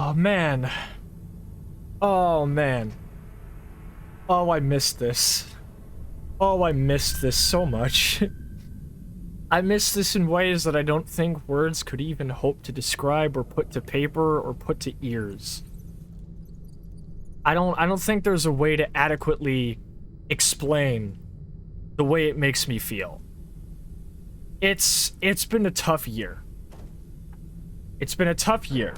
Oh, man. Oh, man. Oh, I missed this. Oh, I missed this so much. I missed this in ways that I don't think words could even hope to describe or put to paper or put to ears. I don't think there's a way to adequately explain the way it makes me feel. It's been a tough year. It's been a tough year.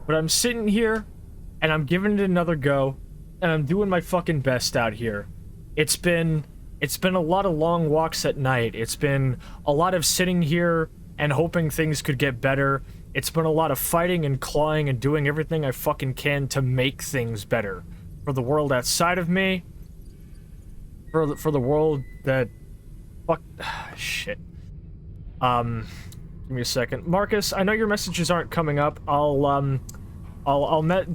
But I'm sitting here, and I'm giving it another go, and I'm doing my fucking best out here. It's been a lot of long walks at night. It's been a lot of sitting here and hoping things could get better. It's been a lot of fighting and clawing and doing everything I fucking can to make things better. For the world outside of me. For the world that... Fuck... Shit. Give me a second. Marcus, I know your messages aren't coming up.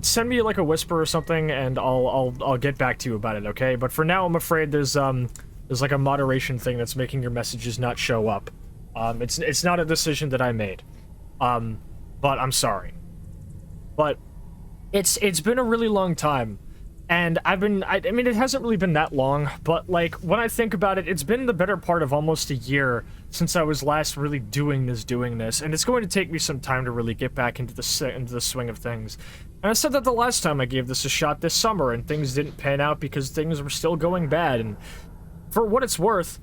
Send me like a whisper or something, and I'll get back to you about it, okay? But for now, I'm afraid there's like a moderation thing that's making your messages not show up. It's not a decision that I made. But I'm sorry. But it's been a really long time. And I mean, it hasn't really been that long, but, like, when I think about it, it's been the better part of almost a year since I was last really doing this, and it's going to take me some time to really get back into the swing of things. And I said that the last time I gave this a shot this summer, and things didn't pan out because things were still going bad, and for what it's worth,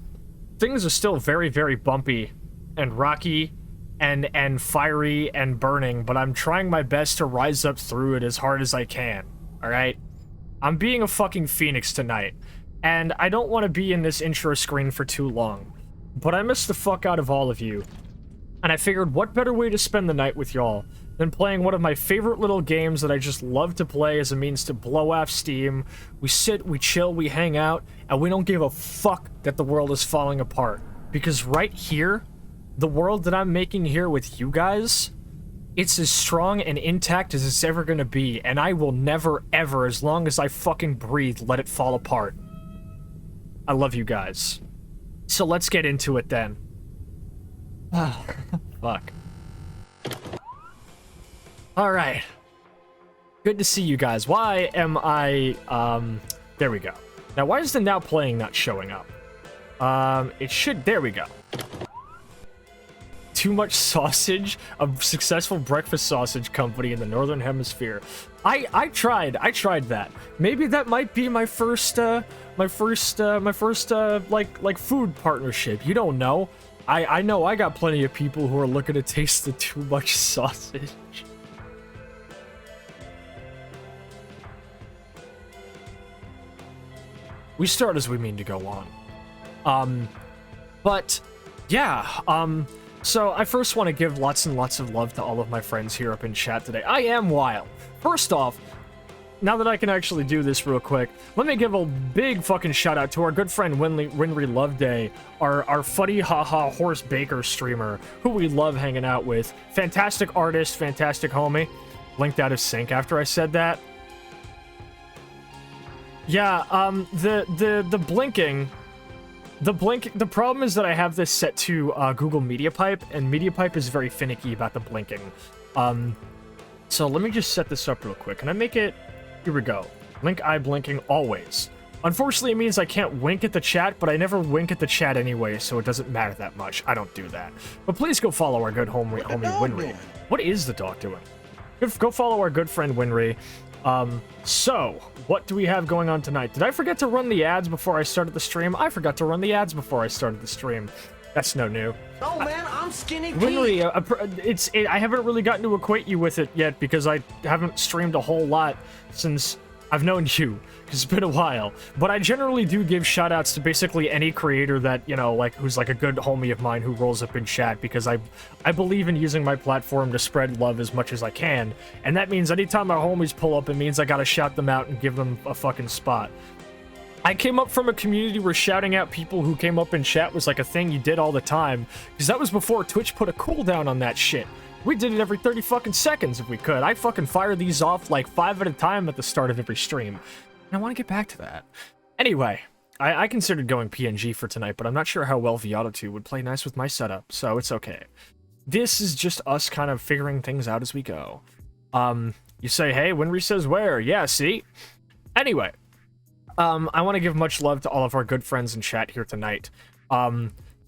things are still very, very bumpy, and rocky, and fiery, and burning, but I'm trying my best to rise up through it as hard as I can, alright? I'm being a fucking phoenix tonight, and I don't want to be in this intro screen for too long, but I miss the fuck out of all of you, and I figured what better way to spend the night with y'all than playing one of my favorite little games that I just love to play as a means to blow off steam. We sit, we chill, we hang out, and we don't give a fuck that the world is falling apart, because right here, the world that I'm making here with you guys, it's as strong and intact as it's ever gonna be, and I will never, ever, as long as I fucking breathe, let it fall apart. I love you guys. So let's get into it then. Fuck. Alright. Good to see you guys. Why am I, there we go. Now, why is the now playing not showing up? It should, there we go. Too much sausage, a successful breakfast sausage company in the Northern Hemisphere. I tried that. Maybe that might be my first like food partnership. You don't know. I know I got plenty of people who are looking to taste the too much sausage. We start as we mean to go on. But yeah, so I first want to give lots and lots of love to all of my friends here up in chat today. I am wild. First off, now that I can actually do this real quick, let me give a big fucking shout out to our good friend Winry Loveday, our funny haha horse baker streamer, who we love hanging out with. Fantastic artist, fantastic homie. Blinked out of sync after I said that. Yeah, the blinking. The problem is that I have this set to Google MediaPipe, and MediaPipe is very finicky about the blinking. So let me just set this up real quick. Can I make it? Here we go. Link eye blinking always. Unfortunately, it means I can't wink at the chat, but I never wink at the chat anyway, so it doesn't matter that much. I don't do that. But please go follow our good homie Winry. What is the dog doing? Go follow our good friend Winry. So, what do we have going on tonight? Did I forget to run the ads before I started the stream? I forgot to run the ads before I started the stream. That's no new. Oh man, I'm skinny Pete. Winry, I haven't really gotten to acquaint you with it yet because I haven't streamed a whole lot since I've known you, because it's been a while. But I generally do give shoutouts to basically any creator that, you know, like, who's like a good homie of mine who rolls up in chat, because I believe in using my platform to spread love as much as I can. And that means anytime my homies pull up, it means I gotta shout them out and give them a fucking spot. I came up from a community where shouting out people who came up in chat was like a thing you did all the time, because that was before Twitch put a cooldown on that shit. We did it every 30 fucking seconds if we could. I fucking fire these off like 5 at a time at the start of every stream. And I want to get back to that. Anyway, I considered going PNG for tonight, but I'm not sure how well Viato 2 would play nice with my setup, so it's okay. This is just us kind of figuring things out as we go. You say, hey, Winry says where? Yeah, see? Anyway, I want to give much love to all of our good friends in chat here tonight.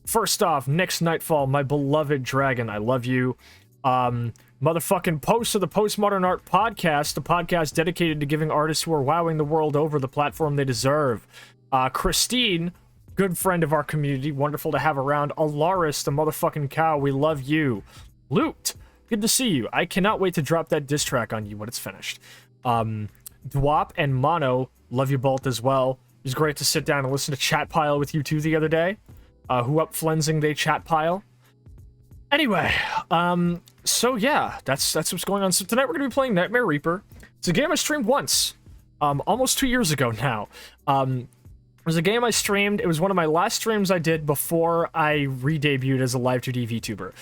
First off, Nick's Nightfall, my beloved dragon, I love you. Motherfucking Post of the Postmodern Art Podcast, the podcast dedicated to giving artists who are wowing the world over the platform they deserve. Christine, good friend of our community, wonderful to have around. Alaris, the motherfucking cow, we love you. Loot, good to see you. I cannot wait to drop that diss track on you when it's finished. Dwop and Mono, love you both as well. It was great to sit down and listen to Chat Pile with you two the other day. Who up flensing they Chat Pile. Anyway, so yeah, that's what's going on. So tonight we're gonna be playing Nightmare Reaper. It's a game I streamed once, almost 2 years ago now. It was a game I streamed. It was one of my last streams I did before I re-debuted as a live 2D VTuber.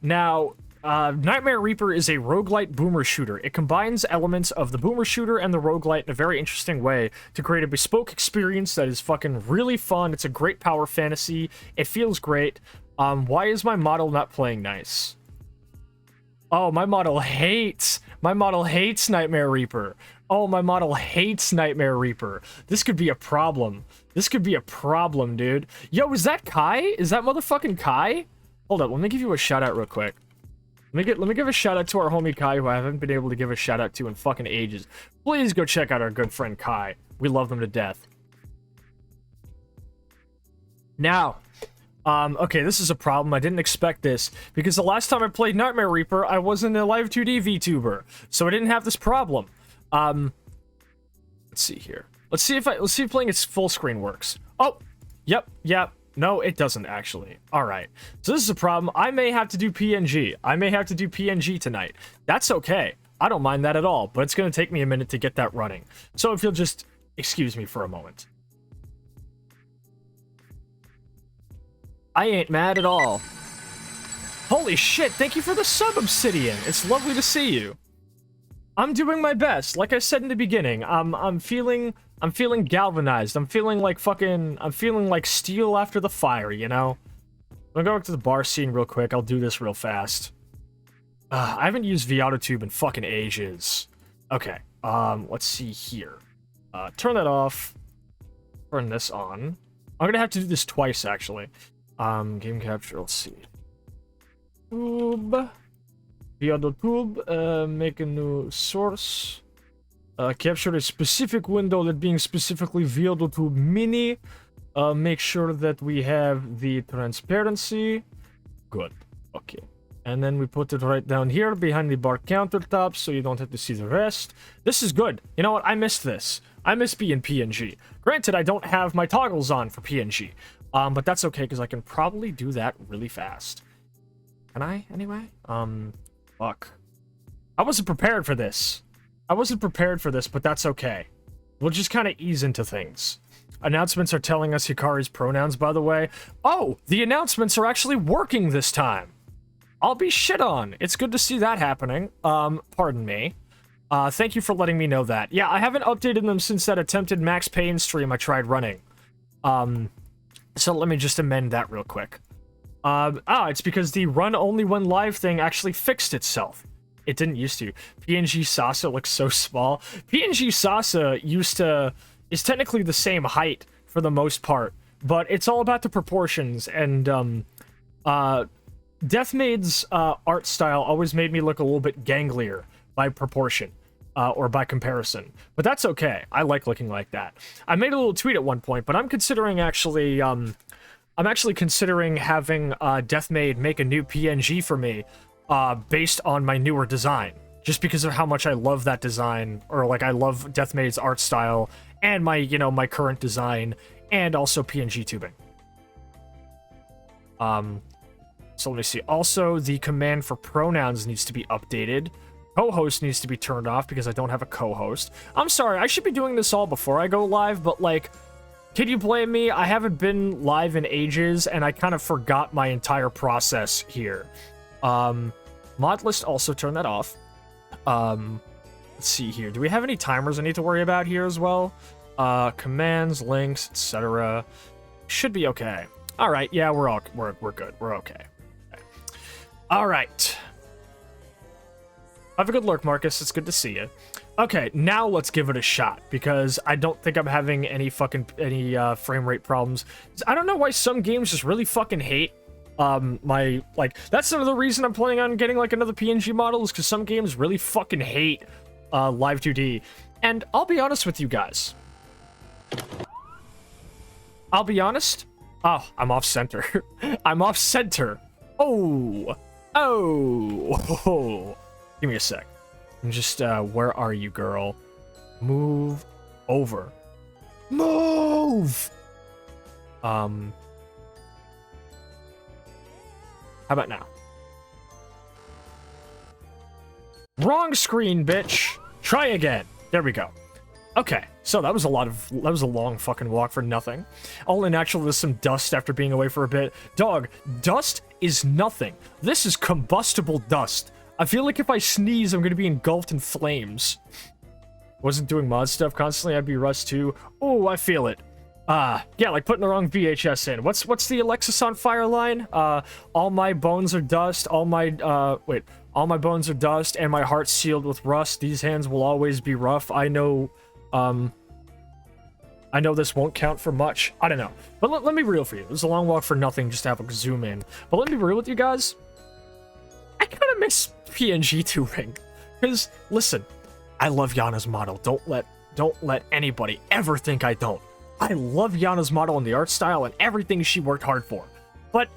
Now, Nightmare Reaper is a roguelite boomer shooter. It combines elements of the boomer shooter and the roguelite in a very interesting way to create a bespoke experience that is fucking really fun. It's a great power fantasy. It feels great. Why is my model not playing nice? Oh, my model hates Nightmare Reaper. Oh, my model hates Nightmare Reaper. This could be a problem. This could be a problem, dude. Yo, is that Kai? Is that motherfucking Kai? Hold up, let me give you a shout out real quick. Let me give a shout out to our homie Kai, who I haven't been able to give a shout out to in fucking ages. Please go check out our good friend Kai. We love them to death. Now, okay, this is a problem. I didn't expect this because the last time I played Nightmare Reaper, I wasn't a live 2D VTuber, so I didn't have this problem. Let's see here. Let's see if playing its full screen works. Oh, yep. No, it doesn't actually. All right. So this is a problem. I may have to do PNG. I may have to do PNG tonight. That's okay. I don't mind that at all, but it's going to take me a minute to get that running. So if you'll just excuse me for a moment. I ain't mad at all. Holy shit, thank you for the sub, Obsidian. It's lovely to see you. I'm doing my best. Like I said in the beginning, I'm feeling galvanized. I'm feeling like steel after the fire, you know? I'm gonna go back to the bar scene real quick. I'll do this real fast. I haven't used VAutoTube in fucking ages. Okay, let's see here. Turn that off. Turn this on. I'm gonna have to do this twice, actually. Game capture, let's see. Tube. VAutoTube, make a new source. Capture a specific window that being specifically VAutoTube Mini. Make sure that we have the transparency. Good. Okay. And then we put it right down here behind the bar countertop so you don't have to see the rest. This is good. You know what? I missed this. I miss being PNG. Granted, I don't have my toggles on for PNG. But that's okay because I can probably do that really fast. Can I, anyway? Fuck. I wasn't prepared for this. But that's okay. We'll just kind of ease into things. Announcements are telling us Hikari's pronouns, by the way. Oh, the announcements are actually working this time. I'll be shit on. It's good to see that happening. Pardon me. Thank you for letting me know that. Yeah, I haven't updated them since that attempted Max Payne stream I tried running. So let me just amend that real quick. It's because the run only when live thing actually fixed itself. It didn't used to. PNG Sasa looks so small. PNG Sasa is technically the same height for the most part, but it's all about the proportions, and Deathmaid's art style always made me look a little bit ganglier by proportion, or by comparison. But that's okay. I like looking like that. I made a little tweet at one point, but I'm considering actually, I'm actually considering having Deathmaid make a new PNG for me, based on my newer design, just because of how much I love that design, or like I love Deathmaid's art style and my, you know, my current design, and also PNG tubing. So let me see. Also, the command for pronouns needs to be updated. Co-host needs to be turned off because I don't have a co-host. I'm sorry, I should be doing this all before I go live, but like, can you blame me? I haven't been live in ages, and I kind of forgot my entire process here. Mod list, also turn that off. Let's see here. Do we have any timers I need to worry about here as well? Commands, links, etc. Should be okay. All right, yeah, we're good. We're okay. All right. Have a good lurk, Marcus. It's good to see you. Okay, now let's give it a shot, because I don't think I'm having any frame rate problems. I don't know why some games just really fucking hate that's another reason I'm planning on getting like another PNG model, is because some games really fucking hate live 2D. And I'll be honest with you guys. I'll be honest. Oh, I'm off center. I'm off center. Oh. Give me a sec. I'm just, where are you, girl? Move over. Move! How about now? Wrong screen, bitch! Try again. There we go. Okay, so that was a long fucking walk for nothing. All in actual, there's some dust after being away for a bit. Dog, dust is nothing. This is combustible dust. I feel like if I sneeze, I'm gonna be engulfed in flames. Wasn't doing mod stuff constantly, I'd be rust too. Oh, I feel it. Yeah, like putting the wrong VHS in. What's the Alexis on Fire line? All my bones are dust, all my bones are dust, and my heart's sealed with rust. These hands will always be rough. I know this won't count for much. I don't know. But let me be real for you. It was a long walk for nothing, just to have a zoom in. But let me be real with you guys. I kind of miss PNG tubing. Because, listen, I love Yana's model. Don't let anybody ever think I don't. I love Yana's model and the art style and everything she worked hard for. But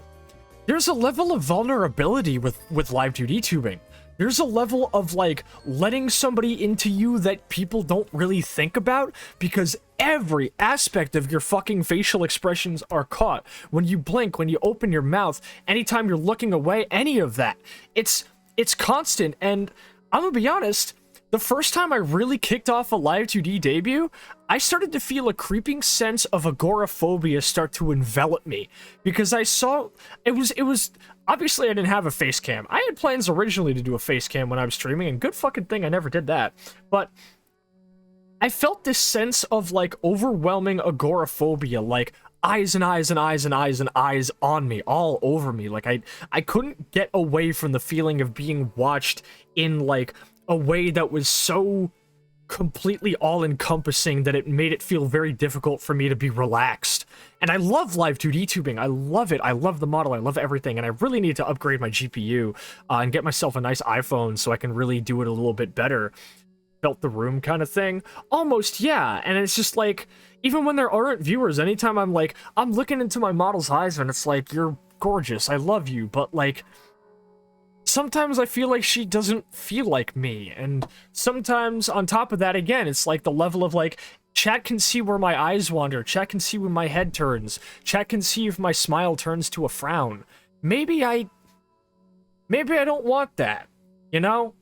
there's a level of vulnerability with live 2D tubing. There's a level of, like, letting somebody into you that people don't really think about, because every aspect of your fucking facial expressions are caught. When you blink, when you open your mouth, anytime you're looking away, any of that. It's constant, and I'm gonna be honest, the first time I really kicked off a live 2D debut, I started to feel a creeping sense of agoraphobia start to envelop me, because I saw it was obviously I didn't have a face cam. I had plans originally to do a face cam when I was streaming, and good fucking thing I never did that. But I felt this sense of like overwhelming agoraphobia, like eyes and eyes and eyes and eyes and eyes on me, all over me. Like I couldn't get away from the feeling of being watched in like a way that was so completely all-encompassing that it made it feel very difficult for me to be relaxed. And I love live 2D tubing. I love it. I love the model. I love everything. And I really need to upgrade my GPU and get myself a nice iPhone so I can really do it a little bit better. Felt the room kind of thing. Almost, yeah. And it's just like, even when there aren't viewers, anytime I'm looking into my model's eyes and it's like, you're gorgeous. I love you. But like, sometimes I feel like she doesn't feel like me, and sometimes on top of that, again, it's like the level of like, chat can see where my eyes wander, chat can see when my head turns, chat can see if my smile turns to a frown. Maybe I don't want that, you know?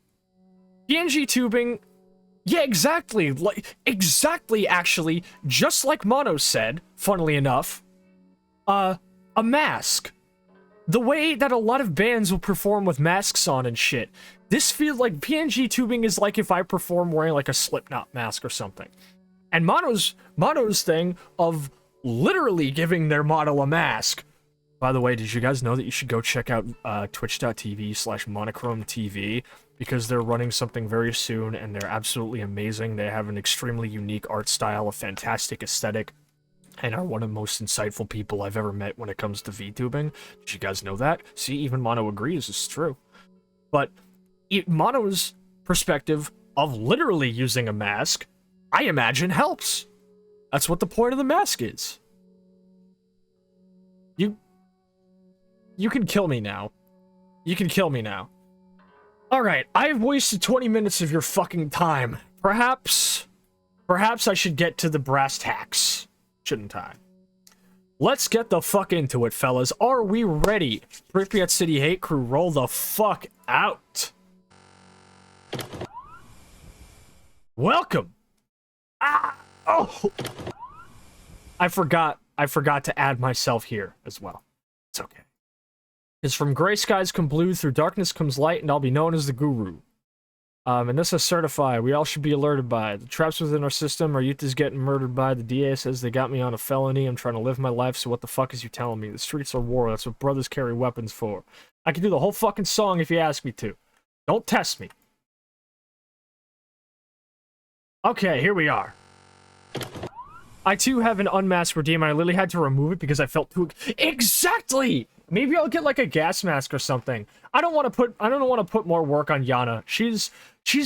PNG tubing, yeah, exactly, actually, just like Mono said, funnily enough, a mask. The way that a lot of bands will perform with masks on and shit. This feels like PNG tubing is like if I perform wearing like a Slipknot mask or something. And Mono's thing of literally giving their model a mask. By the way, did you guys know that you should go check out twitch.tv/monochrome TV, because they're running something very soon and they're absolutely amazing. They have an extremely unique art style, a fantastic aesthetic, and are one of the most insightful people I've ever met when it comes to VTubing. Did you guys know that? See, even Mono agrees, it's true. But Mono's perspective of literally using a mask, I imagine, helps. That's what the point of the mask is. You can kill me now. You can kill me now. Alright, I've wasted 20 minutes of your fucking time. Perhaps I should get to the brass tacks. Shouldn't I? Let's get the fuck into it, fellas. Are we ready? Pripyat City Hate Crew, roll the fuck out. Welcome. Oh. I forgot to add myself here as well. It's okay. It's from gray skies come blue, through darkness comes light, and I'll be known as the guru. And this I certify, we all should be alerted by. The traps within our system, our youth is getting murdered by. The DA says they got me on a felony. I'm trying to live my life, so what the fuck is you telling me? The streets are war, that's what brothers carry weapons for. I can do the whole fucking song if you ask me to. Don't test me. Okay, here we are. I too have an unmasked redeem. I literally had to remove it because I felt too... Exactly! Maybe I'll get like a gas mask or something. I don't want to put more work on Yana. She's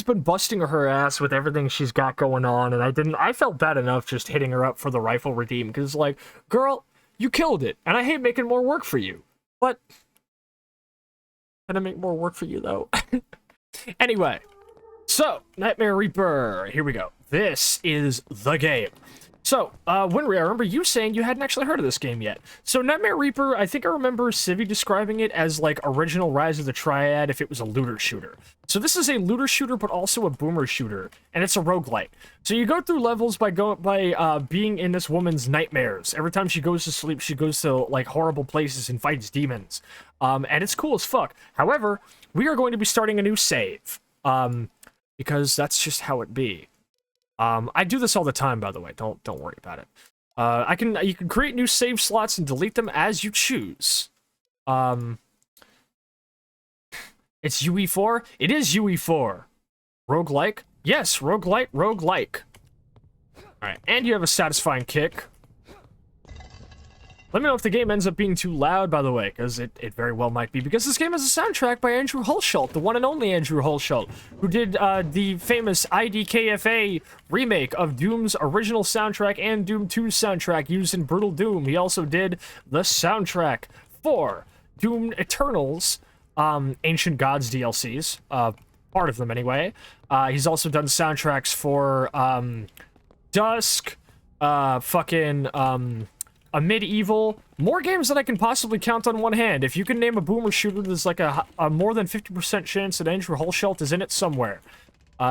been busting her ass with everything she's got going on, and I felt bad enough just hitting her up for the rifle redeem, because like, girl, you killed it, and I hate making more work for you. But gonna make more work for you though. Anyway, so Nightmare Reaper, here we go. This is the game. So, Winry, I remember you saying you hadn't actually heard of this game yet. So, Nightmare Reaper, I think I remember Civvy describing it as, like, original Rise of the Triad if it was a looter shooter. So this is a looter shooter, but also a boomer shooter, and it's a roguelike. So you go through levels by being in this woman's nightmares. Every time she goes to sleep, she goes to, like, horrible places and fights demons. And it's cool as fuck. However, we are going to be starting a new save. Because that's just how it be. I do this all the time, by the way. Don't worry about it. You can create new save slots and delete them as you choose. It's UE4? It is UE4. Roguelike? Yes, roguelike. Alright, and you have a satisfying kick. Let me know if the game ends up being too loud, by the way, because it very well might be, because this game has a soundtrack by Andrew Hulshult, the one and only Andrew Hulshult, who did the famous IDKFA remake of Doom's original soundtrack and Doom 2's soundtrack used in Brutal Doom. He also did the soundtrack for Doom Eternal's Ancient Gods DLCs, part of them anyway. He's also done soundtracks for Dusk, a Medieval, more games than I can possibly count on one hand. If you can name a boomer shooter, there's like a more than 50% chance that Andrew Hulshult is in it somewhere.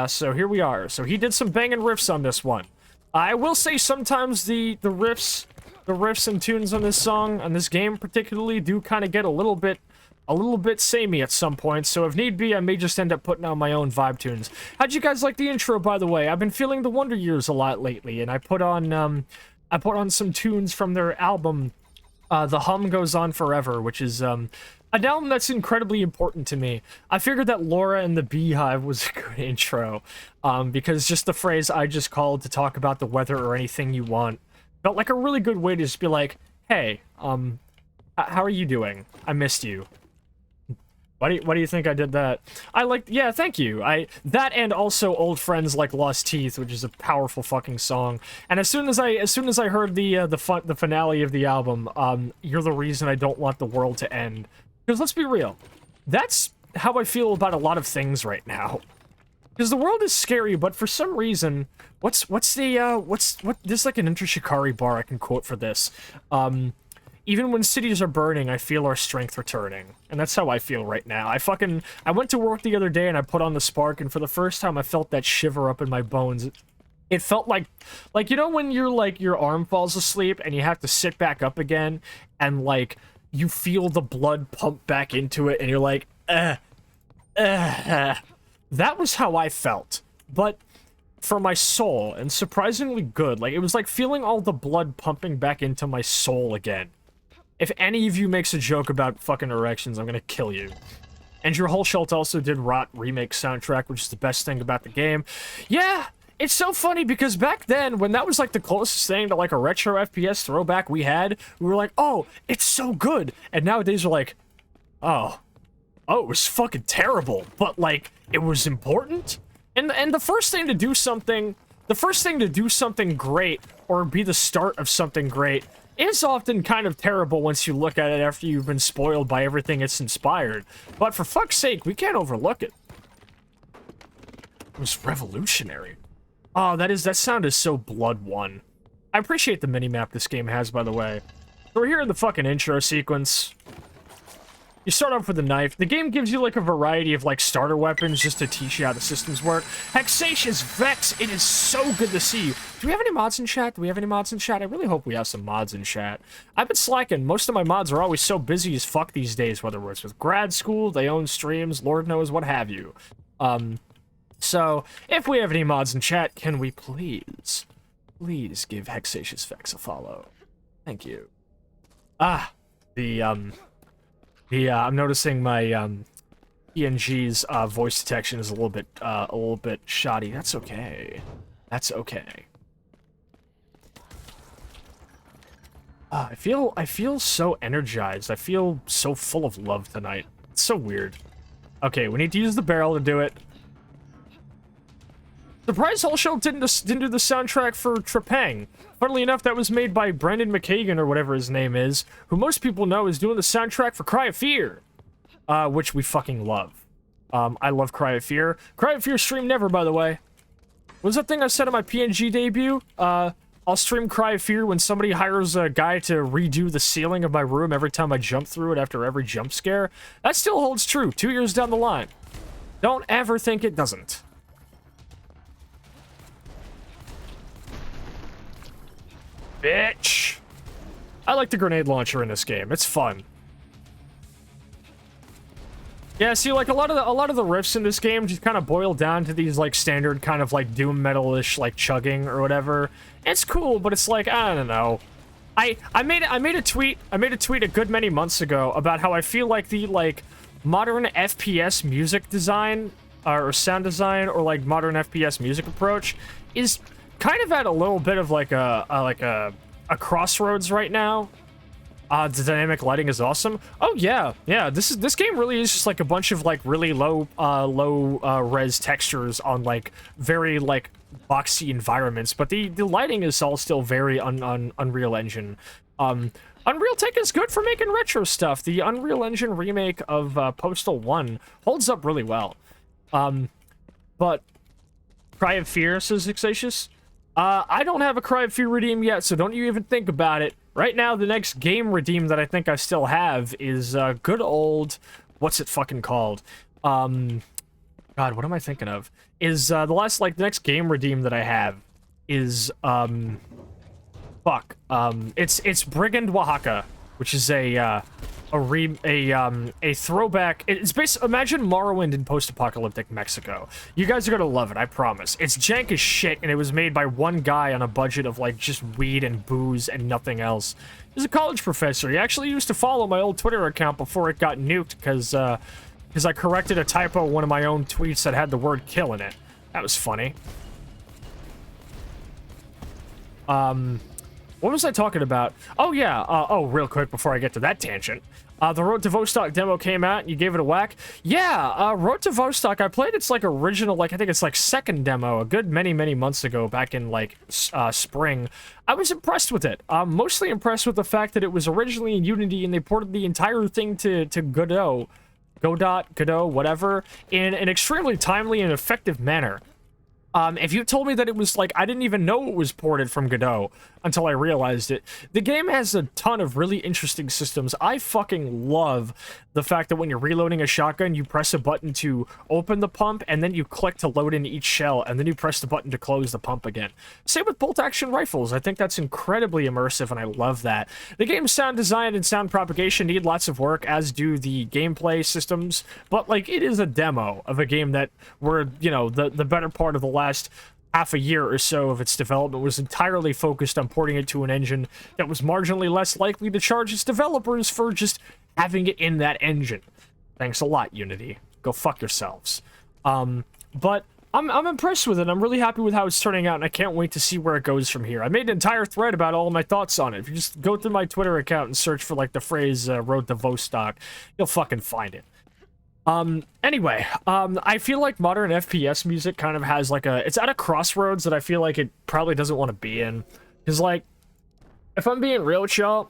So here we are. So he did some banging riffs on this one. I will say sometimes the riffs and tunes on this song, on this game particularly, do kind of get a little bit samey at some point, so if need be, I may just end up putting on my own vibe tunes. How'd you guys like the intro, by the way? I've been feeling the Wonder Years a lot lately, and I put on some tunes from their album, The Hum Goes On Forever, which is an album that's incredibly important to me. I figured that Laura and the Beehive was a good intro, because just the phrase I just called to talk about the weather or anything you want felt like a really good way to just be like, hey, how are you doing? I missed you. Why do you think I did that? Yeah, thank you. That and also Old Friends Like Lost Teeth, which is a powerful fucking song. And as soon as I heard the finale of the album, You're the Reason I Don't Want the World to End. Because let's be real, that's how I feel about a lot of things right now. Because the world is scary, but for some reason, there's like an Enter Shikari bar I can quote for this. Even when cities are burning, I feel our strength returning. And that's how I feel right now. I went to work the other day and I put on the Spark, and for the first time I felt that shiver up in my bones. It felt like, you know when your arm falls asleep and you have to sit back up again, and like, you feel the blood pump back into it and you're like, That was how I felt. But for my soul, and surprisingly good. Like, it was like feeling all the blood pumping back into my soul again. If any of you makes a joke about fucking erections, I'm gonna kill you. Andrew Hulshult also did Rot Remake soundtrack, which is the best thing about the game. Yeah, it's so funny because back then, when that was like the closest thing to like a retro FPS throwback we had, we were like, oh, it's so good. And nowadays we're like, oh, it was fucking terrible, but like, it was important. And the first thing to do something great, or be the start of something great, is often kind of terrible once you look at it after you've been spoiled by everything it's inspired. But for fuck's sake, we can't overlook it. It was revolutionary. Oh, that sound is so Blood 1. I appreciate the minimap this game has, by the way. So we're here in the fucking intro sequence. You start off with a knife. The game gives you, like, a variety of, like, starter weapons just to teach you how the systems work. Hexatious Vex, it is so good to see you. Do we have any mods in chat? I really hope we have some mods in chat. I've been slacking. Most of my mods are always so busy as fuck these days, whether it's with grad school, they own streams, Lord knows what have you. So, if we have any mods in chat, can we please give Hexatious Vex a follow? Thank you. I'm noticing my PNG's voice detection is a little bit shoddy. That's okay. That's okay. I feel so energized. I feel so full of love tonight. It's so weird. Okay, we need to use the barrel to do it. Surprise Whole Show didn't do the soundtrack for Trepang. Funnily enough, that was made by Brendan McKagan, or whatever his name is, who most people know is doing the soundtrack for Cry of Fear, which we fucking love. I love Cry of Fear. Cry of Fear stream never, by the way. What was that thing I said on my PNG debut? I'll stream Cry of Fear when somebody hires a guy to redo the ceiling of my room every time I jump through it after every jump scare. That still holds true 2 years down the line. Don't ever think it doesn't. Bitch! I like the grenade launcher in this game. It's fun. Yeah, see, like, a lot of the riffs in this game just kind of boil down to these, like, standard kind of, like, doom metal-ish, like, chugging or whatever. It's cool, but it's like, I don't know. I made a tweet a good many months ago about how I feel like the, like, modern FPS music design, or sound design, or, like, modern FPS music approach is kind of at a little bit of, like, a crossroads right now. The dynamic lighting is awesome. Oh yeah, this game really is just like a bunch of like really low res textures on like very like boxy environments, but the lighting is all still very Unreal Engine. Unreal Tech is good for making retro stuff. The Unreal Engine remake of Postal 1 holds up really well. But Cry of Fear, says Exacious. I don't have a Cry of Fear redeem yet, so don't you even think about it. Right now, the next game redeem that I think I still have is good old... What's it fucking called? God, what am I thinking of? Is the next game redeem that I have is it's Brigand Oaxaca, which is a throwback. It's basically, imagine Morrowind in post-apocalyptic Mexico. You guys are gonna love it, I promise. It's jank as shit, and it was made by one guy on a budget of like just weed and booze and nothing else. He's a college professor. He actually used to follow my old Twitter account before it got nuked because I corrected a typo in one of my own tweets that had the word kill in it. That was funny. What was I talking about? Oh yeah, real quick before I get to that tangent. The Road to Vostok demo came out and you gave it a whack. Yeah, Road to Vostok, I played its like original, like I think it's like second demo a good many months ago back in like spring. I was impressed with it. Mostly impressed with the fact that it was originally in Unity and they ported the entire thing to Godot, whatever, in an extremely timely and effective manner. If you told me that it was like, I didn't even know it was ported from Godot until I realized it. The game has a ton of really interesting systems. I fucking love the fact that when you're reloading a shotgun, you press a button to open the pump, and then you click to load in each shell, and then you press the button to close the pump again. Same with bolt-action rifles. I think that's incredibly immersive, and I love that. The game's sound design and sound propagation need lots of work, as do the gameplay systems, but, like, it is a demo of a game that we're, you know, the better part of the last half a year or so of its development was entirely focused on porting it to an engine that was marginally less likely to charge its developers for just having it in that engine. Thanks a lot, Unity. Go fuck yourselves. But I'm impressed with it. I'm really happy with how it's turning out, and I can't wait to see where it goes from here. I made an entire thread about all of my thoughts on it. If you just go through my Twitter account and search for, like, the phrase Road to Vostok, you'll fucking find it. Anyway, I feel like modern FPS music kind of has like it's at a crossroads that I feel like it probably doesn't want to be in. Cause like, if I'm being real with y'all,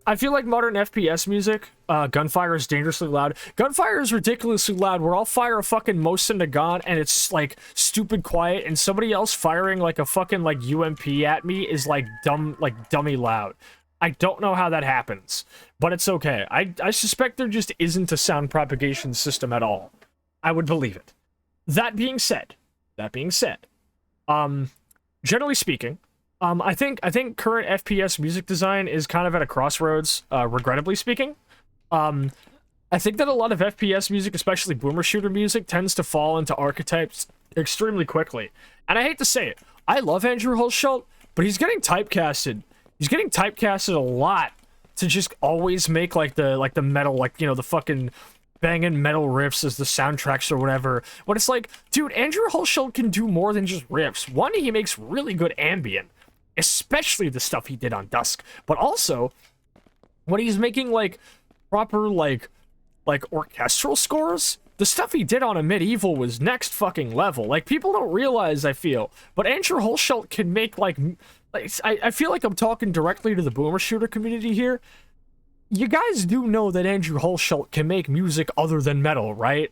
I feel like modern FPS music, gunfire is dangerously loud. Gunfire is ridiculously loud, where I'll fire a fucking Mosin Nagant and it's like stupid quiet, and somebody else firing like a fucking like UMP at me is like dummy loud. I don't know how that happens, but it's okay. I suspect there just isn't a sound propagation system at all. I would believe it. That being said, generally speaking, I think current FPS music design is kind of at a crossroads, regrettably speaking. I think that a lot of FPS music, especially boomer shooter music, tends to fall into archetypes extremely quickly. And I hate to say it, I love Andrew Hulshult, but he's getting typecasted. He's getting typecasted a lot to just always make like the metal, like, you know, the fucking banging metal riffs as the soundtracks or whatever. But it's like, dude, Andrew Hulshult can do more than just riffs. One, he makes really good ambient, especially the stuff he did on Dusk. But also, when he's making, like, proper, like orchestral scores, the stuff he did on a Medieval was next fucking level. Like, people don't realize, I feel, but Andrew Hulshult can make, like I feel like I'm talking directly to the boomer shooter community here. You guys do know that Andrew Hulshult can make music other than metal, right?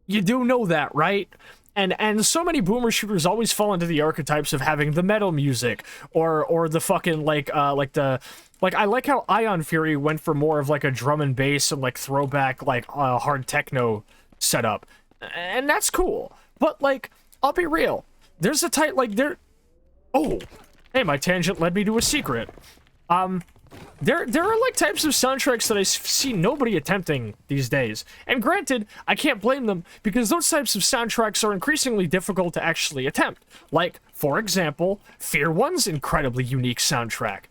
You do know that, right? And so many boomer shooters always fall into the archetypes of having the metal music or the fucking I like how Ion Fury went for more of like a drum and bass and like throwback like hard techno setup, and that's cool. But like, I'll be real, there's a tight like there. Oh, hey, my tangent led me to a secret. There are like types of soundtracks that I see nobody attempting these days. And granted, I can't blame them because those types of soundtracks are increasingly difficult to actually attempt. Like, for example, Fear 1's incredibly unique soundtrack.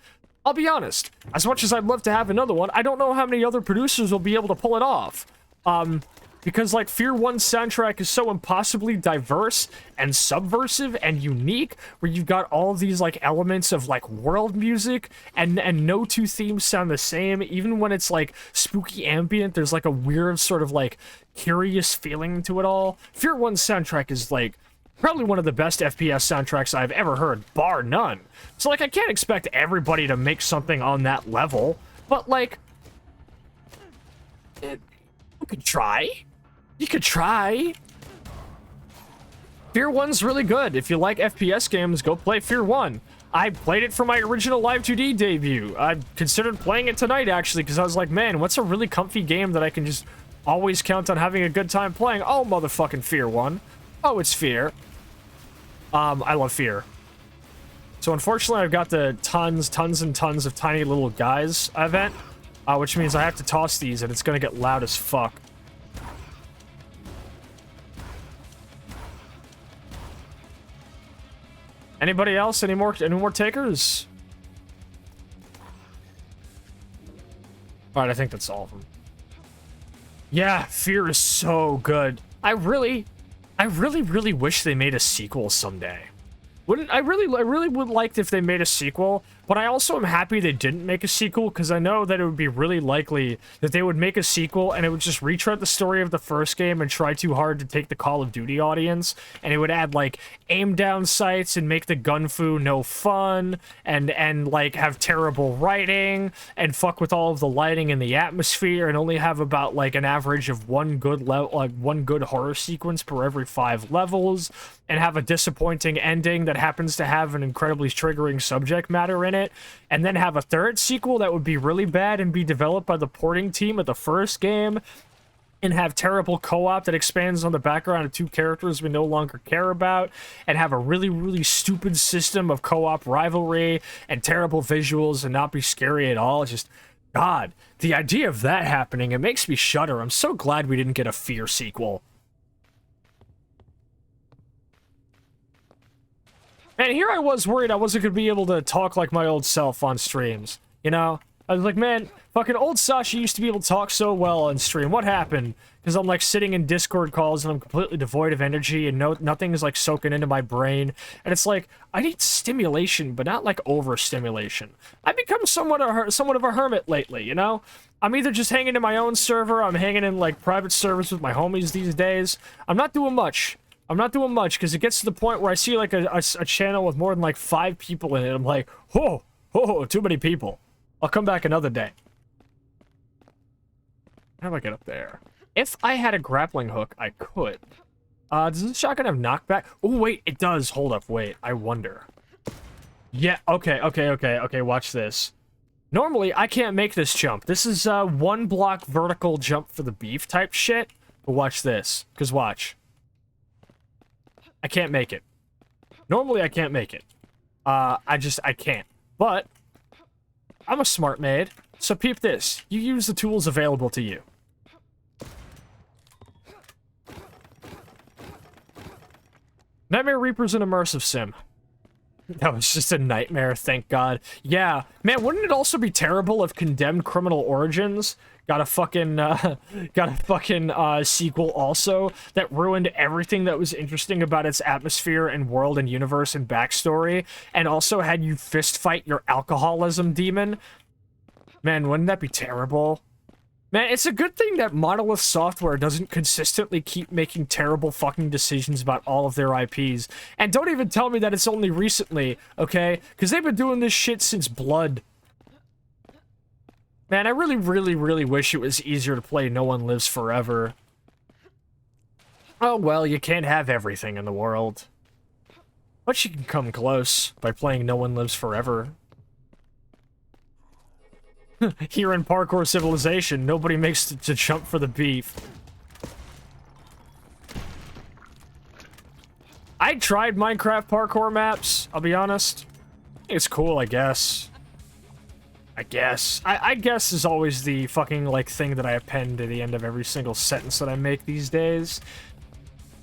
I'll be honest, as much as I'd love to have another one, I don't know how many other producers will be able to pull it off. Because, like, Fear 1's soundtrack is so impossibly diverse and subversive and unique, where you've got all these, like, elements of, like, world music, and no two themes sound the same. Even when it's, like, spooky ambient, there's, like, a weird sort of, like, curious feeling to it all. Fear 1's soundtrack is, like, probably one of the best FPS soundtracks I've ever heard, bar none. So, like, I can't expect everybody to make something on that level, but, like, you could try. You could try. Fear 1's really good. If you like FPS games, go play Fear 1. I played it for my original Live 2D debut. I considered playing it tonight, actually, because I was like, man, what's a really comfy game that I can just always count on having a good time playing? Oh, motherfucking Fear 1. Oh, it's Fear. I love Fear. So, unfortunately, I've got the tons and tons of tiny little guys event, which means I have to toss these, and it's gonna get loud as fuck. Anybody else? Any more takers? Alright, I think that's all of them. Yeah, Fear is so good. I really wish they made a sequel someday. I really would like if they made a sequel, but I also am happy they didn't make a sequel, because I know that it would be really likely that they would make a sequel and it would just retread the story of the first game and try too hard to take the Call of Duty audience, and it would add, like, aim down sights and make the gunfu no fun, and like, have terrible writing, and fuck with all of the lighting and the atmosphere, and only have about, like, an average of one good horror sequence per every 5 levels, and have a disappointing ending that happens to have an incredibly triggering subject matter in it, and then have a third sequel that would be really bad and be developed by the porting team of the first game, and have terrible co-op that expands on the background of 2 characters we no longer care about, and have a really stupid system of co-op rivalry and terrible visuals and not be scary at all. It's just, God, the idea of that happening, it makes me shudder. I'm so glad we didn't get a Fear sequel. And here I was worried I wasn't going to be able to talk like my old self on streams, you know? I was like, man, fucking old Sasha used to be able to talk so well on stream. What happened? Because I'm, like, sitting in Discord calls and I'm completely devoid of energy and nothing is, like, soaking into my brain. And it's like, I need stimulation, but not, like, overstimulation. I've become somewhat of a hermit lately, you know? I'm either just hanging in my own server, I'm hanging in, like, private servers with my homies these days. I'm not doing much. Because it gets to the point where I see, like, a channel with more than, like, 5 people in it. I'm like, oh, too many people. I'll come back another day. How do I get up there? If I had a grappling hook, I could. Does this shotgun have knockback? Oh, wait, it does. Hold up, wait. I wonder. Yeah, okay, watch this. Normally, I can't make this jump. This is a 1 block vertical jump for the beef type shit. But watch this, because watch. I can't make it. Normally, I can't make it. I can't. But I'm a smart maid, so peep this. You use the tools available to you. Nightmare Reaper's an immersive sim. That was just a nightmare, thank God. Yeah, man, wouldn't it also be terrible if Condemned Criminal Origins got a fucking, sequel also that ruined everything that was interesting about its atmosphere and world and universe and backstory, and also had you fist fight your alcoholism demon? Man, wouldn't that be terrible? Man, it's a good thing that Monolith Software doesn't consistently keep making terrible fucking decisions about all of their IPs. And don't even tell me that it's only recently, okay? Because they've been doing this shit since Blood. Man, I really, really, really wish it was easier to play No One Lives Forever. Oh well, you can't have everything in the world. But you can come close by playing No One Lives Forever. Here in Parkour Civilization, nobody makes to jump for the beef. I tried Minecraft parkour maps, I'll be honest. It's cool, I guess. I guess is always the fucking, like, thing that I append to the end of every single sentence that I make these days.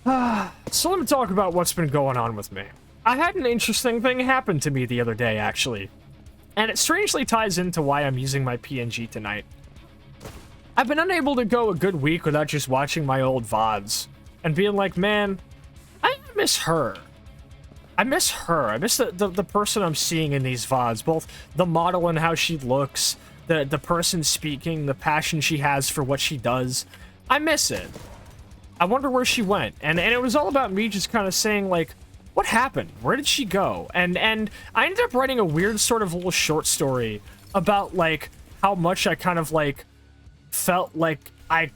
So let me talk about what's been going on with me. I had an interesting thing happen to me the other day, actually. And it strangely ties into why I'm using my PNG tonight. I've been unable to go a good week without just watching my old VODs and being like, man, I miss her. I miss her. I miss the person I'm seeing in these VODs, both the model and how she looks, the person speaking, the passion she has for what she does. I miss it. I wonder where she went. And it was all about me just kind of saying, like, what happened? Where did she go? And I ended up writing a weird sort of little short story about, like, how much I kind of, like, felt like I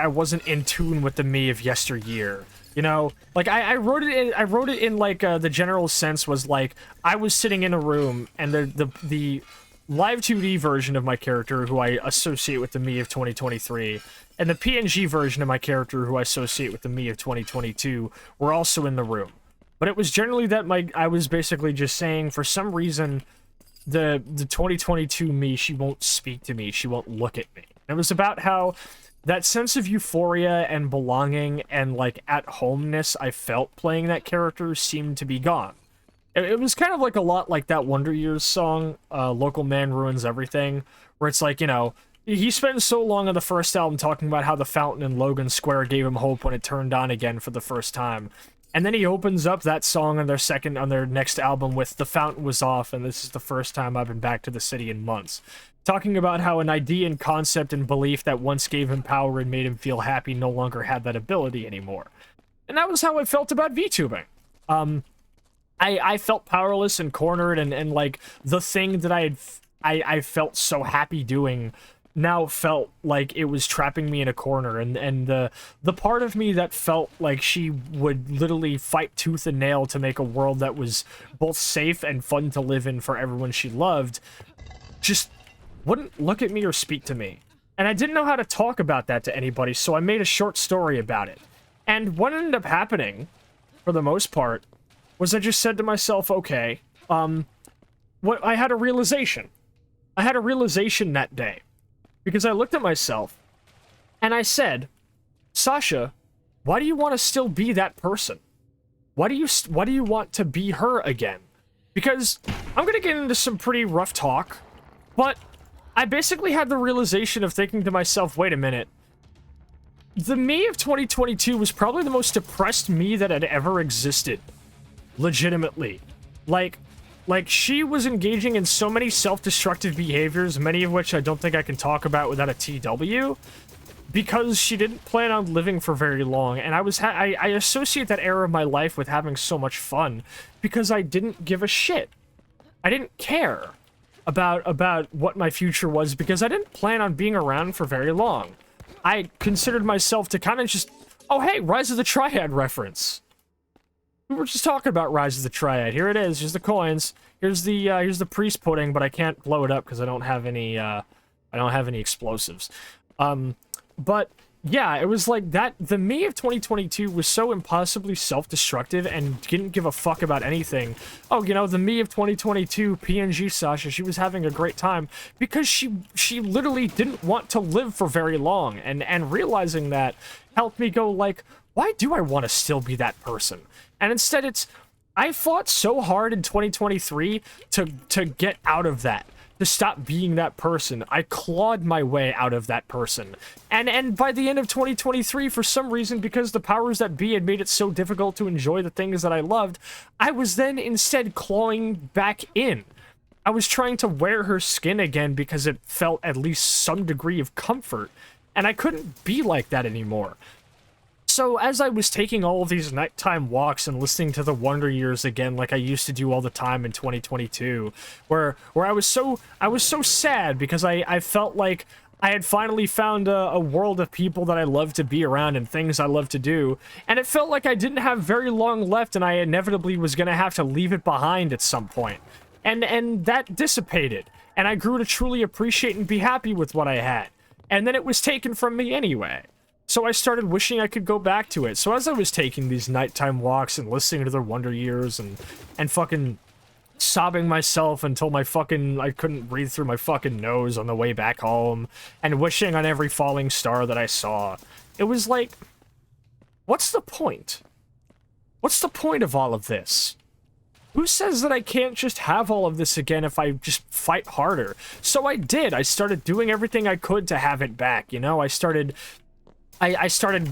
wasn't in tune with the me of yesteryear. You know? Like, I wrote it in, like, the general sense was, like, I was sitting in a room, and the live 2D version of my character, who I associate with the me of 2023, and the PNG version of my character, who I associate with the me of 2022, were also in the room. But it was generally that I was basically just saying, for some reason, the 2022 me, she won't speak to me, she won't look at me. It was about how that sense of euphoria and belonging and, like, at-homeness I felt playing that character seemed to be gone. It was kind of like a lot like that Wonder Years song, Local Man Ruins Everything, where it's like, you know, he spent so long on the first album talking about how the fountain in Logan Square gave him hope when it turned on again for the first time. And then he opens up that song on their next album with "The Fountain Was Off, and this is the first time I've been back to the city in months." Talking about how an idea and concept and belief that once gave him power and made him feel happy no longer had that ability anymore. And that was how I felt about VTubing. I felt powerless and cornered, and like, the thing that I felt so happy doing now felt like it was trapping me in a corner, and the part of me that felt like she would literally fight tooth and nail to make a world that was both safe and fun to live in for everyone she loved just wouldn't look at me or speak to me. And I didn't know how to talk about that to anybody, so I made a short story about it. And what ended up happening, for the most part, was I just said to myself, okay, I had a realization. I had a realization that day. Because I looked at myself, and I said, Sasha, why do you want to still be that person? Why do you want to be her again? Because I'm gonna get into some pretty rough talk, but I basically had the realization of thinking to myself, wait a minute. The me of 2022 was probably the most depressed me that had ever existed. Legitimately. Like, she was engaging in so many self-destructive behaviors, many of which I don't think I can talk about without a TW, because she didn't plan on living for very long, and I associate that era of my life with having so much fun, because I didn't give a shit. I didn't care about what my future was, because I didn't plan on being around for very long. I considered myself to kind of just, oh hey, Rise of the Triad reference. We were just talking about Rise of the Triad. Here it is. Here's the coins. Here's the priest pudding, but I can't blow it up because I don't have any explosives. But yeah, it was like that. The me of 2022 was so impossibly self-destructive and didn't give a fuck about anything. Oh, you know, the me of 2022, PNG Sasha, she was having a great time because she literally didn't want to live for very long, and realizing that helped me go like, why do I want to still be that person? And instead it's, I fought so hard in 2023 to get out of that, to stop being that person. I clawed my way out of that person. And by the end of 2023, for some reason, because the powers that be had made it so difficult to enjoy the things that I loved, I was then instead clawing back in. I was trying to wear her skin again because it felt at least some degree of comfort, and I couldn't be like that anymore. So as I was taking all of these nighttime walks and listening to the Wonder Years again, like I used to do all the time in 2022, where I was so sad because I felt like I had finally found a world of people that I love to be around and things I love to do, and it felt like I didn't have very long left, and I inevitably was gonna have to leave it behind at some point. And that dissipated, and I grew to truly appreciate and be happy with what I had. And then it was taken from me anyway. So I started wishing I could go back to it. So as I was taking these nighttime walks and listening to the Wonder Years and fucking sobbing myself until I couldn't breathe through my fucking nose on the way back home, and wishing on every falling star that I saw, it was like, what's the point? What's the point of all of this? Who says that I can't just have all of this again if I just fight harder? So I did. I started doing everything I could to have it back, you know? I started,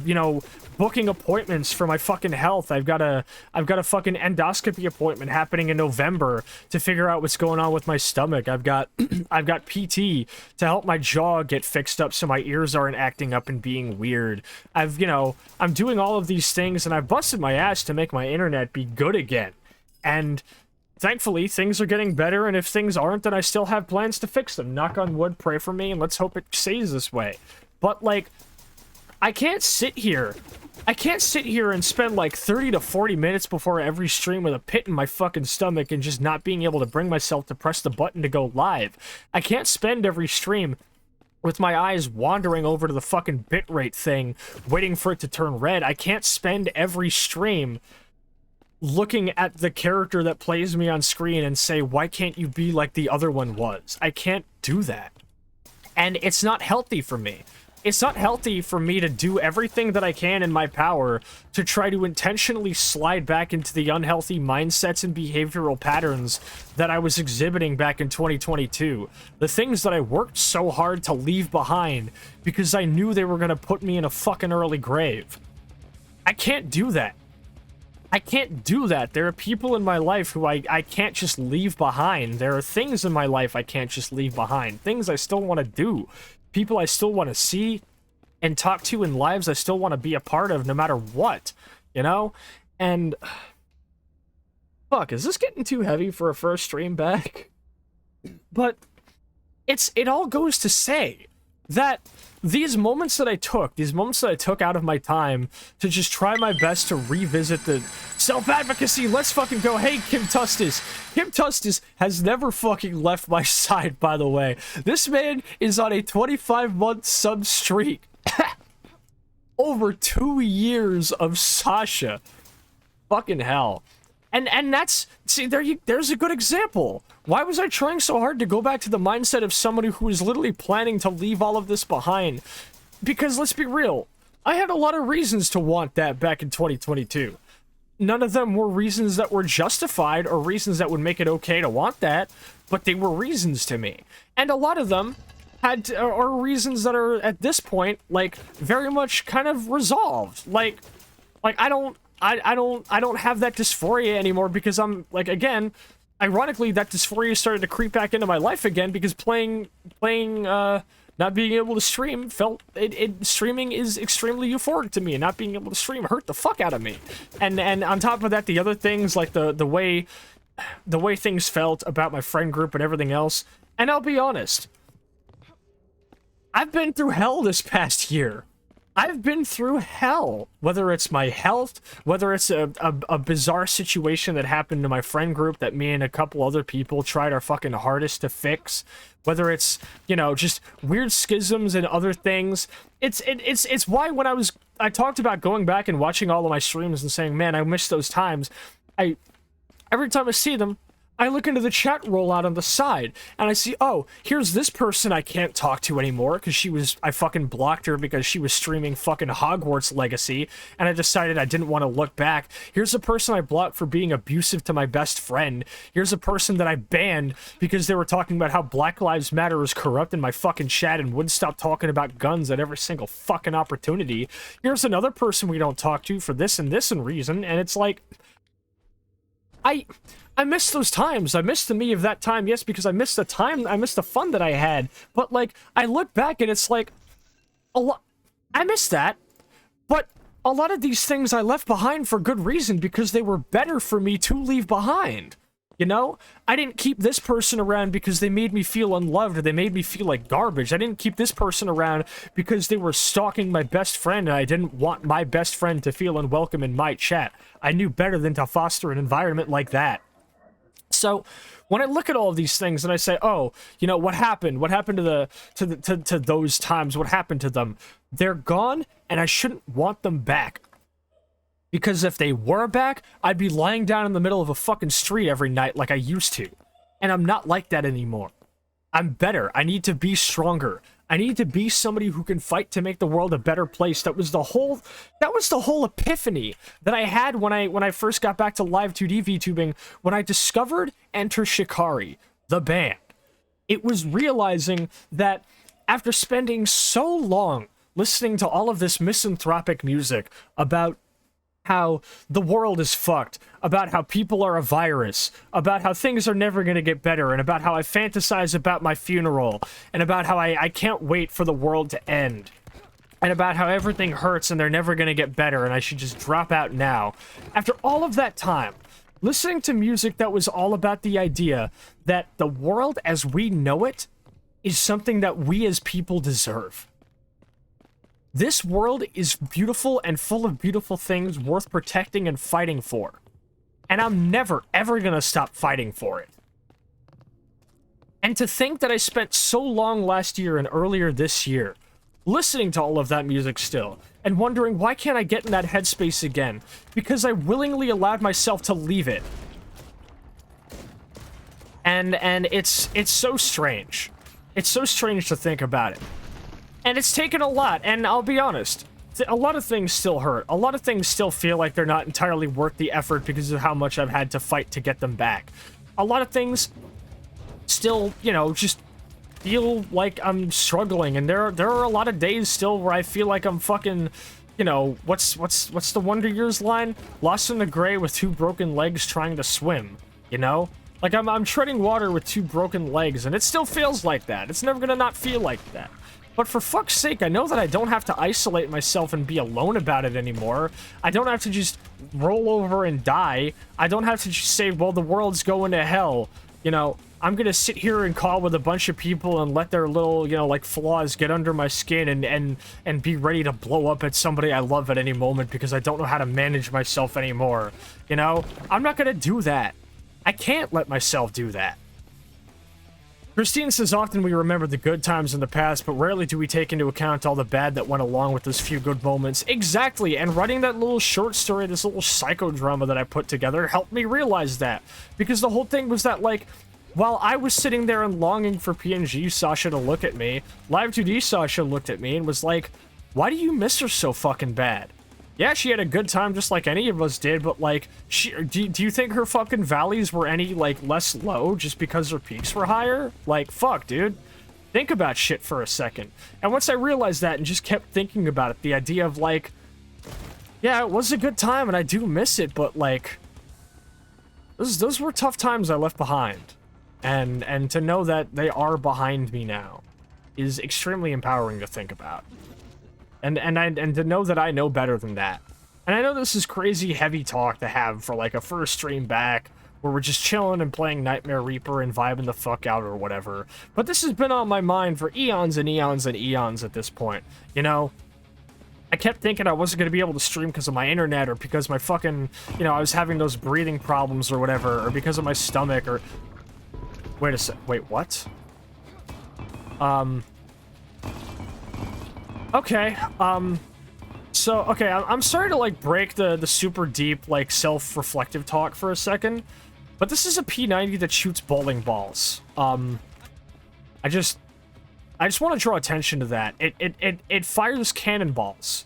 you know, booking appointments for my fucking health. I've got a fucking endoscopy appointment happening in November to figure out what's going on with my stomach. I've got PT to help my jaw get fixed up so my ears aren't acting up and being weird. You know, I'm doing all of these things, and I've busted my ass to make my internet be good again. And thankfully, things are getting better, and if things aren't, then I still have plans to fix them. Knock on wood, pray for me, and let's hope it stays this way. But, like, I can't sit here and spend, like, 30 to 40 minutes before every stream with a pit in my fucking stomach and just not being able to bring myself to press the button to go live. I can't spend every stream with my eyes wandering over to the fucking bitrate thing, waiting for it to turn red. I can't spend every stream looking at the character that plays me on screen and say, why can't you be like the other one was? I can't do that. And it's not healthy for me. It's not healthy for me to do everything that I can in my power to try to intentionally slide back into the unhealthy mindsets and behavioral patterns that I was exhibiting back in 2022. The things that I worked so hard to leave behind because I knew they were going to put me in a fucking early grave. I can't do that. I can't do that. There are people in my life who I can't just leave behind. There are things in my life I can't just leave behind. Things I still want to do. People I still want to see and talk to in lives I still want to be a part of no matter what. You know? And... fuck, is this getting too heavy for a first stream back? But it all goes to say that these moments that I took out of my time to just try my best to revisit the self-advocacy, let's fucking go. Hey, Kim Tustis. Kim Tustis has never fucking left my side, by the way. This man is on a 25-month sub streak. Over 2 years of Sasha. Fucking hell. And that's, see, there's a good example. Why was I trying so hard to go back to the mindset of somebody who was literally planning to leave all of this behind? Because let's be real, I had a lot of reasons to want that back in 2022. None of them were reasons that were justified or reasons that would make it okay to want that, but they were reasons to me. And a lot of them are reasons that are, at this point, like, very much kind of resolved. Like I don't have that dysphoria anymore because I'm, like, again, ironically, that dysphoria started to creep back into my life again because not being able to stream streaming is extremely euphoric to me, and not being able to stream hurt the fuck out of me. And on top of that, the other things, like the way things felt about my friend group and everything else, and I'll be honest, I've been through hell this past year. I've been through hell, whether it's my health, whether it's a bizarre situation that happened to my friend group that me and a couple other people tried our fucking hardest to fix, whether it's, you know, just weird schisms and other things. It's why when I talked about going back and watching all of my streams and saying, man, I miss those times, every time I see them, I look into the chat rollout on the side, and I see, oh, here's this person I can't talk to anymore, because I fucking blocked her because she was streaming fucking Hogwarts Legacy, and I decided I didn't want to look back. Here's a person I blocked for being abusive to my best friend. Here's a person that I banned because they were talking about how Black Lives Matter is corrupt in my fucking chat and wouldn't stop talking about guns at every single fucking opportunity. Here's another person we don't talk to for this and reason, and it's like... I miss those times. I miss the me of that time, yes, because I miss the time, I miss the fun that I had. But, like, I look back and it's like, I miss that. But a lot of these things I left behind for good reason because they were better for me to leave behind. You know? I didn't keep this person around because they made me feel unloved or they made me feel like garbage. I didn't keep this person around because they were stalking my best friend and I didn't want my best friend to feel unwelcome in my chat. I knew better than to foster an environment like that. So, when I look at all of these things and I say, oh, you know, what happened? What happened to those times? What happened to them? They're gone, and I shouldn't want them back. Because if they were back, I'd be lying down in the middle of a fucking street every night like I used to. And I'm not like that anymore. I'm better. I need to be stronger. I need to be somebody who can fight to make the world a better place. That was the whole epiphany that I had when I first got back to live 2D VTubing, when I discovered Enter Shikari, the band. It was realizing that after spending so long listening to all of this misanthropic music about how the world is fucked, about how people are a virus, about how things are never going to get better, and about how I fantasize about my funeral, and about how I can't wait for the world to end, and about how everything hurts and they're never going to get better and I should just drop out now. After all of that time, listening to music that was all about the idea that the world as we know it is something that we as people deserve. This world is beautiful and full of beautiful things worth protecting and fighting for. And I'm never, ever gonna stop fighting for it. And to think that I spent so long last year and earlier this year listening to all of that music still, and wondering why can't I get in that headspace again? Because I willingly allowed myself to leave it. And it's so strange. It's so strange to think about it. And it's taken a lot, and I'll be honest, a lot of things still hurt. A lot of things still feel like they're not entirely worth the effort because of how much I've had to fight to get them back. A lot of things still, you know, just feel like I'm struggling, and there are a lot of days still where I feel like I'm fucking, you know, what's the Wonder Years line? Lost in the gray with 2 broken legs trying to swim, you know? Like, I'm treading water with 2 broken legs, and it still feels like that. It's never gonna not feel like that. But for fuck's sake, I know that I don't have to isolate myself and be alone about it anymore. I don't have to just roll over and die. I don't have to just say, well, the world's going to hell. You know, I'm gonna sit here and call with a bunch of people and let their little, you know, like, flaws get under my skin and be ready to blow up at somebody I love at any moment because I don't know how to manage myself anymore. You know? I'm not gonna do that. I can't let myself do that. Christine says, often we remember the good times in the past, but rarely do we take into account all the bad that went along with those few good moments. Exactly, and writing that little short story, this little psychodrama that I put together, helped me realize that. Because the whole thing was that, like, while I was sitting there and longing for PNG Sasha to look at me, Live 2D Sasha looked at me and was like, why do you miss her so fucking bad? Yeah, she had a good time just like any of us did, but, like, do you think her fucking valleys were any, like, less low just because her peaks were higher? Like, fuck, dude. Think about shit for a second. And once I realized that and just kept thinking about it, the idea of, like, yeah, it was a good time and I do miss it, but, like, those were tough times I left behind. And to know that they are behind me now is extremely empowering to think about. And to know that I know better than that. And I know this is crazy heavy talk to have for, like, a first stream back, where we're just chilling and playing Nightmare Reaper and vibing the fuck out or whatever. But this has been on my mind for eons and eons and eons at this point. You know? I kept thinking I wasn't going to be able to stream because of my internet, or because my fucking, you know, I was having those breathing problems or whatever, or because of my stomach, or... Wait a sec. Wait, what? Okay, so, okay, I'm sorry to, like, break the super deep, like, self-reflective talk for a second, But this is a P90 that shoots bowling balls. I just want to draw attention to that. It fires cannonballs.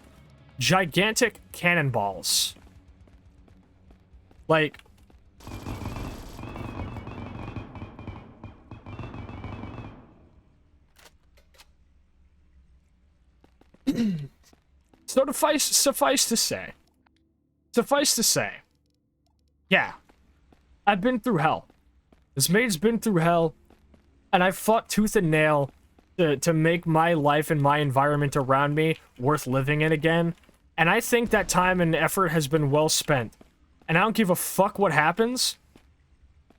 Gigantic cannonballs. Like... So suffice to say, yeah, I've been through hell. This maid's been through hell, and I've fought tooth and nail to make my life and my environment around me worth living in again. And I think that time and effort has been well spent. And I don't give a fuck what happens.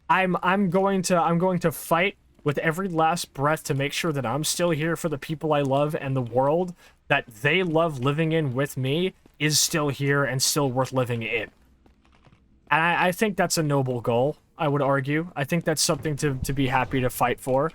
I'm going to fight with every last breath to make sure that I'm still here for the people I love, and the world that they love living in with me is still here and still worth living in. And I think that's a noble goal, I would argue. I think that's something to be happy to fight for.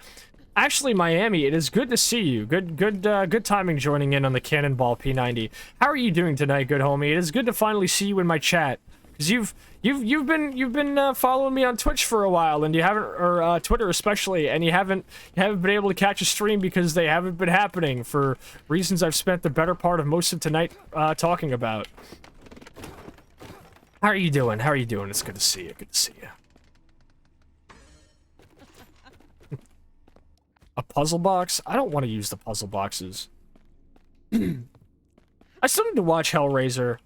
Actually, Miami, it is good to see you. Good timing joining in on the Cannonball P90. How are you doing tonight, good homie? It is good to finally see you in my chat. Because you've been following me on Twitch for a while, and you haven't, or Twitter especially, and you haven't been able to catch a stream because they haven't been happening for reasons I've spent the better part of most of tonight talking about. How are you doing? How are you doing? It's good to see you. Good to see you. A puzzle box? I don't want to use the puzzle boxes. I still need to watch Hellraiser.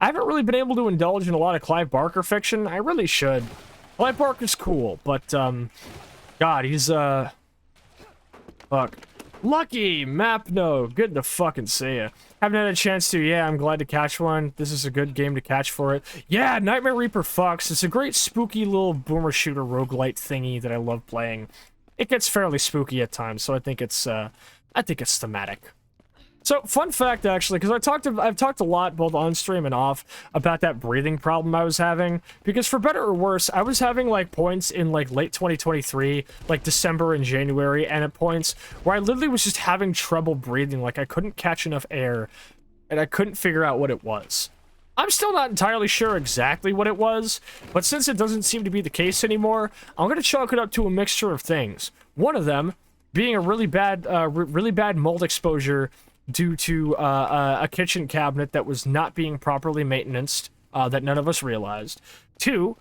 I haven't really been able to indulge in a lot of Clive Barker fiction. I really should. Clive Barker's cool, but, God, he's, fuck. Lucky! Mapno! Good to fucking see ya. Haven't had a chance to. Yeah, I'm glad to catch one. This is a good game to catch for it. Yeah, Nightmare Reaper fucks. It's a great spooky little boomer shooter roguelite thingy that I love playing. It gets fairly spooky at times, so I think it's thematic. So, fun fact, actually, because I've talked a lot, both on stream and off, about that breathing problem I was having. Because for better or worse, I was having, like, points in, like, late 2023, like, December and January, and at points where I literally was just having trouble breathing, like, I couldn't catch enough air, and I couldn't figure out what it was. I'm still not entirely sure exactly what it was, but since it doesn't seem to be the case anymore, I'm going to chalk it up to a mixture of things. One of them being a really bad mold exposure due to a kitchen cabinet that was not being properly maintained, that none of us realized. 2,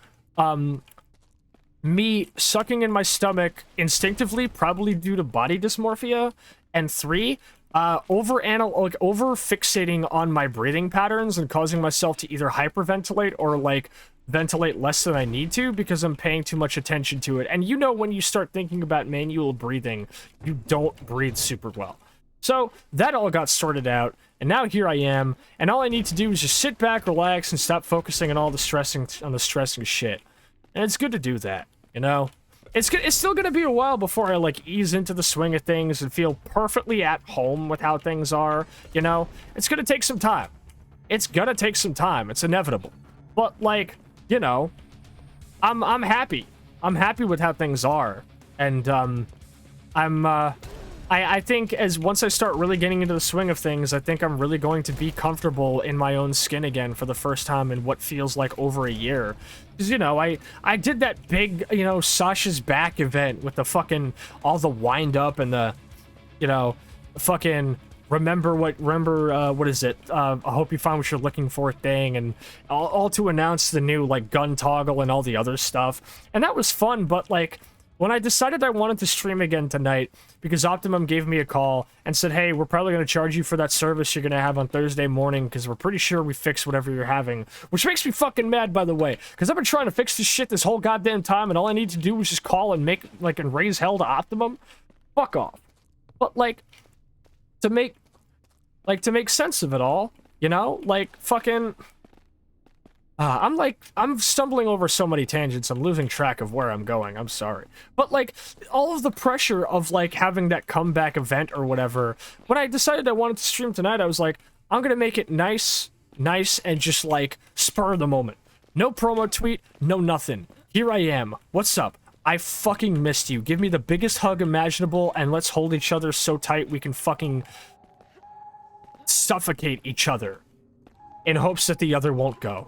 me sucking in my stomach instinctively, probably due to body dysmorphia. And 3, over fixating on my breathing patterns and causing myself to either hyperventilate or, like, ventilate less than I need to because I'm paying too much attention to it. And you know, when you start thinking about manual breathing, you don't breathe super well. So, that all got sorted out, and now here I am, and all I need to do is just sit back, relax, and stop focusing on all the stressing shit. And it's good to do that, you know? It's still gonna be a while before I, like, ease into the swing of things and feel perfectly at home with how things are, you know? It's gonna take some time. It's gonna take some time. It's inevitable. But, like, you know, I'm happy. I'm happy with how things are. And, I think once I start really getting into the swing of things, I think I'm really going to be comfortable in my own skin again for the first time in what feels like over a year. Because, you know, I did that big, you know, Sasha's Back event with the fucking, all the wind up and the, you know, fucking what is it? I hope you find what you're looking for thing, and all to announce the new, like, gun toggle and all the other stuff. And that was fun, but, like, when I decided I wanted to stream again tonight, because Optimum gave me a call and said, hey, we're probably going to charge you for that service you're going to have on Thursday morning, because we're pretty sure we fixed whatever you're having. Which makes me fucking mad, by the way, because I've been trying to fix this shit this whole goddamn time, and all I need to do is just call and make, like, and raise hell to Optimum. Fuck off. But, like, to make sense of it all, you know? Like, fucking... I'm stumbling over so many tangents, I'm losing track of where I'm going, I'm sorry. But, like, all of the pressure of, like, having that comeback event or whatever, when I decided I wanted to stream tonight, I was like, I'm gonna make it nice, and just, like, spur of the moment. No promo tweet, no nothing. Here I am. What's up? I fucking missed you. Give me the biggest hug imaginable, and let's hold each other so tight we can fucking suffocate each other in hopes that the other won't go.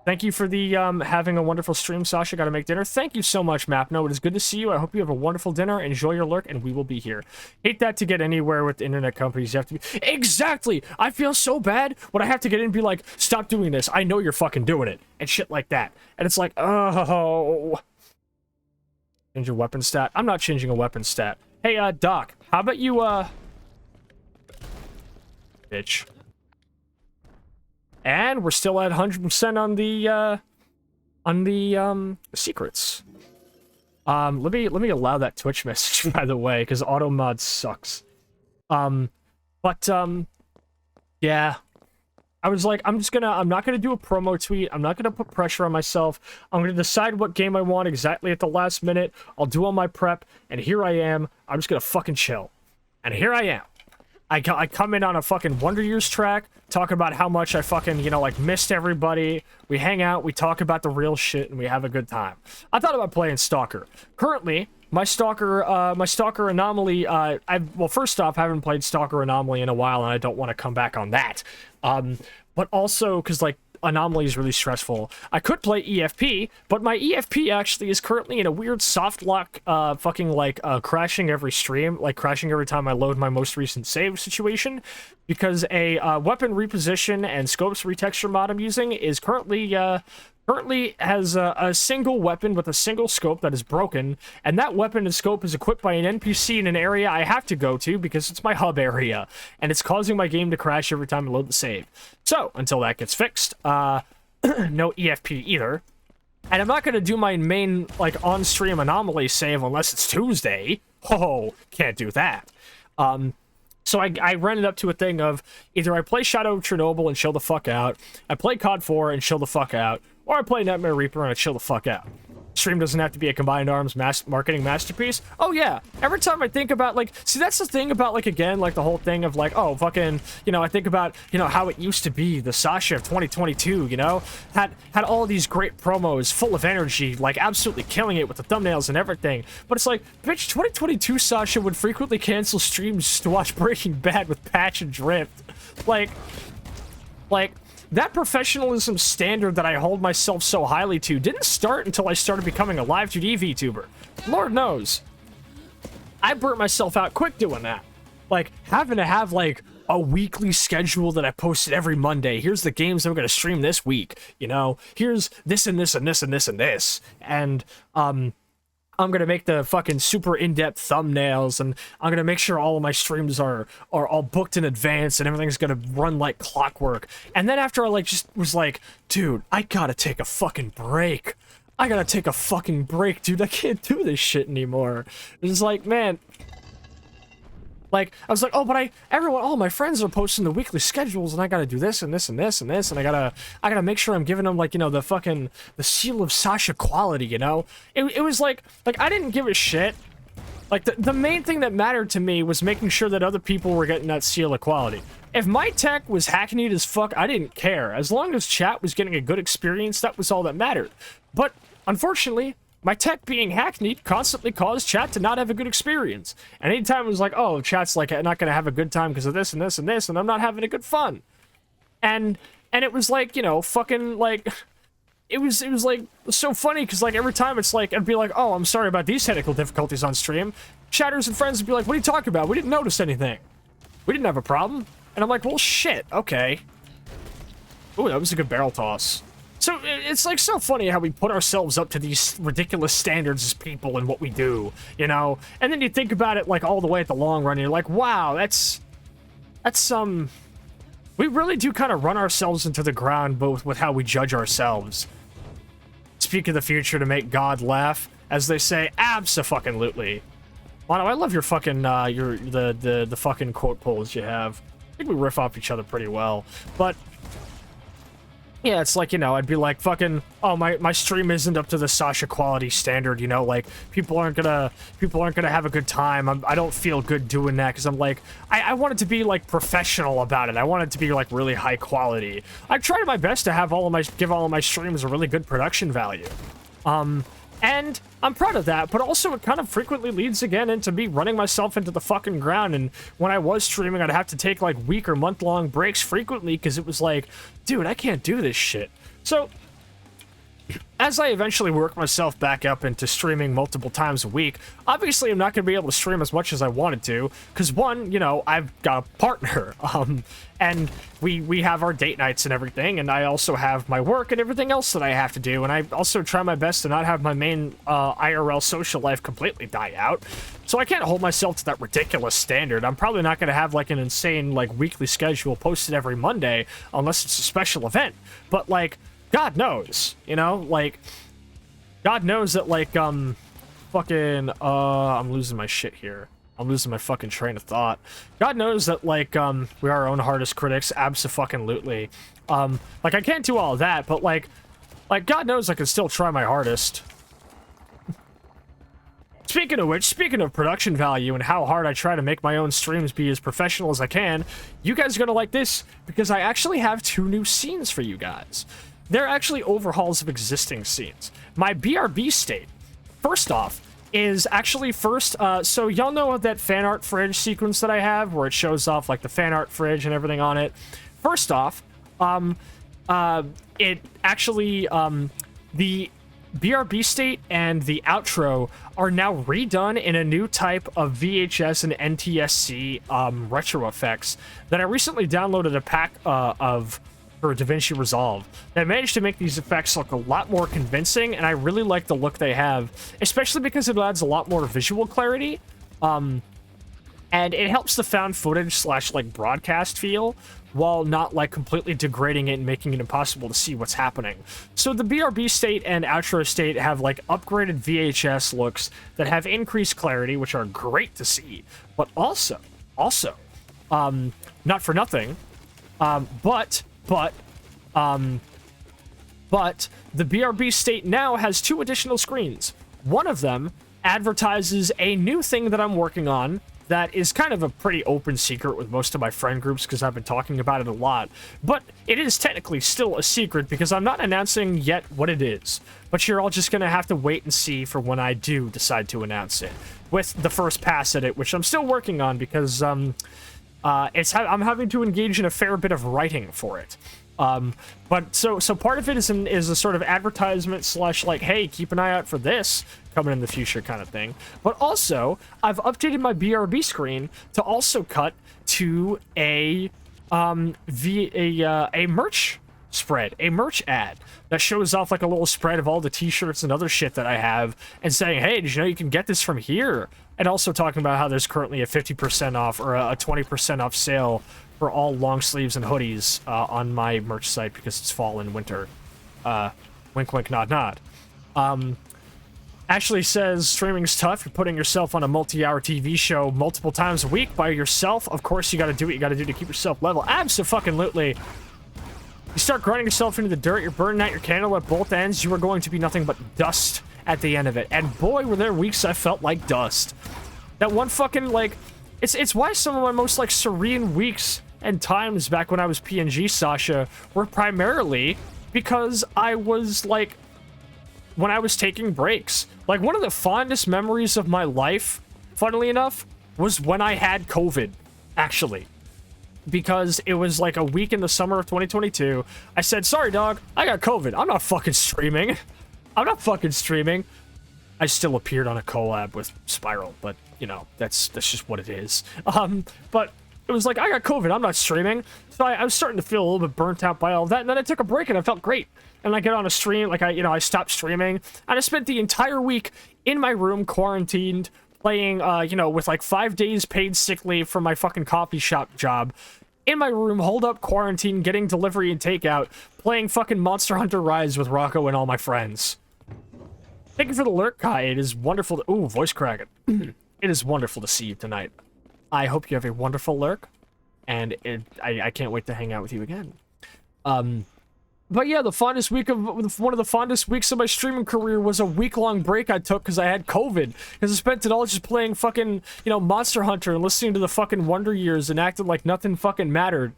Thank you for the having a wonderful stream, Sasha. Gotta make dinner. Thank you so much, Mapno. It is good to see you. I hope you have a wonderful dinner. Enjoy your lurk, and we will be here. Hate that to get anywhere with internet companies. You have to be... Exactly! I feel so bad when I have to get in and be like, stop doing this. I know you're fucking doing it. And shit like that. And it's like, oh... Change your weapon stat? I'm not changing a weapon stat. Hey, Doc, how about you, Bitch. And we're still at 100% on the secrets. Let me allow that Twitch message, by the way, because auto mod sucks. Yeah. I was like, I'm not gonna do a promo tweet. I'm not gonna put pressure on myself. I'm gonna decide what game I want exactly at the last minute. I'll do all my prep, and here I am. I'm just gonna fucking chill. And here I am. I come in on a fucking Wonder Years track, talk about how much I fucking, you know, like, missed everybody. We hang out, we talk about the real shit, and we have a good time. I thought about playing Stalker. Currently, my Stalker Anomaly, well, first off, I haven't played Stalker Anomaly in a while, and I don't want to come back on that. But also, because, like, Anomaly is really stressful. I could play EFP, but my EFP actually is currently in a weird soft lock, crashing every stream, like crashing every time I load my most recent save situation, because a weapon reposition and scopes retexture mod I'm using is currently has a single weapon with a single scope that is broken, and that weapon and scope is equipped by an NPC in an area I have to go to because it's my hub area, and it's causing my game to crash every time I load the save. So, until that gets fixed, no EFP either. And I'm not going to do my main, like, on-stream Anomaly save unless it's Tuesday. Oh, can't do that. So I ran it up to a thing of either I play Shadow of Chernobyl and chill the fuck out, I play COD 4 and chill the fuck out, or I play Nightmare Reaper and I chill the fuck out. Stream doesn't have to be a combined arms marketing masterpiece. Oh yeah, every time I think about, like, see, that's the thing about, like, again, like, the whole thing of, like, oh, fucking, you know, I think about, you know, how it used to be, the Sasha of 2022, you know, had all these great promos, full of energy, like, absolutely killing it with the thumbnails and everything, but it's like, bitch, 2022 Sasha would frequently cancel streams to watch Breaking Bad with Patch and Drift. Like, that professionalism standard that I hold myself so highly to didn't start until I started becoming a live 2D VTuber. Lord knows. I burnt myself out quick doing that. Like, having to have, like, a weekly schedule that I posted every Monday. Here's the games I'm going to stream this week, you know? Here's this and this and this and this and this. And, I'm gonna make the fucking super in-depth thumbnails, and I'm gonna make sure all of my streams are all booked in advance, and everything's gonna run like clockwork. And then after I, like, just was like, dude, I gotta take a fucking break. I gotta take a fucking break, dude. I can't do this shit anymore. It's like, man... Like, I was like, oh, but all my friends are posting the weekly schedules, and I gotta do this, and this, and this, and this, and I gotta make sure I'm giving them, like, you know, the seal of Sasha quality, you know? It was like, I didn't give a shit. Like, the main thing that mattered to me was making sure that other people were getting that seal of quality. If my tech was hackneyed as fuck, I didn't care. As long as chat was getting a good experience, that was all that mattered. But, unfortunately... my tech being hackneyed constantly caused chat to not have a good experience. And anytime it was like, oh, chat's, like, not gonna have a good time because of this and this and this, and I'm not having a good fun. And it was like, you know, fucking, like... It was like, so funny, because, like, every time it's like, I'd be like, oh, I'm sorry about these technical difficulties on stream. Chatters and friends would be like, what are you talking about? We didn't notice anything. We didn't have a problem. And I'm like, well, shit, okay. Ooh, that was a good barrel toss. So, it's, like, so funny how we put ourselves up to these ridiculous standards as people and what we do, you know? And then you think about it, like, all the way at the long run, and you're like, wow, that's we really do kind of run ourselves into the ground, both with how we judge ourselves. Speak of the future to make God laugh, as they say, abso-fucking-lutely. Mono, I love your fucking, the fucking quote polls you have. I think we riff off each other pretty well, but... yeah, it's like, you know, I'd be like, fucking, oh, my stream isn't up to the Sasha quality standard, you know, like, people aren't gonna have a good time. I don't feel good doing that, because I'm like, I want it to be, like, professional about it. I want it to be, like, really high quality. I've tried my best to have give all of my streams a really good production value. And I'm proud of that, but also it kind of frequently leads again into me running myself into the fucking ground, and when I was streaming, I'd have to take, like, week or month-long breaks frequently, because it was like, dude, I can't do this shit. So, as I eventually work myself back up into streaming multiple times a week, obviously I'm not going to be able to stream as much as I wanted to, because one, you know, I've got a partner, and we have our date nights and everything, and I also have my work and everything else that I have to do, and I also try my best to not have my main IRL social life completely die out, so I can't hold myself to that ridiculous standard. I'm probably not going to have, like, an insane, like, weekly schedule posted every Monday, unless it's a special event, but, like, God knows, you know, like, God knows that, like, fucking, I'm losing my shit here. I'm losing my fucking train of thought. God knows that, like, we are our own hardest critics, abso-fucking-lutely. Like, I can't do all of that, but, like, God knows I can still try my hardest. Speaking of which, speaking of production value and how hard I try to make my own streams be as professional as I can, you guys are gonna like this, because I actually have 2 new scenes for you guys. They're actually overhauls of existing scenes. My BRB state, first off, is actually so y'all know that fan art fridge sequence that I have, where it shows off, like, the fan art fridge and everything on it? First off, it actually, the BRB state and the outro are now redone in a new type of VHS and NTSC retro effects that I recently downloaded a pack of for DaVinci Resolve that managed to make these effects look a lot more convincing, and I really like the look they have, especially because it adds a lot more visual clarity, and it helps the found footage / like broadcast feel while not, like, completely degrading it and making it impossible to see what's happening. So the BRB state and outro state have, like, upgraded VHS looks that have increased clarity, which are great to see, but also, not for nothing, but the BRB state now has 2 additional screens. One of them advertises a new thing that I'm working on that is kind of a pretty open secret with most of my friend groups, because I've been talking about it a lot, but it is technically still a secret because I'm not announcing yet what it is, but you're all just gonna have to wait and see for when I do decide to announce it, with the first pass at it, which I'm still working on because I'm having to engage in a fair bit of writing for it. But so part of it is a sort of advertisement / like, hey, keep an eye out for this coming in the future kind of thing. But also, I've updated my BRB screen to also cut to a merch spread, a merch ad that shows off, like, a little spread of all the t-shirts and other shit that I have, and saying, hey, did you know you can get this from here? And also talking about how there's currently a 50% off or a 20% off sale for all long sleeves and hoodies on my merch site, because it's fall and winter. Wink, wink, nod, nod. Ashley says, streaming's tough. You're putting yourself on a multi-hour TV show multiple times a week by yourself. Of course, you gotta do what you gotta do to keep yourself level. Abso-fucking-lutely. You start grinding yourself into the dirt, you're burning out your candle at both ends, you are going to be nothing but dust at the end of it. And boy, were there weeks I felt like dust. That one fucking, like... It's why some of my most, like, serene weeks and times back when I was PNG Sasha were primarily because I was, like... when I was taking breaks. Like, one of the fondest memories of my life, funnily enough, was when I had COVID, actually. Because it was like a week in the summer of 2022. I said, sorry, dog, I got COVID. I'm not fucking streaming. I'm not fucking streaming. I still appeared on a collab with Spiral, but, you know, that's just what it is. But it was like, I got COVID, I'm not streaming. So I was starting to feel a little bit burnt out by all that, and then I took a break and I felt great. And I get on a stream, like, I stopped streaming, and I spent the entire week in my room, quarantined, playing, with, like, 5 days paid sick leave from my fucking coffee shop job, in my room, holed up quarantine, getting delivery and takeout, playing fucking Monster Hunter Rise with Rocco and all my friends. Thank you for the lurk, Kai. It is wonderful to... Ooh, voice cracking. It is wonderful to see you tonight. I hope you have a wonderful lurk, and I can't wait to hang out with you again. But yeah, one of the fondest weeks of my streaming career was a week-long break I took because I had COVID. Because I spent it all just playing fucking, Monster Hunter and listening to the fucking Wonder Years and acting like nothing fucking mattered.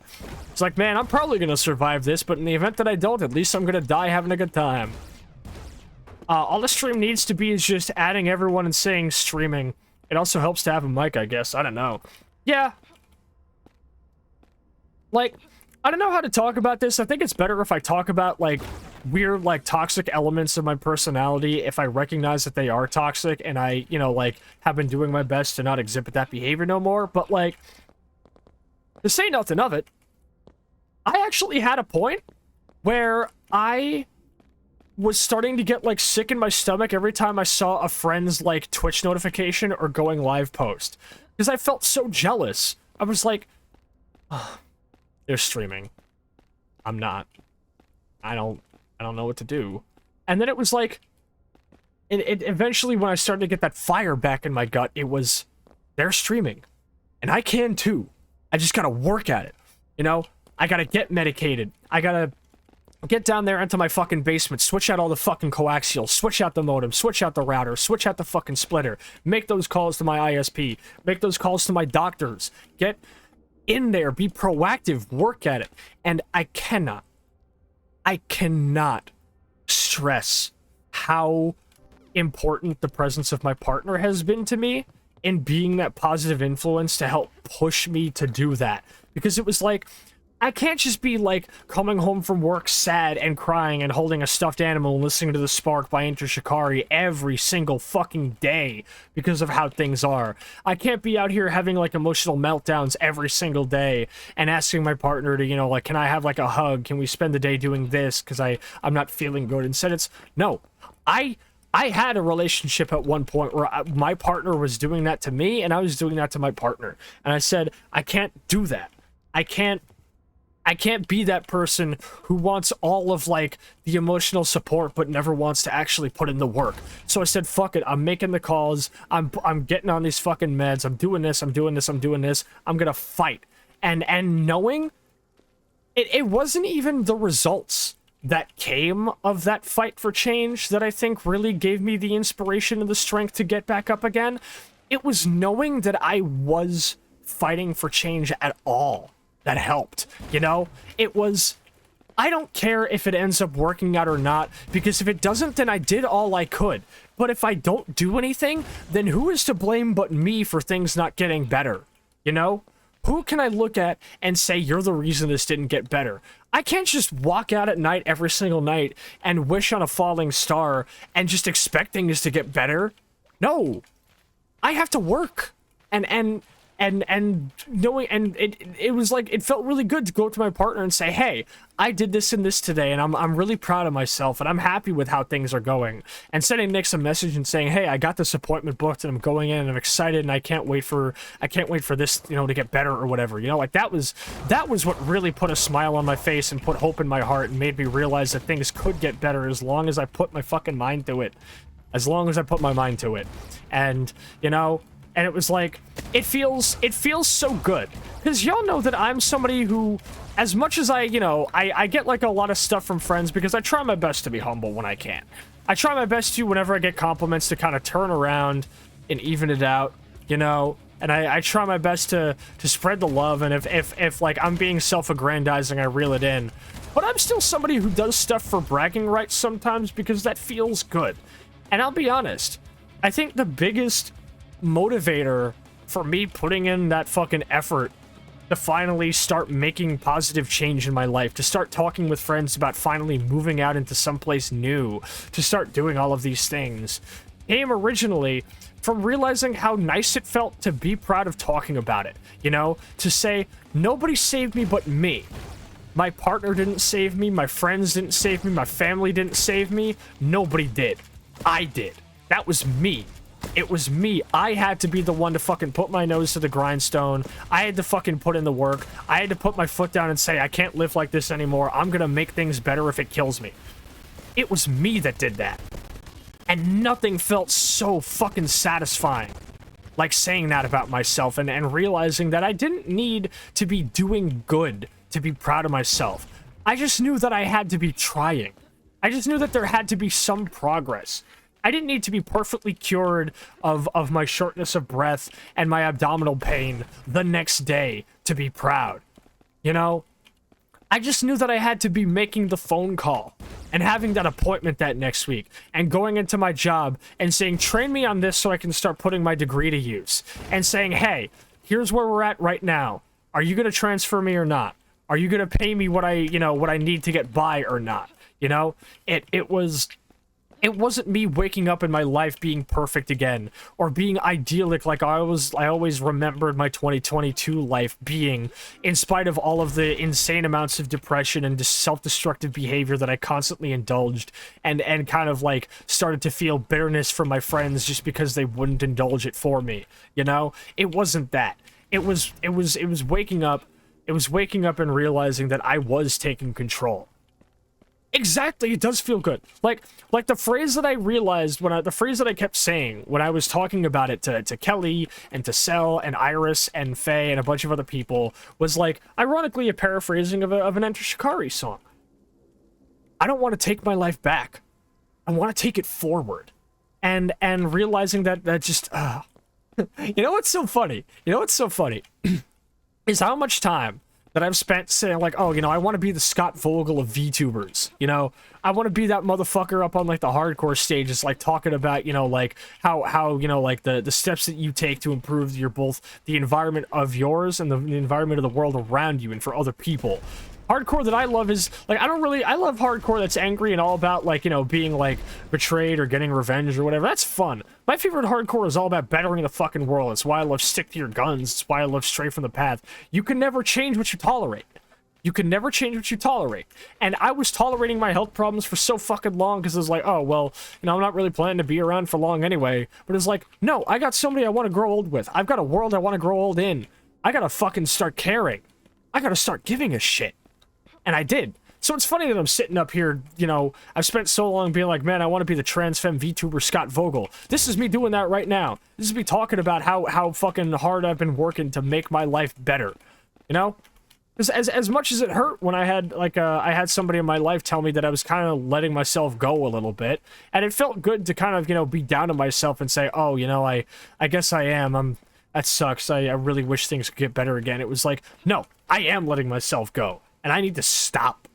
It's like, man, I'm probably gonna survive this, but in the event that I don't, at least I'm gonna die having a good time. All the stream needs to be is just adding everyone and saying streaming. It also helps to have a mic, I guess. I don't know. Yeah. Like... I don't know how to talk about this. I think it's better if I talk about, like, weird, like, toxic elements of my personality if I recognize that they are toxic and I, you know, like, have been doing my best to not exhibit that behavior no more. But, like, to say nothing of it, I actually had a point where I was starting to get, like, sick in my stomach every time I saw a friend's, like, Twitch notification or going live post. Because I felt so jealous. I was like, oh, they're streaming. I'm not. I don't know what to do. And then it was like, it eventually, when I started to get that fire back in my gut, it was, they're streaming. And I can too. I just gotta work at it. You know? I gotta get medicated. I gotta get down there into my fucking basement, switch out all the fucking coaxials, switch out the modem, switch out the router, switch out the fucking splitter, make those calls to my ISP, make those calls to my doctors, get in there, be proactive, work at it. And I cannot stress how important the presence of my partner has been to me in being that positive influence to help push me to do that. Because it was like, I can't just be, like, coming home from work sad and crying and holding a stuffed animal and listening to The Spark by Enter Shikari every single fucking day because of how things are. I can't be out here having, like, emotional meltdowns every single day and asking my partner to, you know, like, can I have, like, a hug? Can we spend the day doing this? Because I'm not feeling good. Instead, it's, no. I had a relationship at one point where my partner was doing that to me and I was doing that to my partner. And I said, I can't do that. I can't be that person who wants all of, like, the emotional support but never wants to actually put in the work. So I said, fuck it, I'm making the calls, I'm getting on these fucking meds, I'm doing this, I'm doing this, I'm gonna fight. And knowing, it wasn't even the results that came of that fight for change that I think really gave me the inspiration and the strength to get back up again. It was knowing that I was fighting for change at all that helped, you know? It was, I don't care if it ends up working out or not, because if it doesn't, then I did all I could. But if I don't do anything, then who is to blame but me for things not getting better, you know? Who can I look at and say, you're the reason this didn't get better? I can't just walk out at night every single night and wish on a falling star and just expect things to get better. No. I have to work. And knowing, and it was like, it felt really good to go to my partner and say, hey, I did this and this today, and I'm really proud of myself, and I'm happy with how things are going. And sending Nick a message and saying, hey, I got this appointment booked, and I'm going in, and I'm excited, and I can't wait for this, you know, to get better or whatever. You know, like, that was what really put a smile on my face and put hope in my heart and made me realize that things could get better as long as I put my fucking mind to it. As long as I put my mind to it. And, you know, and it was like, it feels so good. Because y'all know that I'm somebody who, as much as I get, like, a lot of stuff from friends because I try my best to be humble when I can. I try my best to, whenever I get compliments, to kind of turn around and even it out, you know? And I try my best to spread the love, and if like, I'm being self-aggrandizing, I reel it in. But I'm still somebody who does stuff for bragging rights sometimes because that feels good. And I'll be honest, I think the biggest motivator for me putting in that fucking effort to finally start making positive change in my life, to start talking with friends about finally moving out into someplace new, to start doing all of these things, came originally from realizing how nice it felt to be proud of talking about it, you know? To say, nobody saved me but me. My partner didn't save me, my friends didn't save me, my family didn't save me, nobody did. I did. That was me. It was me. I had to be the one to fucking put my nose to the grindstone. I had to fucking put in the work. I had to put my foot down and say, I can't live like this anymore. I'm gonna make things better if it kills me. It was me that did that. And nothing felt so fucking satisfying like saying that about myself and realizing that I didn't need to be doing good to be proud of myself. I just knew that I had to be trying. I just knew that there had to be some progress. I didn't need to be perfectly cured of my shortness of breath and my abdominal pain the next day to be proud. You know? I just knew that I had to be making the phone call and having that appointment that next week and going into my job and saying, train me on this so I can start putting my degree to use. And saying, hey, here's where we're at right now. Are you going to transfer me or not? Are you going to pay me what I need to get by or not? You know, it wasn't me waking up in my life being perfect again, or being idyllic like I always remembered my 2022 life being, in spite of all of the insane amounts of depression and self-destructive behavior that I constantly indulged, and kind of like started to feel bitterness from my friends just because they wouldn't indulge it for me. You know, it wasn't that. It was waking up. It was waking up and realizing that I was taking control. Exactly, it does feel good. Like the phrase that I realized the phrase that I kept saying when I was talking about it to Kelly and to Cell and Iris and Faye and a bunch of other people was like, ironically, a paraphrasing of an Enter Shikari song. I don't want to take my life back. I want to take it forward. And realizing that just, you know what's so funny? You know what's so funny? Is how much time that I've spent saying, like, oh, you know, I want to be the Scott Vogel of VTubers, you know? I want to be that motherfucker up on, like, the hardcore stages, like, talking about, you know, like, how you know, like, the steps that you take to improve both the environment of yours and the environment of the world around you and for other people. Hardcore that I love is, like, I love hardcore that's angry and all about, like, you know, being, like, betrayed or getting revenge or whatever. That's fun. My favorite hardcore is all about bettering the fucking world. It's why I love Stick to Your Guns. It's why I love Straight from the Path. You can never change what you tolerate. You can never change what you tolerate. And I was tolerating my health problems for so fucking long because it was like, oh, well, you know, I'm not really planning to be around for long anyway. But it's like, no, I got somebody I want to grow old with. I've got a world I want to grow old in. I gotta fucking start caring. I gotta start giving a shit. And I did. So it's funny that I'm sitting up here, you know, I've spent so long being like, man, I want to be the trans femme VTuber Scott Vogel. This is me doing that right now. This is me talking about how fucking hard I've been working to make my life better. You know? Because as much as it hurt when I had, like, I had somebody in my life tell me that I was kind of letting myself go a little bit. And it felt good to kind of, you know, be down to myself and say, oh, you know, I guess I am. That sucks. I really wish things could get better again. It was like, no, I am letting myself go. And I need to stop.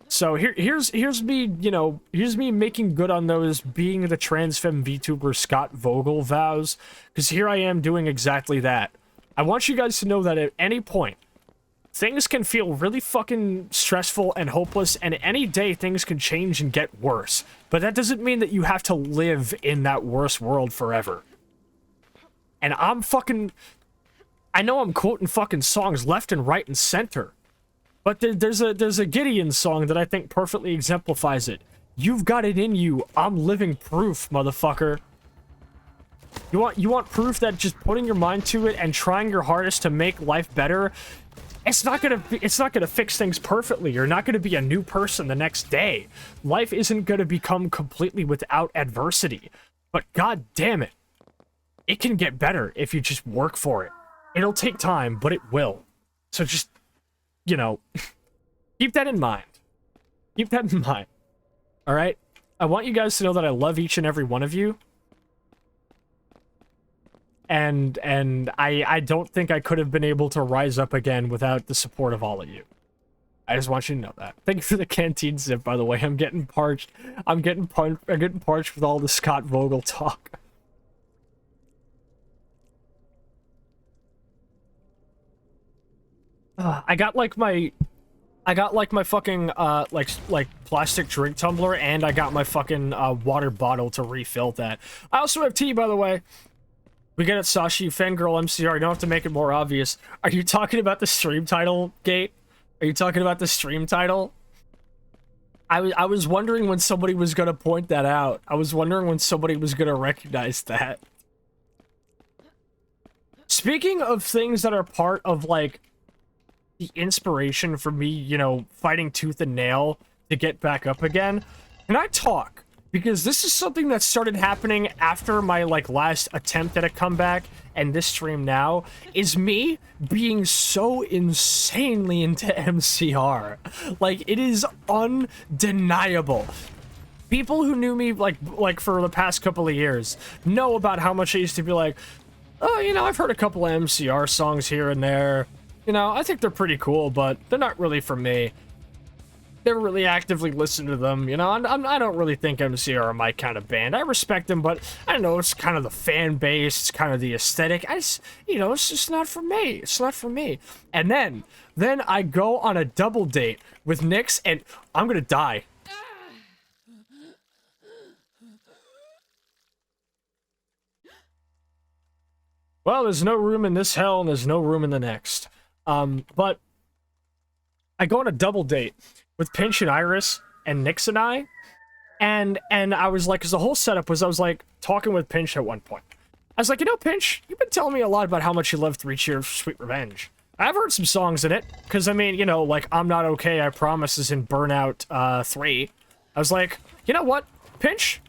So here's me, you know, here's me making good on those being the trans femme VTuber Scott Vogel vows. Because here I am doing exactly that. I want you guys to know that at any point, things can feel really fucking stressful and hopeless, and any day things can change and get worse. But that doesn't mean that you have to live in that worse world forever. And I know I'm quoting fucking songs left and right and center. But there's a Gideon song that I think perfectly exemplifies it. You've got it in you. I'm living proof, motherfucker. You want proof that just putting your mind to it and trying your hardest to make life better, it's not gonna fix things perfectly. You're not gonna be a new person the next day. Life isn't gonna become completely without adversity. But god damn it, it can get better if you just work for it. It'll take time, but it will. So just, you know, keep that in mind. Keep that in mind. Alright? I want you guys to know that I love each and every one of you. And I don't think I could have been able to rise up again without the support of all of you. I just want you to know that. Thank you for the canteen sip, by the way. I'm getting parched. I'm getting parched with all the Scott Vogel talk. I got like my fucking like plastic drink tumbler, and I got my fucking water bottle to refill that. I also have tea, by the way. We get it, Sashi, Fangirl MCR. You don't have to make it more obvious. Are you talking about the stream title, Gate? Are you talking about the stream title? I was wondering when somebody was gonna point that out. I was wondering when somebody was gonna recognize that. Speaking of things that are part of, like, the inspiration for me, you know, fighting tooth and nail to get back up again, can I talk? Because this is something that started happening after my, like, last attempt at a comeback, and this stream now, is me being so insanely into MCR. Like, it is undeniable. People who knew me, like for the past couple of years know about how much I used to be like, oh, you know, I've heard a couple of MCR songs here and there. You know, I think they're pretty cool, but they're not really for me. Never really actively listen to them, you know. I don't really think MCR are my kind of band. I respect them, but I don't know, it's kind of the fan base, it's kind of the aesthetic. You know, it's just not for me. It's not for me. And then I go on a double date with Nyx, and I'm gonna die. Well, there's no room in this hell and there's no room in the next. But I go on a double date with Pinch and Iris and Nix and I. And I was like, because the whole setup was, I was like talking with Pinch at one point. I was like, you know, Pinch, you've been telling me a lot about how much you love Three Cheers for Sweet Revenge. I've heard some songs in it, because I mean, you know, like, I'm Not Okay, I Promise is in Burnout 3. I was like, you know what, Pinch,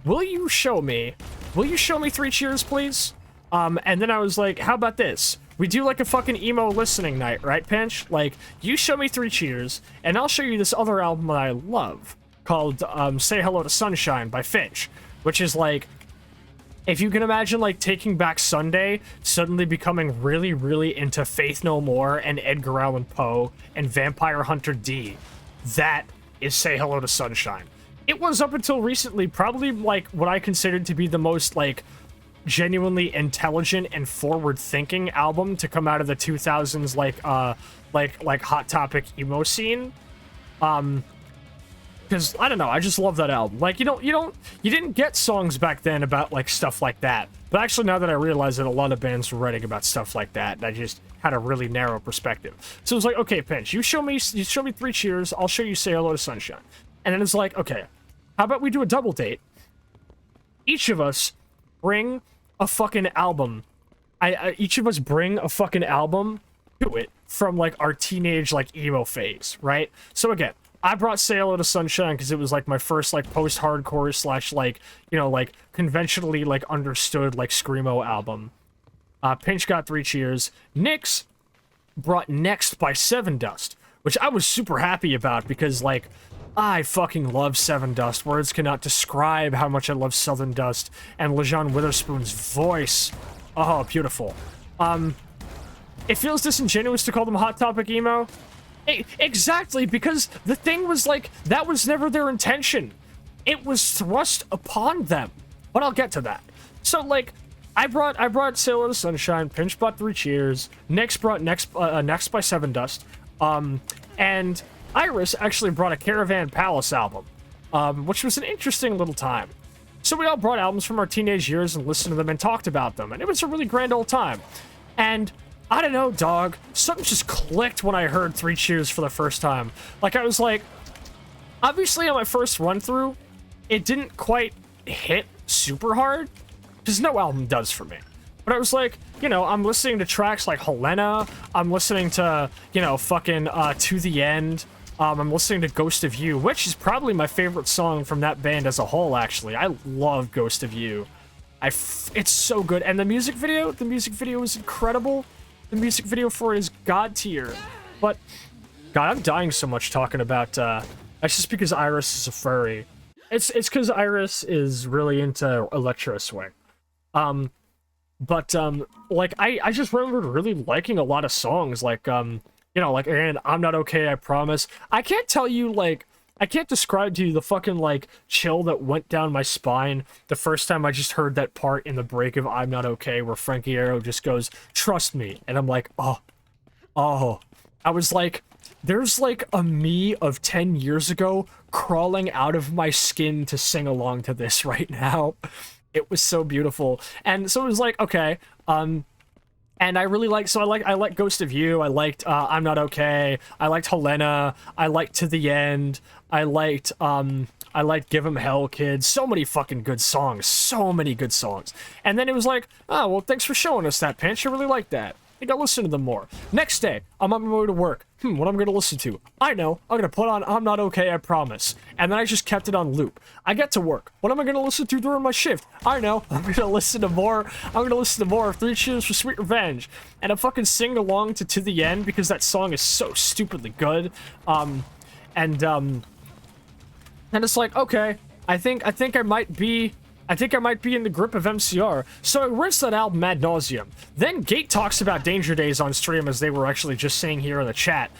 will you show me Three Cheers, please? And then I was like, how about this? We do like a fucking emo listening night, right, Pinch? Like, you show me Three Cheers, and I'll show you this other album that I love, called Say Hello to Sunshine by Finch, which is like, if you can imagine like Taking Back Sunday suddenly becoming really, really into Faith No More and Edgar Allan Poe and Vampire Hunter D, that is Say Hello to Sunshine. It was up until recently probably like what I considered to be the most like genuinely intelligent and forward-thinking album to come out of the 2000s like Hot Topic emo scene. Because, I don't know, I just love that album. Like, you didn't get songs back then about, like, stuff like that. But actually, now that I realize that a lot of bands were writing about stuff like that, and I just had a really narrow perspective. So it was like, okay, Pinch, you show me Three Cheers, I'll show you Say Hello to Sunshine. And then it's like, okay, how about we do a double date? Each of us bring a fucking album. Each of us bring a fucking album to it from, like, our teenage, like, emo phase, right? So again, I brought Say Hello to Sunshine because it was like my first like post-hardcore slash like, you know, like conventionally like understood like screamo album. Pinch got Three Cheers. Nix brought Next by Seven Dust, which I was super happy about because like I fucking love Seven Dust. Words cannot describe how much I love Southern Dust and LeJean Witherspoon's voice. Oh, beautiful. It feels disingenuous to call them Hot Topic emo. Exactly, because the thing was like, that was never their intention. It was thrust upon them. But I'll get to that. So like, I brought Say Hello to Sunshine, Pinch brought Three Cheers, Nix brought Next by Seven Dust, and Iris actually brought a Caravan Palace album, which was an interesting little time. So we all brought albums from our teenage years and listened to them and talked about them, and it was a really grand old time. And I don't know, dog. Something just clicked when I heard Three Cheers for the first time. Like, I was like, obviously on my first run through, it didn't quite hit super hard, because no album does for me. But I was like, you know, I'm listening to tracks like Helena, I'm listening to, you know, fucking To The End, I'm listening to Ghost of You, which is probably my favorite song from that band as a whole, actually. I love Ghost of You. It's so good. And the music video is incredible. The music video for it is god tier. But, God, I'm dying so much talking about, that's just because Iris is a furry. It's because Iris is really into electro swing. Like, I just remembered really liking a lot of songs, like, you know, like, again, I'm Not Okay, I Promise. I can't tell you, like, I can't describe to you the fucking, like, chill that went down my spine the first time I just heard that part in the break of I'm Not Okay where Frankie Arrow just goes, trust me. And I'm like, oh. I was like, there's, like, a me of 10 years ago crawling out of my skin to sing along to this right now. It was so beautiful. And so it was like, okay, and I really like, so I like Ghost of You, I liked I'm Not Okay, I liked Helena, I liked To The End, I liked Give 'Em Hell, Kids, so many fucking good songs, so many good songs. And then it was like, oh, well, thanks for showing us that, Pinch, I really like that. I think I'll listen to them more. Next day, I'm on my way to work. What I'm gonna listen to? I know, I'm gonna put on I'm Not Okay, I Promise. And then I just kept it on loop. I get to work. What am I gonna listen to during my shift? I know, I'm gonna listen to more of Three Cheers for Sweet Revenge. And I'm fucking singing along to The End because that song is so stupidly good. And it's like, okay, I think I might be in the grip of MCR, so I rinsed that album ad nauseum. Then Gate talks about Danger Days on stream, as they were actually just saying here in the chat.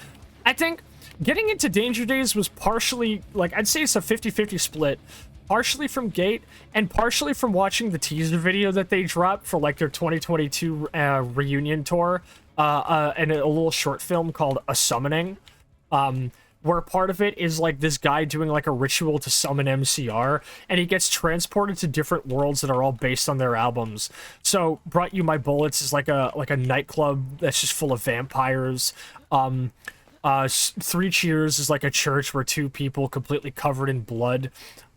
I think getting into Danger Days was partially, like, I'd say it's a 50-50 split. Partially from Gate, and partially from watching the teaser video that they dropped for, like, their 2022 reunion tour, and a little short film called A Summoning. where part of it is like this guy doing like a ritual to summon MCR, and he gets transported to different worlds that are all based on their albums. So Brought You My Bullets is like a nightclub that's just full of vampires. Three Cheers is like a church where two people completely covered in blood,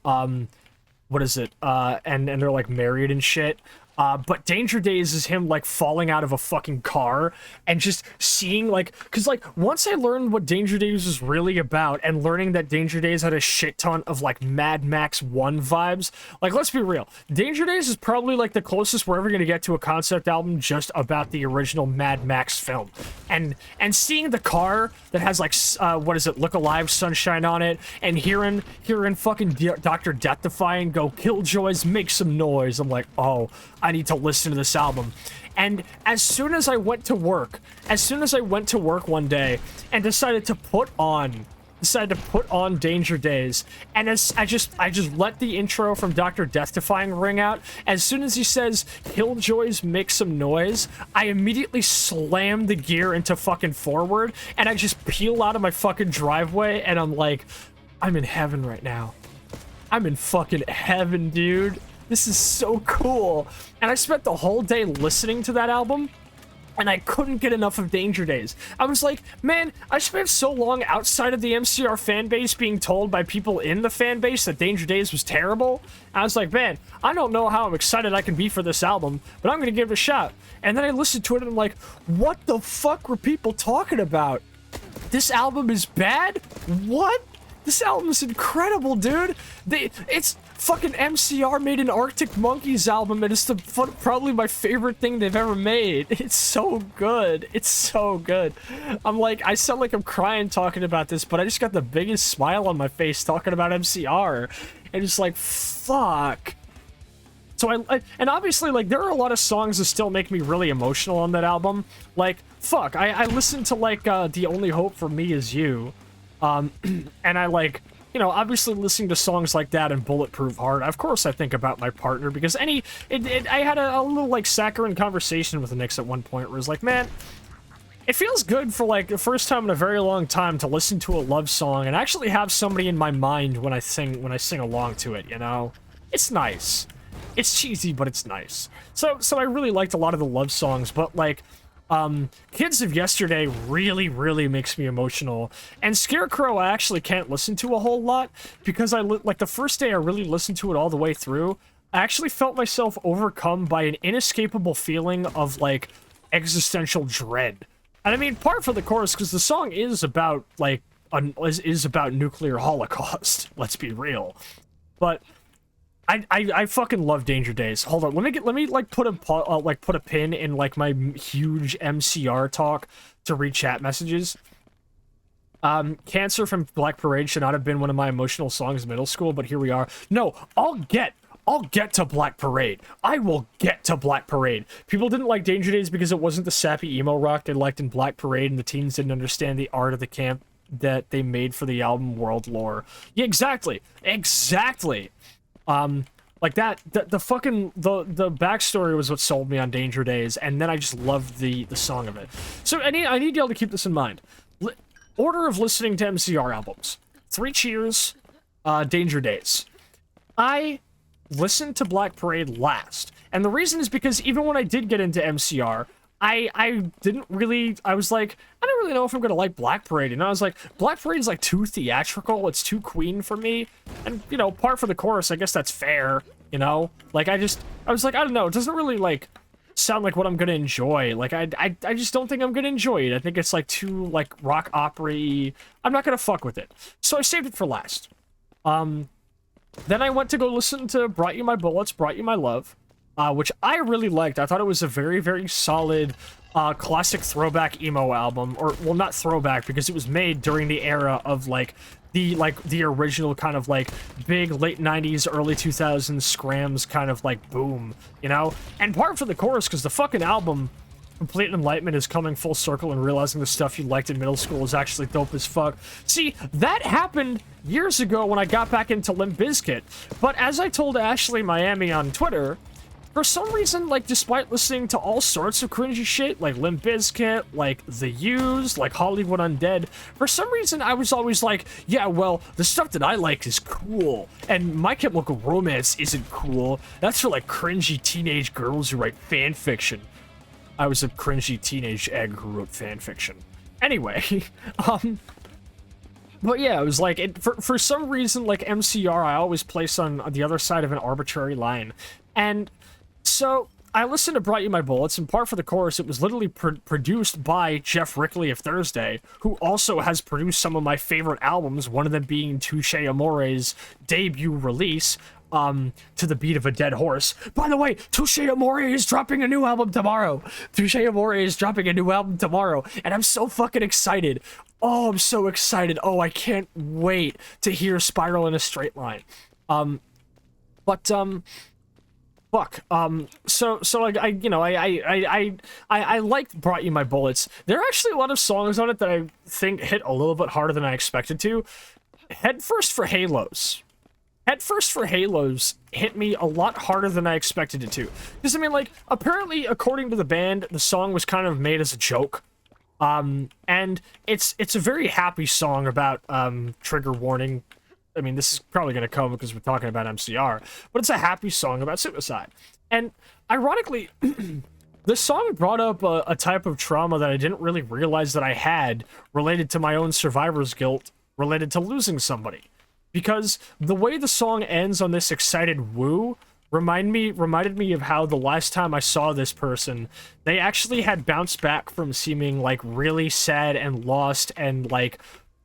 what is it, and they're like married and shit. But Danger Days is him like falling out of a fucking car and just seeing like, cause like once I learned what Danger Days was really about and learning that Danger Days had a shit ton of like Mad Max 1 vibes, like let's be real, Danger Days is probably like the closest we're ever gonna get to a concept album just about the original Mad Max film. And seeing the car that has like, what is it, Look Alive Sunshine on it, and hearing fucking Dr. Death-defying go, Killjoys, make some noise. I'm like, oh, I need to listen to this album. And as soon as I went to work one day and decided to put on Danger Days, and as I just let the intro from Dr. Death-defying ring out, as soon as he says Killjoys make some noise, I immediately slam the gear into fucking forward, and I just peel out of my fucking driveway, and I'm like, I'm in heaven right now. I'm in fucking heaven, dude. This is so cool. And I spent the whole day listening to that album, and I couldn't get enough of Danger Days. I was like, man, I spent so long outside of the MCR fanbase being told by people in the fanbase that Danger Days was terrible. I was like, man, I don't know how excited I can be for this album, but I'm gonna give it a shot. And then I listened to it and I'm like, what the fuck were people talking about? This album is bad? What? This album is incredible, dude. It's fucking MCR made an Arctic Monkeys album, and it's probably my favorite thing they've ever made. It's so good. It's so good. I'm like, I sound like I'm crying talking about this, but I just got the biggest smile on my face talking about MCR. And it's like, fuck. So and obviously, like, there are a lot of songs that still make me really emotional on that album. Like, fuck, I listened to, like, The Only Hope for Me Is You. And I like, you know, obviously listening to songs like that and Bulletproof Heart, of course I think about my partner, because I had a little, like, saccharine conversation with Nix at one point where it was like, man, it feels good for, like, the first time in a very long time to listen to a love song and actually have somebody in my mind when I sing along to it, you know? It's nice. It's cheesy, but it's nice. So I really liked a lot of the love songs, but, like, Kids of Yesterday really, really makes me emotional, and Scarecrow I actually can't listen to a whole lot, because like, the first day I really listened to it all the way through, I actually felt myself overcome by an inescapable feeling of, like, existential dread. And I mean, part for the chorus, because the song is about, like, is about nuclear holocaust, let's be real. But I fucking love Danger Days. Hold on, let me like put a pin in, like, my huge MCR talk to read chat messages. Cancer from Black Parade should not have been one of my emotional songs in middle school, but here we are. No, I'll get to Black Parade. I will get to Black Parade. People didn't like Danger Days because it wasn't the sappy emo rock they liked in Black Parade, and the teens didn't understand the art of the camp that they made for the album World Lore. Yeah, exactly. Like that, the fucking, the backstory was what sold me on Danger Days, and then I just loved the song of it. So I need y'all to keep this in mind. Order of listening to MCR albums. 3 Cheers, Danger Days. I listened to Black Parade last, and the reason is because even when I did get into MCR, I didn't really, I was like, I don't really know if I'm gonna like Black Parade, and I was like, Black Parade's like too theatrical, it's too Queen for me, and, you know, part for the chorus, I guess that's fair, you know? Like, I was like, I don't know, it doesn't really, like, sound like what I'm gonna enjoy. Like, I just don't think I'm gonna enjoy it. I think it's, like, too, like, rock opera-y. I'm not gonna fuck with it. So I saved it for last. Then I went to go listen to Brought You My Bullets, Brought You My Love, which I really liked. I thought it was a very, very solid, classic throwback emo album. Or, well, not throwback, because it was made during the era of, like, the original kind of, like, big late 90s, early 2000s scrams kind of, like, boom, you know? And part for the chorus, because the fucking album, Complete Enlightenment, is coming full circle and realizing the stuff you liked in middle school is actually dope as fuck. See, that happened years ago when I got back into Limp Bizkit. But as I told Ashley Miami on Twitter, for some reason, like, despite listening to all sorts of cringy shit, like Limp Bizkit, like The Used, like Hollywood Undead, for some reason I was always like, yeah, well, the stuff that I like is cool, and My Chemical Romance isn't cool. That's for, like, cringy teenage girls who write fan fiction. I was a cringy teenage egg who wrote fan fiction. Anyway, but yeah, it was like, for some reason, like, MCR, I always place on the other side of an arbitrary line. And so I listened to Brought You My Bullets, in part for the chorus. It was literally produced by Jeff Rickley of Thursday, who also has produced some of my favorite albums, one of them being Touche Amore's debut release, To the Beat of a Dead Horse. By the way, Touche Amore is dropping a new album tomorrow. Touche Amore is dropping a new album tomorrow, and I'm so fucking excited. Oh, I'm so excited. Oh, I can't wait to hear Spiral in a Straight Line. Fuck. So like, I liked Brought You My Bullets. There are actually a lot of songs on it that I think hit a little bit harder than I expected to. Headfirst for Halos hit me a lot harder than I expected it to. Because, I mean, like, apparently, according to the band, the song was kind of made as a joke. And it's a very happy song about, trigger warning. I mean, this is probably going to come because we're talking about MCR, but it's a happy song about suicide. And ironically, this song brought up a type of trauma that I didn't really realize that I had related to my own survivor's guilt related to losing somebody. Because the way the song ends on this excited woo reminded me of how the last time I saw this person, they actually had bounced back from seeming like really sad and lost and like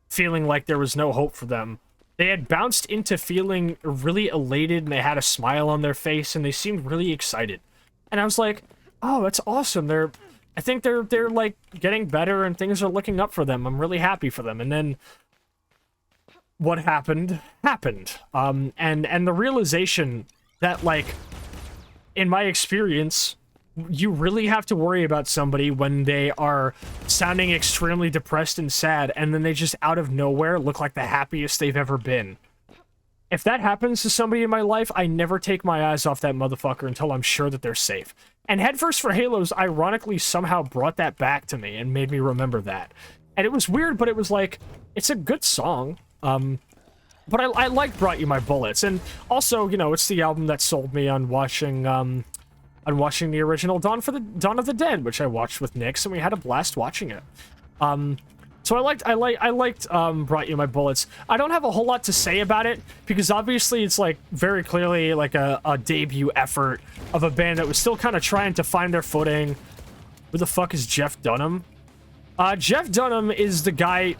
feeling like there was no hope for them. They had bounced into feeling really elated, and they had a smile on their face, and they seemed really excited. And I was like, oh, that's awesome. I think they're like getting better, and things are looking up for them. I'm really happy for them. And then what happened. And the realization that, like, in my experience, you really have to worry about somebody when they are sounding extremely depressed and sad, and then they just out of nowhere look like the happiest they've ever been. If that happens to somebody in my life, I never take my eyes off that motherfucker until I'm sure that they're safe. And Headfirst for Halos ironically somehow brought that back to me and made me remember that. And it was weird, but it was like, it's a good song. But I like Brought You My Bullets, and also, you know, it's the album that sold me on watching the original Dawn of the Dead, which I watched with Nix, and we had a blast watching it. So I liked Brought You My Bullets. I don't have a whole lot to say about it, because obviously it's like very clearly like a debut effort of a band that was still kind of trying to find their footing. Who the fuck is Jeff Dunham? Jeff Dunham is the guy.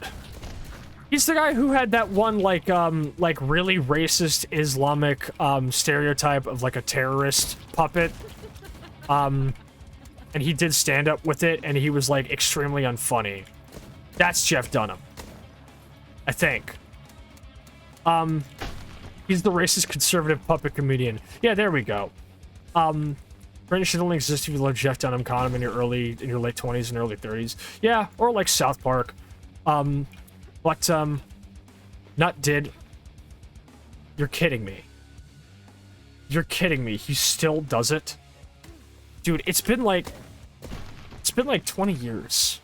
He's the guy who had that one, like really racist Islamic, stereotype of, like, a terrorist puppet. And he did stand up with it, and he was, like, extremely unfunny. That's Jeff Dunham. I think. He's the racist conservative puppet comedian. Yeah, there we go. Brandon should only exist if you love Jeff Dunham Conham in your late 20s and early 30s. Yeah, or, like, South Park. But, not did. You're kidding me. You're kidding me. He still does it? Dude, it's been like 20 years.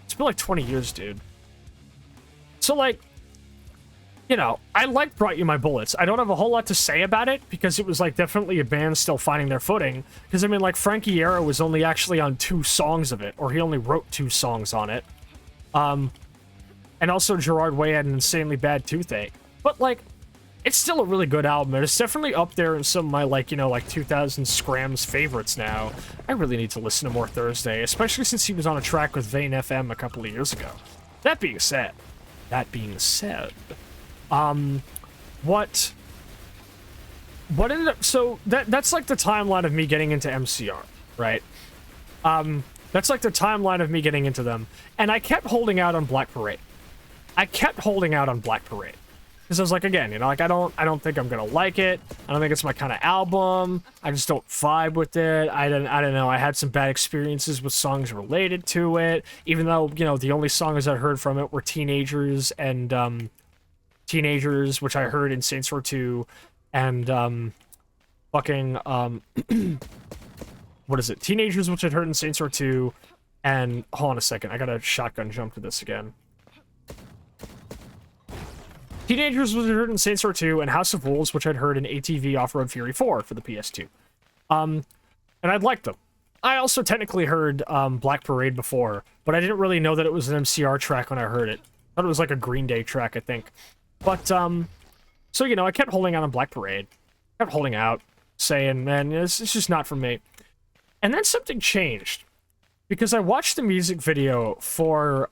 It's been like 20 years, dude. So, like, you know, I liked Brought You My Bullets. I don't have a whole lot to say about it, because it was, like, definitely a band still finding their footing. Because, I mean, like, Frankie Arrow was only actually on 2 songs of it, or he only wrote 2 songs on it. And also Gerard Way had an insanely bad toothache. But, like, it's still a really good album, and it's definitely up there in some of my, like, you know, like, 2000 Scrams favorites now. I really need to listen to more Thursday, especially since he was on a track with Vane FM a couple of years ago. That being said, what ended up, so that's like the timeline of me getting into MCR, right? That's like the timeline of me getting into them, and I kept holding out on Black Parade. Because I was like, again, you know, like, I don't think I'm gonna like it. I don't think it's my kind of album. I just don't vibe with it. I don't know. I had some bad experiences with songs related to it. Even though, you know, the only songs I heard from it were Teenagers and Teenagers, which I heard in Saints Row 2, and fucking, what is it? Teenagers, which I'd heard in Saints Row 2, and, hold on a second, I gotta shotgun jump to this again. Teenagers, which I'd heard in Saints Row 2, and House of Wolves, which I'd heard in ATV Off-Road Fury 4 for the PS2. And I'd liked them. I also technically heard Black Parade before, but I didn't really know that it was an MCR track when I heard it. I thought it was like a Green Day track, I think. But, so, you know, I kept holding out on Black Parade. Kept holding out, saying, man, it's just not for me. And then something changed. Because I watched the music video for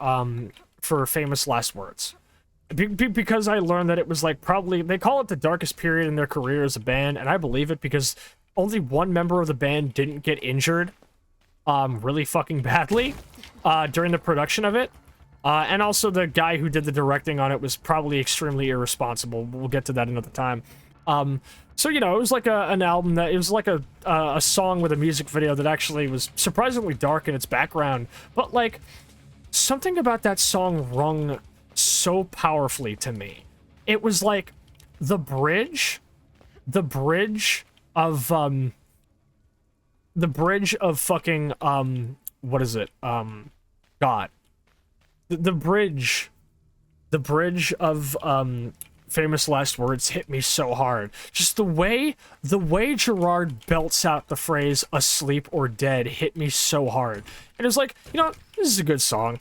Famous Last Words. Because I learned that it was, like, probably... They call it the darkest period in their career as a band, and I believe it because only one member of the band didn't get injured really fucking badly during the production of it. And also the guy who did the directing on it was probably extremely irresponsible. We'll get to that another time. So, you know, it was like an album that... It was like a song with a music video that actually was surprisingly dark in its background. But, like, something about that song rung so powerfully to me. It was like the bridge of fucking what is it, God, the bridge of Famous Last Words hit me so hard. Just the way Gerard belts out the phrase asleep or dead hit me so hard. And it was like, you know, this is a good song.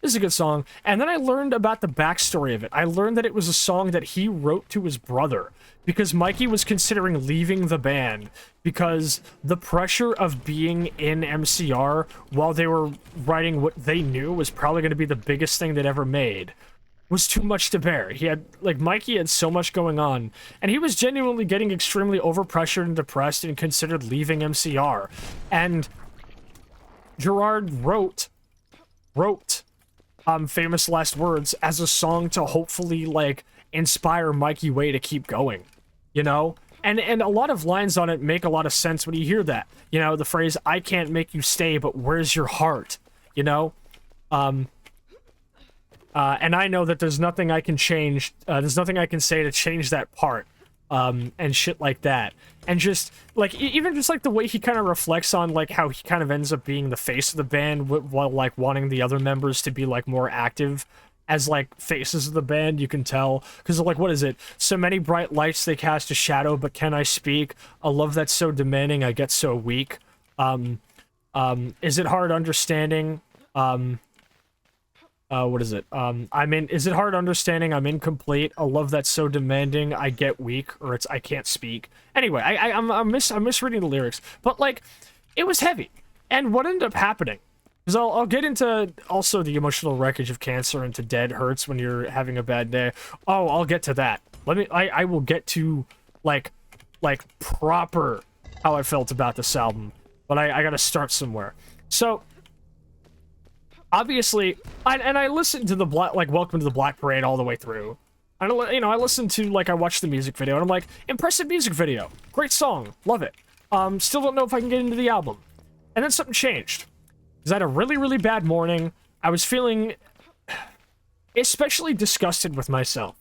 This is a good song. And then I learned about the backstory of it. I learned that it was a song that he wrote to his brother because Mikey was considering leaving the band because the pressure of being in MCR while they were writing what they knew was probably going to be the biggest thing they'd ever made was too much to bear. He had, like, Mikey had so much going on, and he was genuinely getting extremely overpressured and depressed and considered leaving MCR. And Gerard wrote Famous Last Words as a song to hopefully, like, inspire Mikey Way to keep going, you know? And a lot of lines on it make a lot of sense when you hear that. You know, the phrase, I can't make you stay, but where's your heart? You know? And I know that there's nothing I can change, there's nothing I can say to change that part. And shit like that. And just, like, even just, like, the way he kind of reflects on, like, how he kind of ends up being the face of the band while, like, wanting the other members to be, like, more active as, like, faces of the band, you can tell. Because, like, what is it? So many bright lights, they cast a shadow, but can I speak? A love that's so demanding, I get so weak. Is it hard understanding? What is it? Is it hard understanding? I'm incomplete. A love that's so demanding, I get weak, or it's I can't speak. Anyway, I'm misreading the lyrics, but, like, it was heavy. And what ended up happening, because I'll get into also the emotional wreckage of cancer and to dead hurts when you're having a bad day. Oh, I'll get to that. I will get to, like proper how I felt about this album, but I gotta start somewhere. So, obviously, I listened to the Welcome to the Black Parade all the way through. I listened to, like, I watched the music video, and I'm like, impressive music video. Great song. Love it. Still don't know if I can get into the album. And then something changed. Because I had a really, really bad morning. I was feeling especially disgusted with myself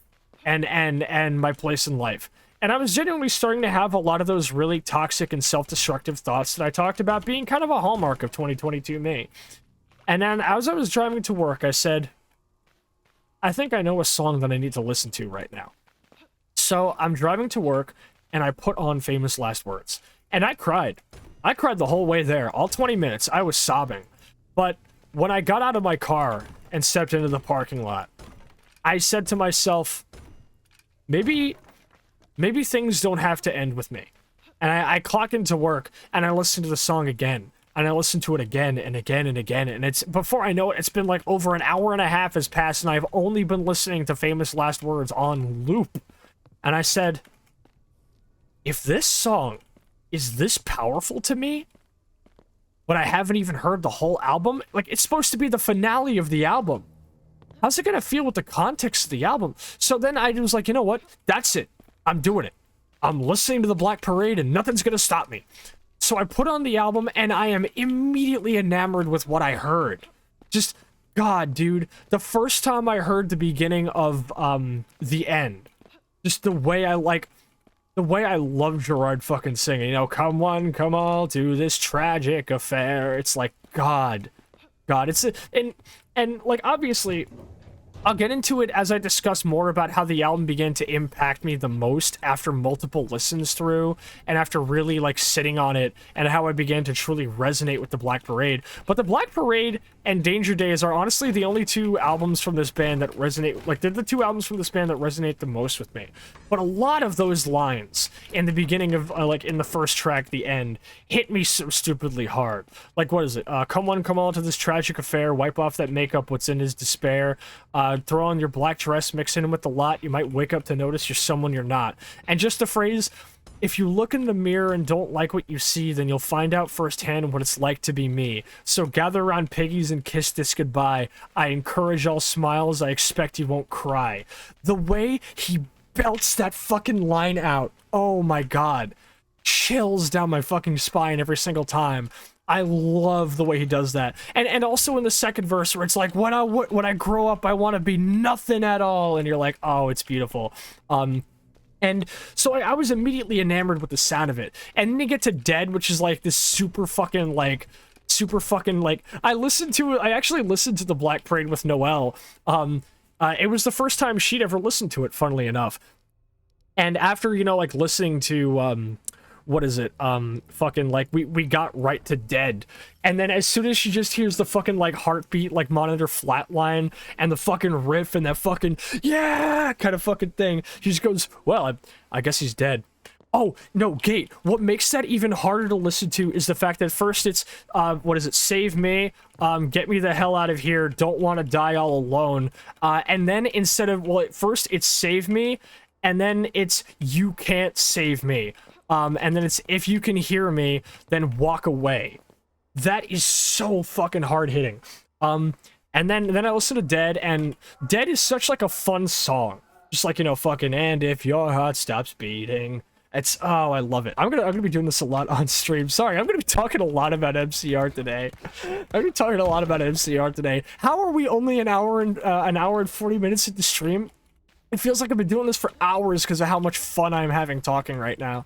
and my place in life. And I was genuinely starting to have a lot of those really toxic and self-destructive thoughts that I talked about being kind of a hallmark of 2022 me. And then as I was driving to work, I said, I think I know a song that I need to listen to right now. So I'm driving to work, and I put on Famous Last Words. And I cried. I cried the whole way there. All 20 minutes, I was sobbing. But when I got out of my car and stepped into the parking lot, I said to myself, maybe things don't have to end with me. And I clock into work, and I listened to the song again. And I listened to it again and again and again, and it's, before I know it, it's been like over an hour and a half has passed, and I've only been listening to Famous Last Words on loop. And I said, if this song is this powerful to me, but I haven't even heard the whole album, like, it's supposed to be the finale of the album. How's it gonna feel with the context of the album? So then I was like, you know what? That's it. I'm doing it. I'm listening to the Black Parade, and nothing's gonna stop me. So I put on the album, and I am immediately enamored with what I heard. Just, God, dude. The first time I heard the beginning of, The End, just the way I, like, the way I love Gerard fucking singing, you know, come on, come all to this tragic affair. It's like, God, it's a, and like, obviously, I'll get into it as I discuss more about how the album began to impact me the most after multiple listens through, and after really, like, sitting on it, and how I began to truly resonate with the Black Parade. But the Black Parade and Danger Days are honestly the only two albums from this band that resonate, like, they're the two albums from this band that resonate the most with me. But a lot of those lines in the beginning of, like, in the first track, the end, hit me so stupidly hard. Like, what is it? Come one, come all to this tragic affair, wipe off that makeup, what's in his despair, throw on your black dress, mix in with the lot, you might wake up to notice you're someone you're not. And just the phrase, if you look in the mirror and don't like what you see, then you'll find out firsthand what it's like to be me. So gather around piggies and kiss this goodbye. I encourage all smiles, I expect you won't cry. The way he belts that fucking line out, oh my god. Chills down my fucking spine every single time. I love the way he does that. And also in the second verse where it's like, when I grow up, I want to be nothing at all. And you're like, oh, it's beautiful. And so I was immediately enamored with the sound of it. And then you get to Dead, which is like this super fucking, like, I actually listened to the Black Parade with Noelle. It was the first time she'd ever listened to it, funnily enough. And after, you know, like, listening to, what is it? Fucking, like, we got right to Dead. And then as soon as she just hears the fucking, like, heartbeat, like, monitor flatline, and the fucking riff, and that fucking, yeah, kind of fucking thing, she just goes, well, I guess he's dead. Oh, no, Gate, what makes that even harder to listen to is the fact that first it's, what is it, save me, get me the hell out of here, don't want to die all alone, and then instead of, well, at first it's save me, and then it's you can't save me. And then it's, if you can hear me, then walk away. That is so fucking hard-hitting. And then I listen to Dead, and Dead is such, like, a fun song. Just like, you know, fucking, and if your heart stops beating. It's, oh, I love it. I'm gonna be doing this a lot on stream. Sorry, I'm gonna be talking a lot about MCR today. How are we only an hour and 40 minutes into stream? It feels like I've been doing this for hours because of how much fun I'm having talking right now.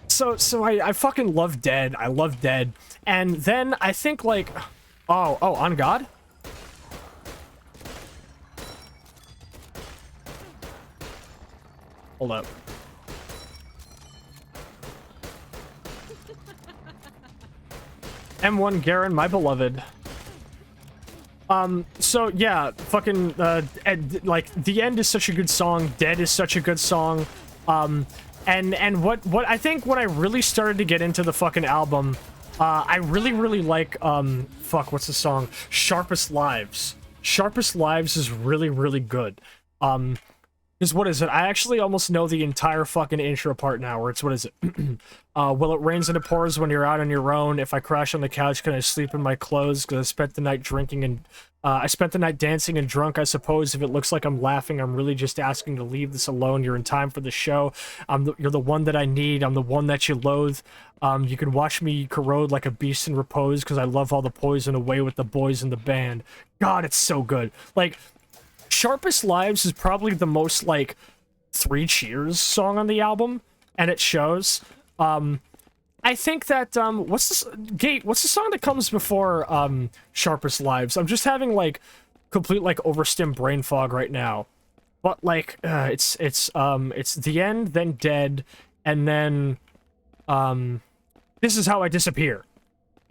So I fucking love Dead. I love Dead. And then I think, like, oh, On God? Hold up. M1 Garen, my beloved. So yeah, fucking, like, The End is such a good song, Dead is such a good song, and what I think when I really started to get into the fucking album, I really like, fuck, what's the song? Sharpest Lives. Sharpest Lives is really good, because what is it? I actually almost know the entire fucking intro part now, where it's, what is it? Well, it rains and it pours when you're out on your own. If I crash on the couch, can I sleep in my clothes? Because I spent the night drinking and, I spent the night dancing and drunk, I suppose. If it looks like I'm laughing, I'm really just asking to leave this alone. You're in time for the show. You're the one that I need. I'm the one that you loathe. You can watch me corrode like a beast in repose, because I love all the poison away with the boys in the band. God, it's so good. Like, Sharpest Lives is probably the most, like, 3 Cheers song on the album, and it shows. I think that, what's this, Gate, what's the song that comes before, Sharpest Lives? I'm just having, like, complete, like, overstim brain fog right now. But, like, it's The End, then Dead, and then, This Is How I Disappear.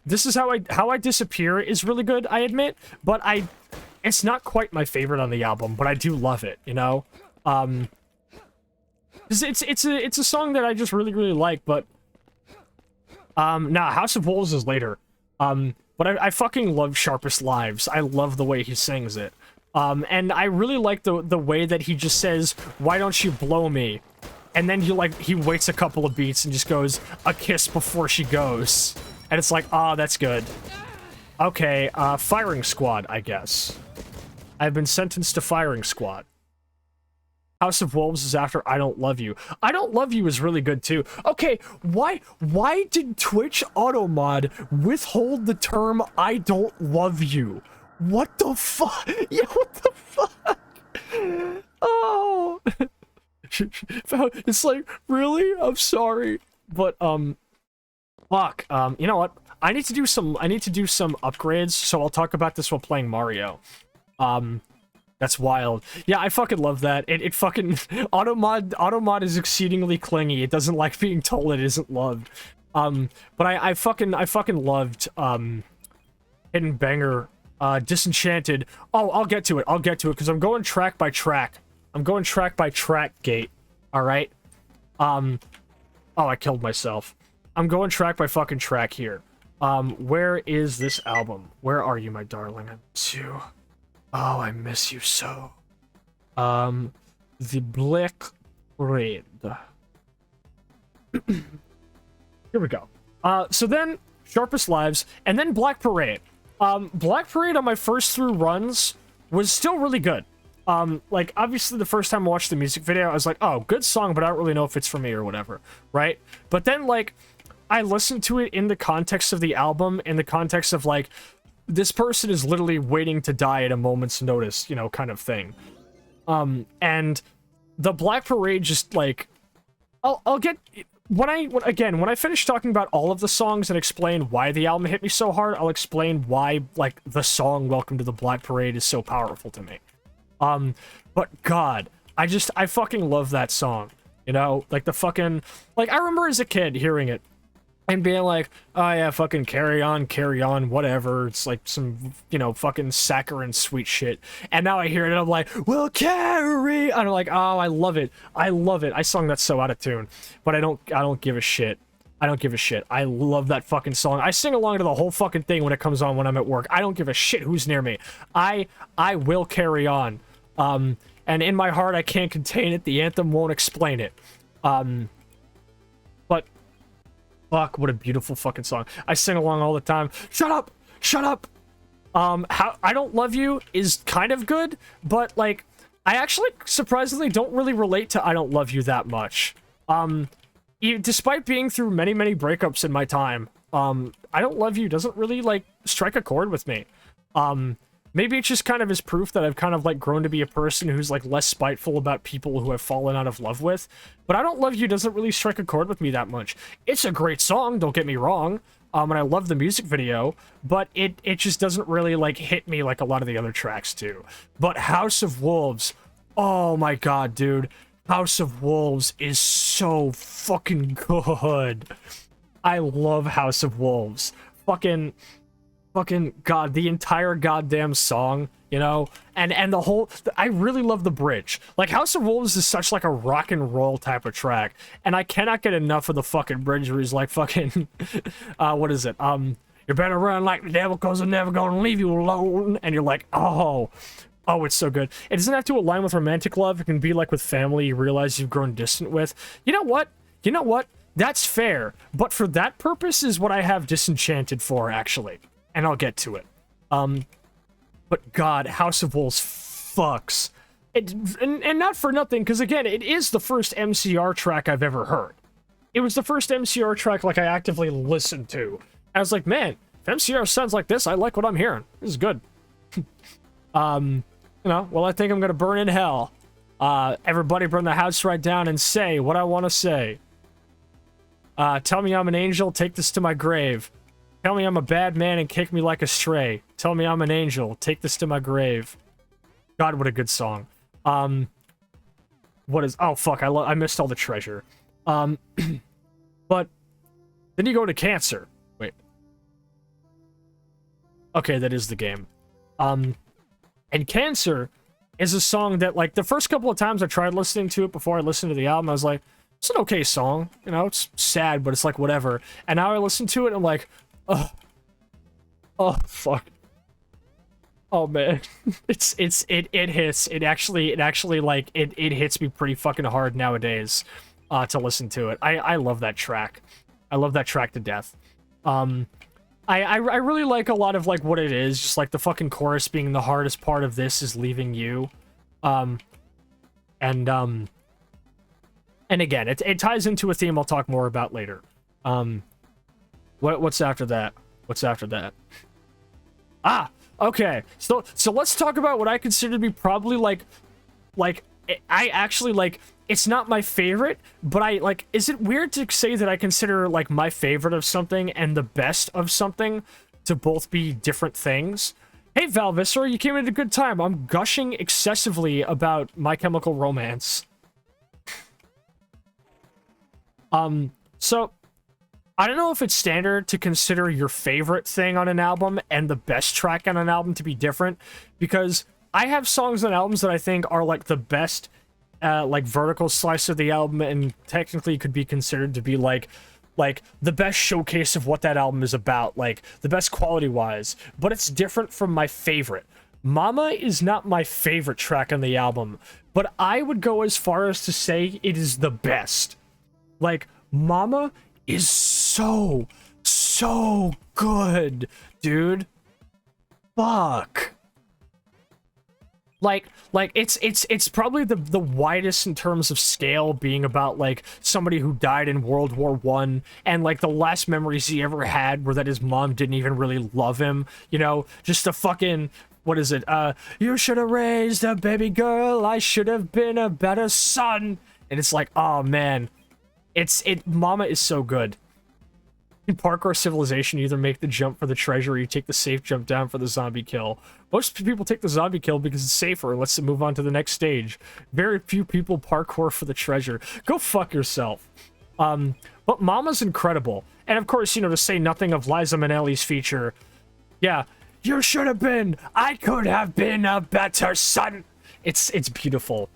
This Is How I Disappear is really good, I admit, but it's not quite my favorite on the album, but I do love it, you know? It's a song that I just really like, but nah, House of Wolves is later. But I fucking love Sharpest Lives. I love the way he sings it. And I really like the way that he just says, why don't you blow me? And then he waits a couple of beats and just goes, a kiss before she goes. And it's like, ah, that's good. Okay, firing squad, I guess. I've been sentenced to firing squad. House of Wolves is after I Don't Love You. I Don't Love You is really good too. Okay, why did Twitch Automod withhold the term I don't love you? What the fuck? Yeah, what the fuck? Oh. It's like, really? I'm sorry. But, fuck. You know what? I need to do some upgrades, so I'll talk about this while playing Mario. That's wild. Yeah, I fucking love that. It fucking... Automod is exceedingly clingy. It doesn't like being told it isn't loved. But I fucking loved, Hidden Banger, Disenchanted. Oh, I'll get to it, because I'm going track by track. I'm going track by track gate. Alright? Oh, I killed myself. I'm going track by fucking track here. Where is this album? Where are you, my darling? I miss you. Oh, I miss you so. The Black Parade. Here we go. So then, Sharpest Lives, and then Black Parade. Black Parade on my first through runs was still really good. Like, obviously the first time I watched the music video, I was like, oh, good song, but I don't really know if it's for me or whatever, right? But then, like, I listened to it in the context of the album, in the context of, like, this person is literally waiting to die at a moment's notice, you know, kind of thing. And the Black Parade just, like, I'll get... When I finish talking about all of the songs and explain why the album hit me so hard, I'll explain why, like, the song Welcome to the Black Parade is so powerful to me. But God, I fucking love that song, you know? Like, the fucking... Like, I remember as a kid hearing it and being like, oh yeah, fucking carry on, whatever. It's like some, you know, fucking saccharine sweet shit. And now I hear it and I'm like, we'll carry... And I'm like, oh, I love it. I love it. I sung that so out of tune. But I don't give a shit. I don't give a shit. I love that fucking song. I sing along to the whole fucking thing when it comes on when I'm at work. I don't give a shit who's near me. I will carry on. And in my heart, I can't contain it. The anthem won't explain it. But fuck, what a beautiful fucking song. I sing along all the time. Shut up! Shut up! How I Don't Love You is kind of good, but, like, I actually surprisingly don't really relate to I Don't Love You that much. Despite being through many, many breakups in my time, I Don't Love You doesn't really, like, strike a chord with me. Maybe it's just kind of as proof that I've kind of, like, grown to be a person who's, like, less spiteful about people who I've fallen out of love with. But I Don't Love You doesn't really strike a chord with me that much. It's a great song, don't get me wrong. And I love the music video, but it just doesn't really, like, hit me like a lot of the other tracks do. But House of Wolves, oh my god, dude. House of Wolves is so fucking good. I love House of Wolves. Fucking god, the entire goddamn song, you know, and the whole, I really love the bridge. Like, House of Wolves is such, like, a rock and roll type of track, and I cannot get enough of the fucking bridge where he's like fucking, what is it, you better run like the devil, cause I'm never gonna leave you alone, and you're like, oh, it's so good. It doesn't have to align with romantic love. It can be like with family you realize you've grown distant with. You know what? That's fair, but for that purpose is what I have Disenchanted for, actually. And I'll get to it. But God, House of Wolves fucks. And not for nothing, because again, it is the first MCR track I've ever heard. It was the first MCR track, like, I actively listened to. I was like, man, if MCR sounds like this, I like what I'm hearing. This is good. You know, well, I think I'm gonna burn in hell. Everybody burn the house right down and say what I want to say. Tell me I'm an angel, take this to my grave. Tell me I'm a bad man and kick me like a stray. Tell me I'm an angel. Take this to my grave. God, what a good song. What is... Oh, fuck. I missed all the treasure. But then you go to Cancer. Wait. Okay, that is the game. And Cancer is a song that, like, the first couple of times I tried listening to it before I listened to the album, I was like, it's an okay song. You know, it's sad, but it's like, whatever. And now I listen to it and I'm like... Oh, fuck. Oh, man. It hits. It actually, like, it hits me pretty fucking hard nowadays, to listen to it. I love that track. I love that track to death. I really like a lot of, like, what it is, just, like, the fucking chorus being the hardest part of this is leaving you. And again, it ties into a theme I'll talk more about later. What's after that? What's after that? Ah, okay. So let's talk about what I consider to be probably, like, I actually, like, it's not my favorite, but I, like, is it weird to say that I consider, like, my favorite of something and the best of something to both be different things? Hey, Valvisor, you came at a good time. I'm gushing excessively about My Chemical Romance. So, I don't know if it's standard to consider your favorite thing on an album and the best track on an album to be different, because I have songs on albums that I think are, like, the best, like, vertical slice of the album, and technically could be considered to be, like, the best showcase of what that album is about, like, the best quality-wise, but it's different from my favorite. Mama is not my favorite track on the album, but I would go as far as to say it is the best. Like, Mama is so good, dude. Fuck. Like it's probably the widest in terms of scale, being about, like, somebody who died in World War One, and, like, the last memories he ever had were that his mom didn't even really love him, you know, just a fucking, what is it, you should have raised a baby girl, I should have been a better son, and it's like, oh man, Mama is so good. In Parkour Civilization, you either make the jump for the treasure or you take the safe jump down for the zombie kill. Most people take the zombie kill because it's safer and lets them move on to the next stage. Very few people parkour for the treasure. Go fuck yourself. But Mama's incredible. And of course, you know, to say nothing of Liza Minnelli's feature. Yeah, you should have been, I could have been a better son. It's beautiful.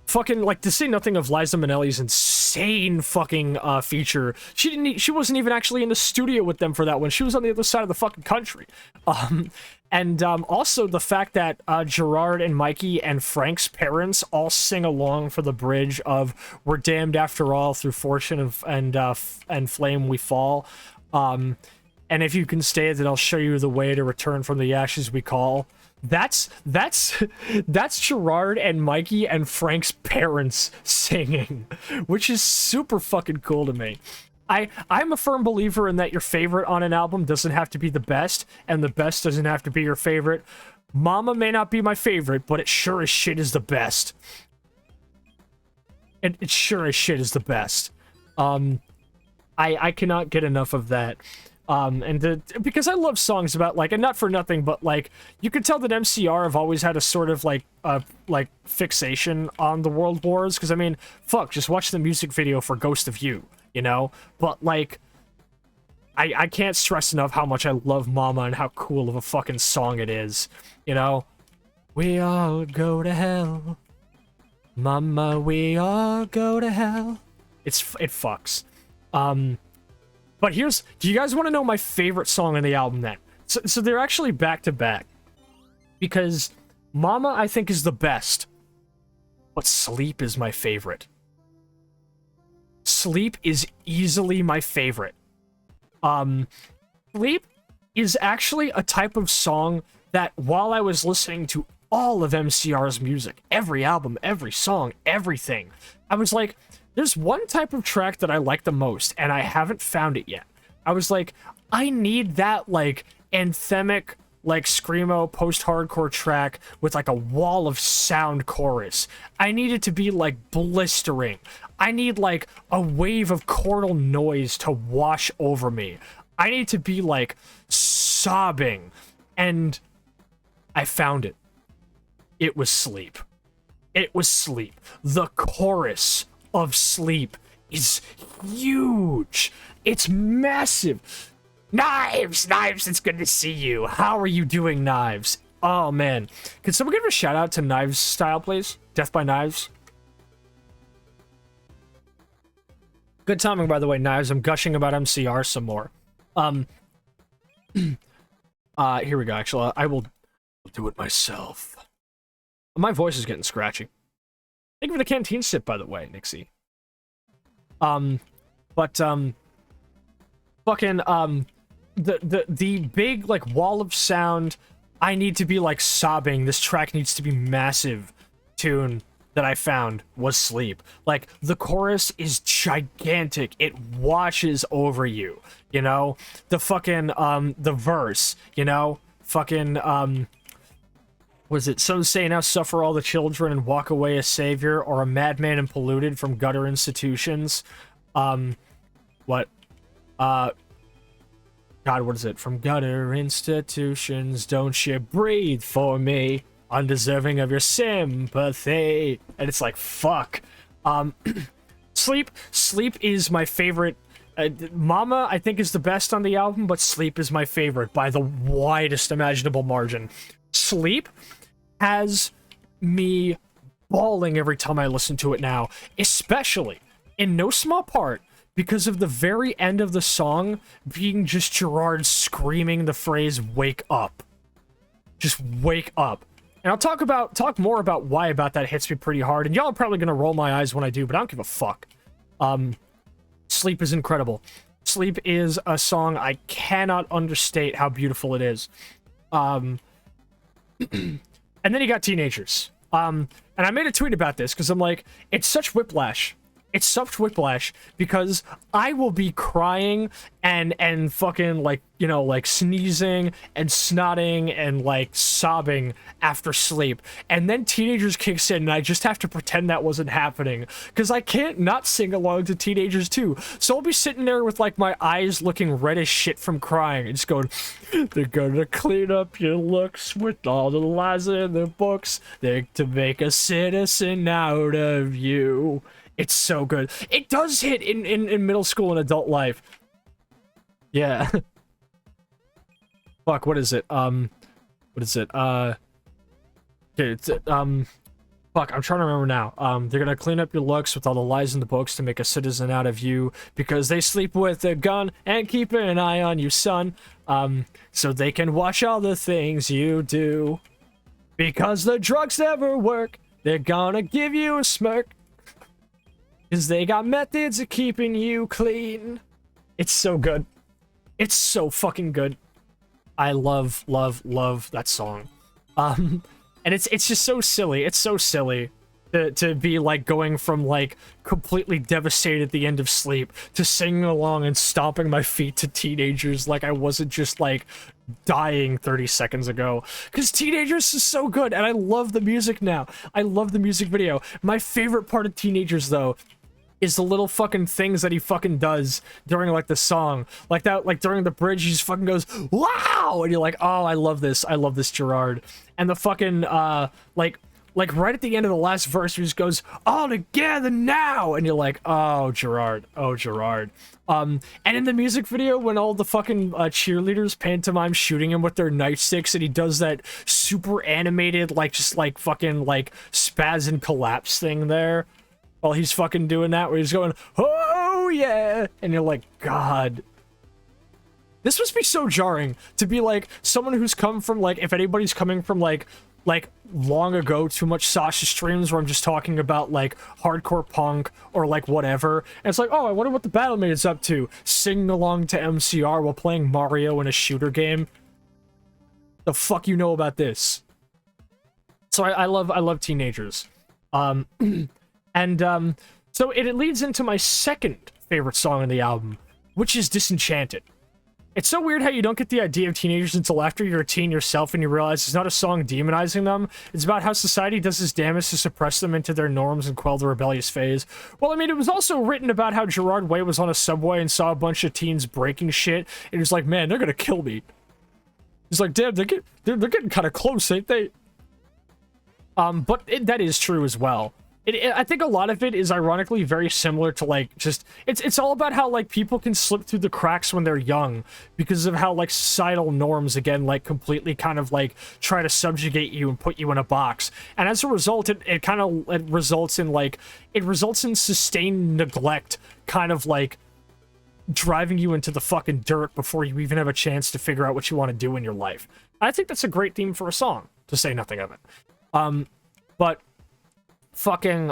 Fucking, like, to say nothing of Liza Minnelli's insane fucking feature. She wasn't even actually in the studio with them for that one. She was on the other side of the fucking country. Also the fact that Gerard and Mikey and Frank's parents all sing along for the bridge of "We're damned after all, through fortune and flame we fall." And if you can stay, then I'll show you the way to return from the ashes we call. That's Gerard and Mikey and Frank's parents singing, which is super fucking cool to me. I'm a firm believer in that your favorite on an album doesn't have to be the best, and the best doesn't have to be your favorite. Mama may not be my favorite, but it sure as shit is the best. It sure as shit is the best. I cannot get enough of that. Because I love songs about, like, and not for nothing, but, like, you can tell that MCR have always had a sort of, like, fixation on the World Wars, because, I mean, fuck, just watch the music video for Ghost of You, you know? But, like, I can't stress enough how much I love Mama and how cool of a fucking song it is, you know? We all go to hell. Mama, we all go to hell. It fucks. But do you guys want to know my favorite song on the album then? So they're actually back to back. Because Mama, I think, is the best. But Sleep is my favorite. Sleep is easily my favorite. Sleep is actually a type of song that, while I was listening to all of MCR's music, every album, every song, everything, I was like, there's one type of track that I like the most, and I haven't found it yet. I was like, I need that, like, anthemic, like, screamo post-hardcore track with, like, a wall of sound chorus. I need it to be, like, blistering. I need, like, a wave of chordal noise to wash over me. I need to be, like, sobbing. And I found it. It was Sleep. It was Sleep. The chorus of Sleep is huge. It's massive. Knives, it's good to see you. How are you doing, Knives? Oh man, can someone give a shout out to Knives Style, please? Death by Knives. Good timing, by the way, Knives. I'm gushing about MCR some more. Here we go. Actually, I will do it myself. My voice is getting scratchy. Thank you for the canteen sip, by the way, Nixie. The big, like, wall of sound, I need to be, like, sobbing, this track needs to be massive tune that I found was Sleep. Like, the chorus is gigantic. It washes over you, you know? The fucking, the verse, you know? Fucking, Was it some say now suffer all the children and walk away a savior, or a madman and polluted from gutter institutions? What? God, what is it? From gutter institutions, don't you breathe for me, undeserving of your sympathy. And it's like, fuck. Sleep is my favorite. Mama, I think, is the best on the album, but Sleep is my favorite by the widest imaginable margin. Sleep has me bawling every time I listen to it now, especially, in no small part, because of the very end of the song being just Gerard screaming the phrase, "Wake up." Just wake up. And I'll talk more about why about that hits me pretty hard, and y'all are probably gonna roll my eyes when I do, but I don't give a fuck. Sleep is incredible. Sleep is a song I cannot understate how beautiful it is. And then you got Teenagers. And I made a tweet about this because I'm like, it's such whiplash. It's such whiplash because I will be crying and fucking like, you know, like sneezing and snotting and like sobbing after Sleep. And then Teenagers kicks in and I just have to pretend that wasn't happening because I can't not sing along to Teenagers too. So I'll be sitting there with like my eyes looking red as shit from crying and just going, they're gonna clean up your looks with all the lies in the books. They're to make a citizen out of you. It's so good. It does hit in middle school and adult life. Yeah. Fuck, what is it? What is it? Okay, it's, fuck, I'm trying to remember now. They're gonna clean up your looks with all the lies in the books to make a citizen out of you because they sleep with a gun and keep an eye on you, son. So they can watch all the things you do. Because the drugs never work, they're gonna give you a smirk. Because they got methods of keeping you clean. It's so good. It's so fucking good. I love that song. And it's just so silly. It's so silly to be like going from like completely devastated at the end of Sleep to singing along and stomping my feet to Teenagers like I wasn't just like dying 30 seconds ago. Because Teenagers is so good and I love the music now. I love the music video. My favorite part of Teenagers though is the little fucking things that he fucking does during like the song. Like that, like during the bridge, he just fucking goes, wow! And you're like, oh, I love this Gerard. And the fucking, like right at the end of the last verse, he just goes, all together now! And you're like, oh, Gerard. Oh, Gerard. And in the music video, when all the fucking cheerleaders pantomime shooting him with their nightsticks, and he does that super animated, like, just like fucking, like, spaz and collapse thing there. While he's fucking doing that, where he's going, oh yeah, and you're like, God, this must be so jarring to be like someone who's come from like, if anybody's coming from like long ago, too much Sasha streams where I'm just talking about like hardcore punk or like whatever, and it's like, oh, I wonder what the battle maid is up to, singing along to MCR while playing Mario in a shooter game. The fuck you know about this? So I love Teenagers. And, so it leads into my second favorite song on the album, which is Disenchanted. It's so weird how you don't get the idea of teenagers until after you're a teen yourself and you realize it's not a song demonizing them. It's about how society does its damnedest to suppress them into their norms and quell the rebellious phase. Well, I mean, it was also written about how Gerard Way was on a subway and saw a bunch of teens breaking shit, and he was like, man, they're gonna kill me. He's like, damn, they're getting kind of close, ain't they? But that is true as well. I think a lot of it is ironically very similar to like just it's all about how like people can slip through the cracks when they're young because of how like societal norms again like completely kind of like try to subjugate you and put you in a box, and as a result it results in sustained neglect, kind of like driving you into the fucking dirt before you even have a chance to figure out what you want to do in your life. I think that's a great theme for a song, to say nothing of it. But fucking,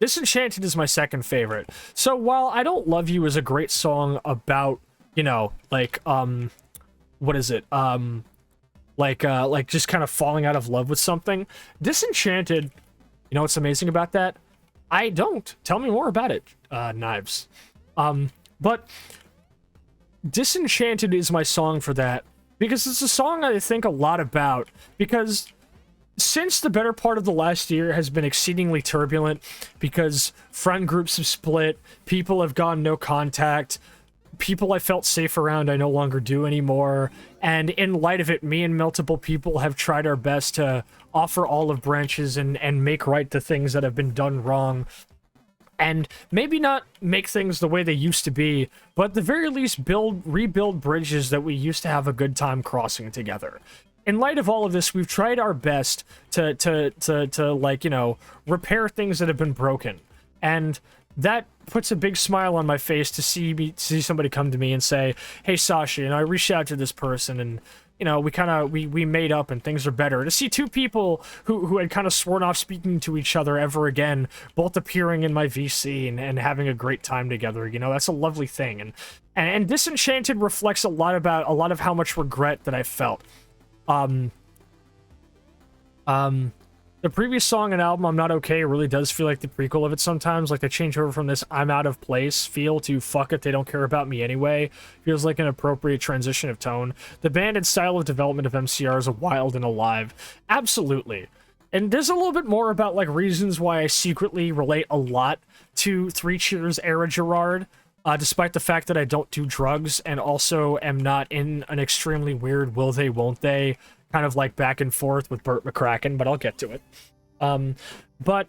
Disenchanted is my second favorite. So while I Don't Love You is a great song about, you know, like, what is it? Like just kind of falling out of love with something. Disenchanted, you know what's amazing about that? I don't. Tell me more about it, Knives. But Disenchanted is my song for that, because it's a song I think a lot about, because since the better part of the last year has been exceedingly turbulent because friend groups have split, people have gone no contact, people I felt safe around I no longer do anymore, and in light of it, me and multiple people have tried our best to offer olive branches and make right the things that have been done wrong, and maybe not make things the way they used to be, but at the very least rebuild bridges that we used to have a good time crossing together. In light of all of this, we've tried our best to like, you know, repair things that have been broken. And that puts a big smile on my face to see somebody come to me and say, hey, Sasha, and I reached out to this person and, you know, we made up and things are better. To see two people who had kind of sworn off speaking to each other ever again, both appearing in my VC and having a great time together, you know, that's a lovely thing. And Disenchanted reflects a lot of how much regret that I felt. The previous song and album, I'm Not Okay, really does feel like the prequel of it sometimes. Like, they change over from this I'm out of place feel to fuck it, they don't care about me anyway. Feels like an appropriate transition of tone. The band and style of development of MCR is wild and alive. Absolutely. And there's a little bit more about, like, reasons why I secretly relate a lot to Three Cheers era Gerard, despite the fact that I don't do drugs and also am not in an extremely weird will they, won't they kind of like back and forth with Burt McCracken, but I'll get to it. But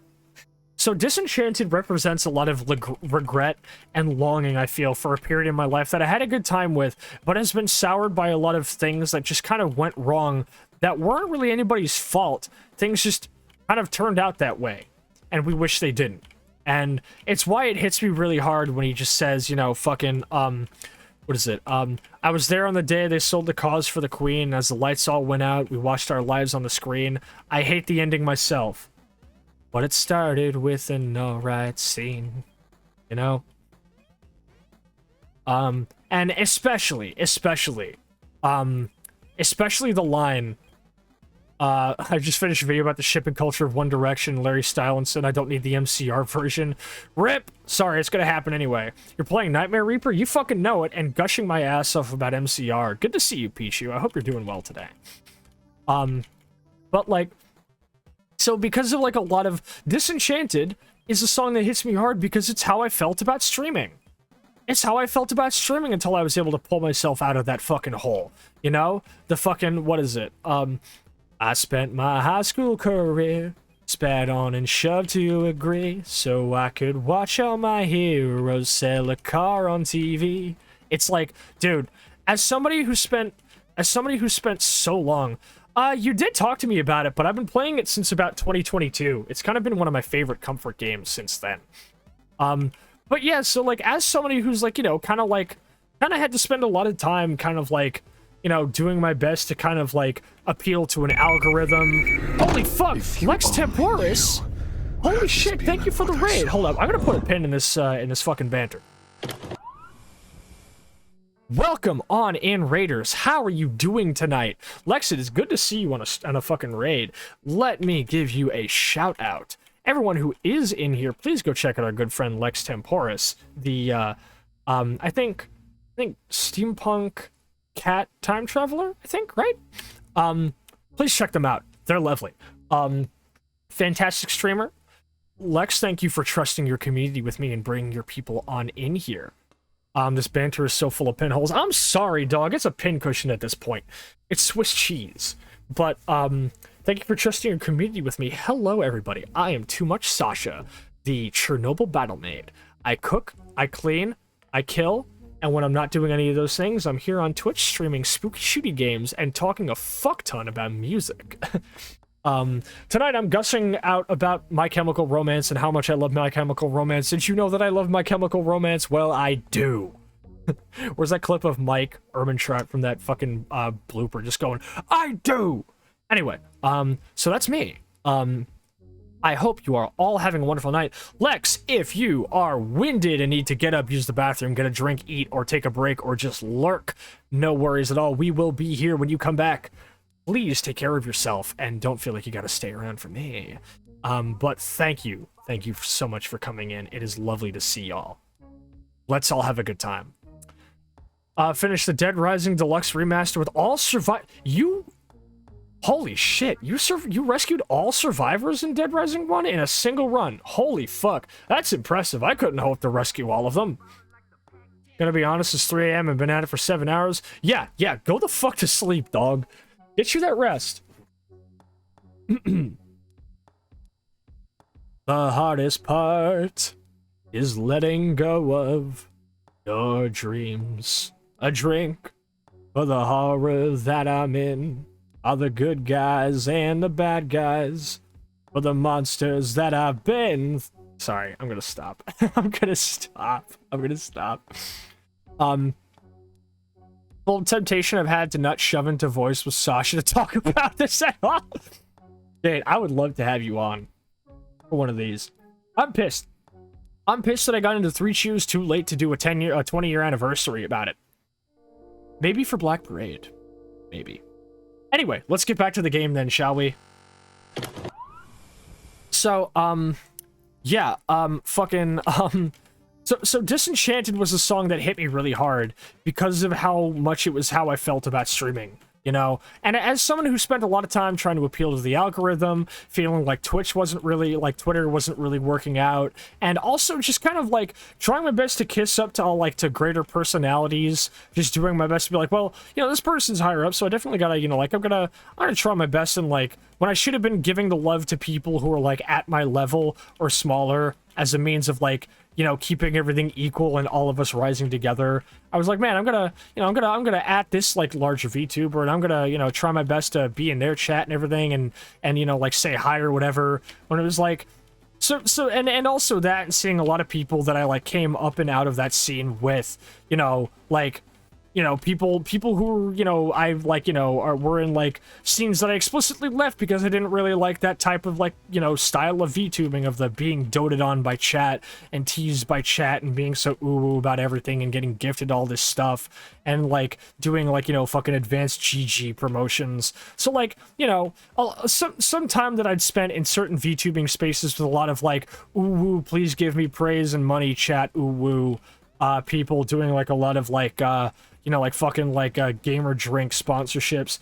so Disenchanted represents a lot of regret and longing, I feel, for a period in my life that I had a good time with, but has been soured by a lot of things that just kind of went wrong that weren't really anybody's fault. Things just kind of turned out that way, and we wish they didn't. And it's why it hits me really hard when he just says, you know, fucking, what is it? I was there on the day they sold the cause for the Queen. As the lights all went out, we watched our lives on the screen. I hate the ending myself, but it started with an alright scene, you know? And especially the line, I just finished a video about the shipping culture of One Direction, Larry Stylinson. I don't need the MCR version. RIP! Sorry, it's gonna happen anyway. You're playing Nightmare Reaper? You fucking know it, and gushing my ass off about MCR. Good to see you, Pichu. I hope you're doing well today. But, like, so because of, like, a lot of... Disenchanted is a song that hits me hard because it's how I felt about streaming. It's how I felt about streaming until I was able to pull myself out of that fucking hole. You know? The fucking... What is it? I spent my high school career spat on and shoved to agree so I could watch all my heroes sell a car on TV. It's like, dude, as somebody who spent so long, you did talk to me about it, but I've been playing it since about 2022. It's kind of been one of my favorite comfort games since then. But yeah, so like as somebody who's like, you know, kind of had to spend a lot of time kind of like, you know, doing my best to kind of, like, appeal to an algorithm. Holy fuck! Lex Temporis! Holy shit, thank you for the raid! Hold up, I'm gonna put a pin in this fucking banter. Welcome on in, Raiders. How are you doing tonight? Lex, it is good to see you on a fucking raid. Let me give you a shout-out. Everyone who is in here, please go check out our good friend Lex Temporis. The, I think Steampunk Cat Time Traveler, I think, right? Please check them out. They're lovely. Fantastic streamer. Lex, thank you for trusting your community with me and bringing your people on in here. This banter is so full of pinholes. I'm sorry, dog. It's a pincushion at this point. It's Swiss cheese. But, thank you for trusting your community with me. Hello, everybody. I am Too Much Sasha, the Chernobyl battle maid. I cook, I clean, I kill, and when I'm not doing any of those things, I'm here on Twitch streaming spooky shooty games and talking a fuck ton about music. Tonight I'm gushing out about My Chemical Romance and how much I love My Chemical Romance. Did you know that I love My Chemical Romance? Well, I do. Where's that clip of Mike Ehrmantraut from that fucking blooper just going, I do! Anyway, so that's me. I hope you are all having a wonderful night. Lex, if you are winded and need to get up, use the bathroom, get a drink, eat, or take a break, or just lurk, no worries at all. We will be here when you come back. Please take care of yourself, and don't feel like you gotta stay around for me. But thank you. Thank you so much for coming in. It is lovely to see y'all. Let's all have a good time. Finish the Dead Rising Deluxe Remaster with all Holy shit, you rescued all survivors in Dead Rising 1 in a single run. Holy fuck, that's impressive. I couldn't hope to rescue all of them. Gonna be honest, it's 3 a.m. and been at it for 7 hours. Yeah, go the fuck to sleep, dog. Get you that rest. The hardest part is letting go of your dreams. A drink for the horror that I'm in. Are the good guys and the bad guys, for the monsters that I've been. Sorry, I'm gonna stop. I'm gonna stop. Full temptation I've had to not shove into voice with Sasha to talk about this at all. Jade, I would love to have you on for one of these. I'm pissed. I'm pissed that I got into 3 Cheers too late to do a 20-year anniversary about it. Maybe for Black Parade. Maybe. Anyway, let's get back to the game then, shall we? So, So Disenchanted was a song that hit me really hard because of how much it was how I felt about streaming, you know? And as someone who spent a lot of time trying to appeal to the algorithm, feeling like Twitter wasn't really working out, and also just kind of like trying my best to kiss up to all to greater personalities, just doing my best to be like, well, you know, this person's higher up, so I definitely gotta, you know, like, I'm gonna try my best, and like, when I should have been giving the love to people who are like at my level or smaller as a means of like, you know, keeping everything equal and all of us rising together. I was like, man, I'm gonna at this like larger VTuber, and I'm gonna, you know, try my best to be in their chat and everything, and you know, like say hi or whatever. When it was like, and also that, and seeing a lot of people that I like came up and out of that scene with, you know, like, you know, people who, you know, I like, you know, were in like scenes that I explicitly left because I didn't really like that type of like, you know, style of VTubing, of the being doted on by chat and teased by chat and being so ooh about everything and getting gifted all this stuff and like doing like, you know, fucking advanced GG promotions. So like, you know, some time that I'd spent in certain VTubing spaces with a lot of like ooh, please give me praise and money chat ooh, people doing like a lot of like you know, like fucking like gamer drink sponsorships.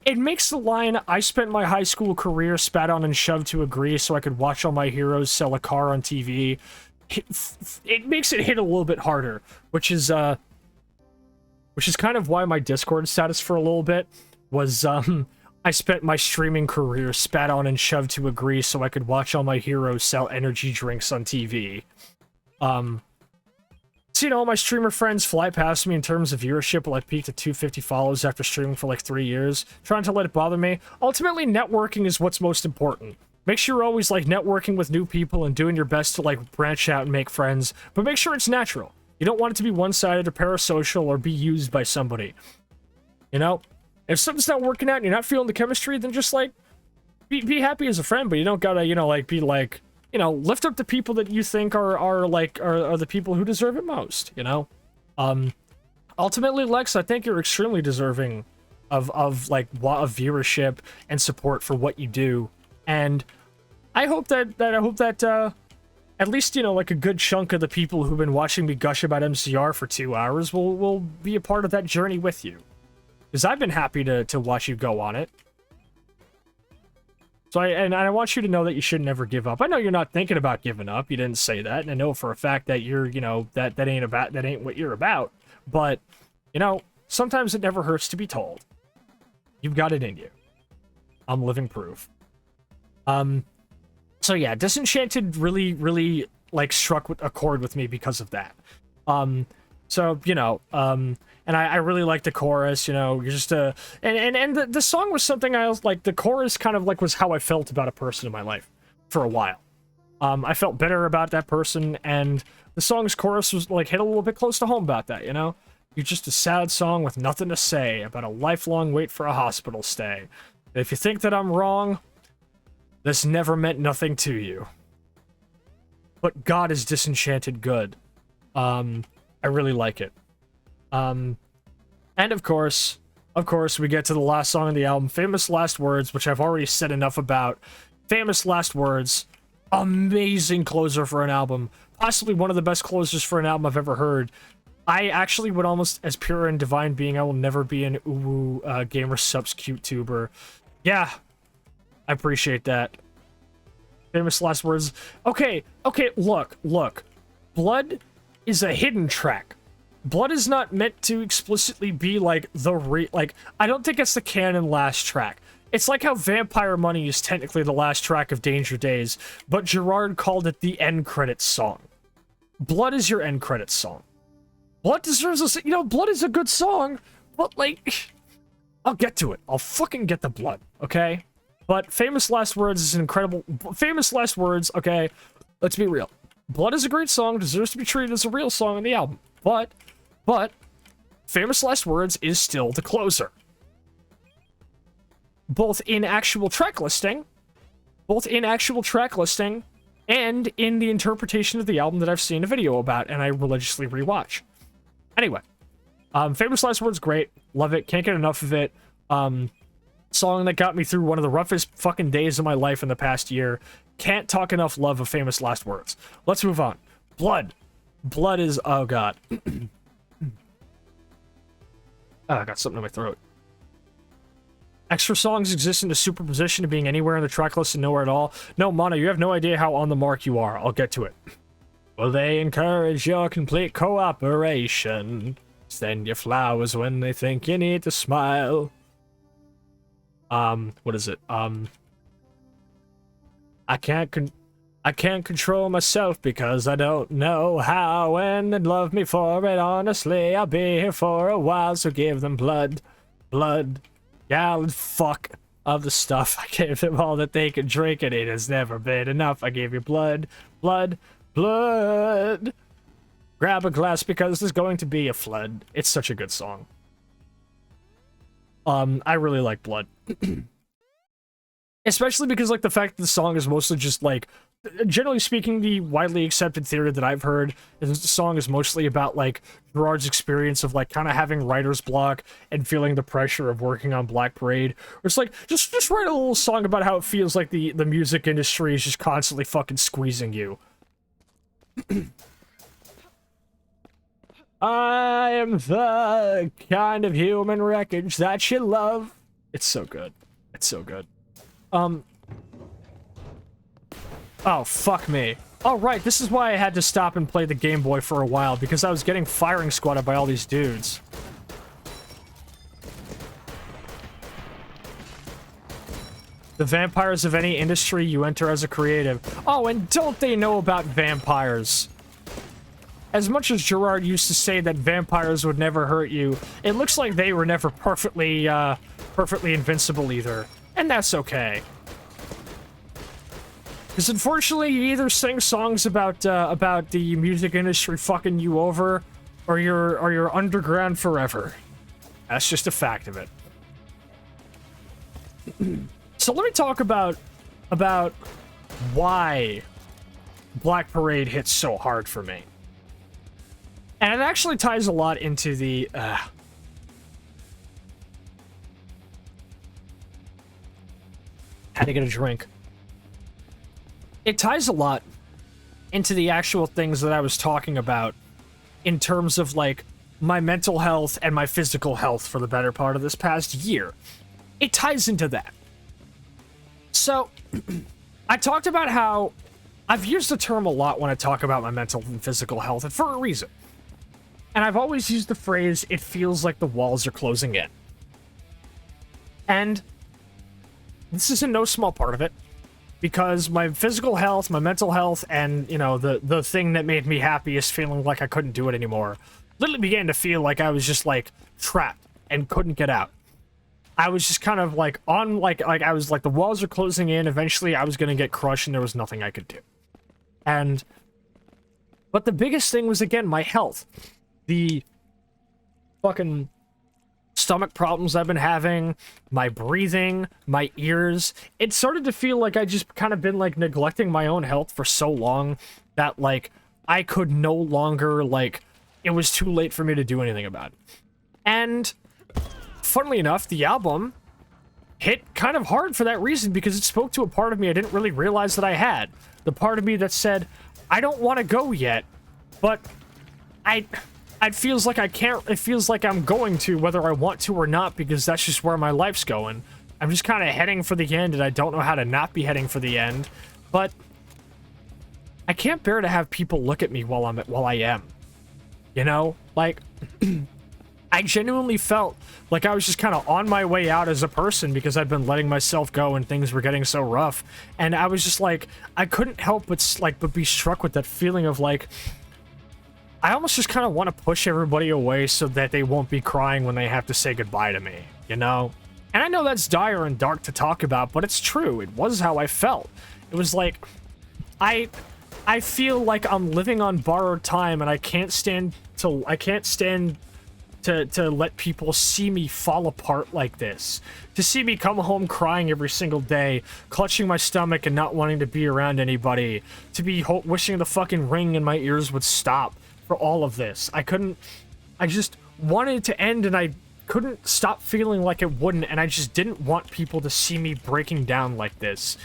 It makes the line, I spent my high school career spat on and shoved to agree so I could watch all my heroes sell a car on TV. It makes it hit a little bit harder, which is kind of why my Discord status for a little bit was I spent my streaming career spat on and shoved to agree so I could watch all my heroes sell energy drinks on TV. Seeing all my streamer friends fly past me in terms of viewership while I peaked at 250 follows after streaming for like 3 years, trying to let it bother me. Ultimately, networking is what's most important. Make sure you're always like networking with new people and doing your best to like branch out and make friends, but make sure it's natural. You don't want it to be one-sided or parasocial or be used by somebody. You know? If something's not working out and you're not feeling the chemistry, then just like be happy as a friend, but you don't gotta, you know, like be like, you know, lift up the people that you think are the people who deserve it most, you know? Ultimately, Lex, I think you're extremely deserving of viewership and support for what you do. And I hope that at least, you know, like a good chunk of the people who've been watching me gush about MCR for 2 hours will be a part of that journey with you. Because I've been happy to watch you go on it. So I want you to know that you should never give up. I know you're not thinking about giving up. You didn't say that, and I know for a fact that you're, you know, that ain't what you're about. But, you know, sometimes it never hurts to be told. You've got it in you. I'm living proof. So yeah, Disenchanted really like struck a chord with me because of that. So, you know, and I really like the chorus, you know, you're just and the song was something I was like, the chorus kind of like was how I felt about a person in my life for a while. I felt bitter about that person, and the song's chorus was like hit a little bit close to home about that, you know? You're just a sad song with nothing to say about a lifelong wait for a hospital stay. If you think that I'm wrong, this never meant nothing to you. But God is Disenchanted good. I really like it. And of course, we get to the last song on the album, Famous Last Words, which I've already said enough about. Famous Last Words, amazing closer for an album. Possibly one of the best closers for an album I've ever heard. I actually would almost, as pure and divine being, I will never be an gamer subs cute tuber. Yeah, I appreciate that. Famous last words. Okay, look. Blood is a hidden track. Blood is not meant to explicitly be like I don't think it's the canon last track. It's like how Vampire Money is technically the last track of Danger Days, but Gerard called it the end credits song. Blood is your end credits song. Blood deserves a, Blood is a good song, but like, I'll get to it. I'll fucking get the blood, okay? But Famous Last Words is an incredible, Famous Last Words, okay? Let's be real. Blood is a great song, deserves to be treated as a real song on the album, but Famous Last Words is still the closer. Both in actual track listing, and in the interpretation of the album that I've seen a video about and I religiously rewatch. Anyway, Famous Last Words, great. Love it. Can't get enough of it. Song that got me through one of the roughest fucking days of my life in the past year. Can't talk enough love of Famous Last Words. Let's move on. Blood. Blood is, oh god. I got something in my throat. Extra songs exist in the superposition of being anywhere in the track list and nowhere at all. No, Mono, you have no idea how on the mark you are. I'll get to it. Well, they encourage your complete cooperation. Send your flowers when they think you need to smile. What is it? I can't control myself because I don't know how, and they'd love me for it. Honestly, I'll be here for a while, so give them blood. Gallon fuck of the stuff. I gave them all that they could drink, and it has never been enough. I gave you blood. Grab a glass because there's going to be a flood. It's such a good song. I really like Blood. Especially because, like, the fact that the song is mostly just, like, generally speaking, the widely accepted theory that I've heard is the song is mostly about, like, Gerard's experience of, like, kind of having writer's block and feeling the pressure of working on Black Parade. Or it's like, just write a little song about how it feels like the music industry is just constantly fucking squeezing you. I am the kind of human wreckage that you love. It's so good. It's so good. Oh, fuck me. Oh, right, this is why I had to stop and play the Game Boy for a while, because I was getting firing squatted by all these dudes. The vampires of any industry you enter as a creative. Oh, and don't they know about vampires? As much as Gerard used to say that vampires would never hurt you, it looks like they were never perfectly invincible either. And that's okay. Because unfortunately, you either sing songs about the music industry fucking you over, or you're underground forever. That's just a fact of it. So let me talk about why Black Parade hits so hard for me. And it actually ties a lot into the... Had to get a drink. It ties a lot into the actual things that I was talking about in terms of, like, my mental health and my physical health for the better part of this past year. It ties into that. So, I talked about how I've used the term a lot when I talk about my mental and physical health, and for a reason. And I've always used the phrase, it feels like the walls are closing in. And this is in no small part of it, because my physical health, my mental health, and, you know, the thing that made me happiest, feeling like I couldn't do it anymore, literally began to feel like I was just, like, trapped and couldn't get out. I was just kind of, like, on, like I was, like, the walls are closing in, eventually I was gonna get crushed and there was nothing I could do. But the biggest thing was, again, my health. The fucking stomach problems I've been having, my breathing, my ears. It started to feel like I just kind of been, like, neglecting my own health for so long that, like, I could no longer, like, it was too late for me to do anything about it. And funnily enough, the album hit kind of hard for that reason, because it spoke to a part of me I didn't really realize that I had. The part of me that said, I don't want to go yet, but it feels like I can't, it feels like I'm going to, whether I want to or not, because that's just where my life's going. I'm just kind of heading for the end, and I don't know how to not be heading for the end. But I can't bear to have people look at me while I am. You know? Like, I genuinely felt like I was just kind of on my way out as a person because I'd been letting myself go and things were getting so rough. And I was just like, I couldn't help but be struck with that feeling of like, I almost just kind of want to push everybody away so that they won't be crying when they have to say goodbye to me, you know? And I know that's dire and dark to talk about, but it's true. It was how I felt. It was like, I feel like I'm living on borrowed time, and I can't stand to let people see me fall apart like this. To see me come home crying every single day, clutching my stomach and not wanting to be around anybody. To be wishing the fucking ring in my ears would stop for all of this. I just wanted it to end, and I couldn't stop feeling like it wouldn't, and I just didn't want people to see me breaking down like this.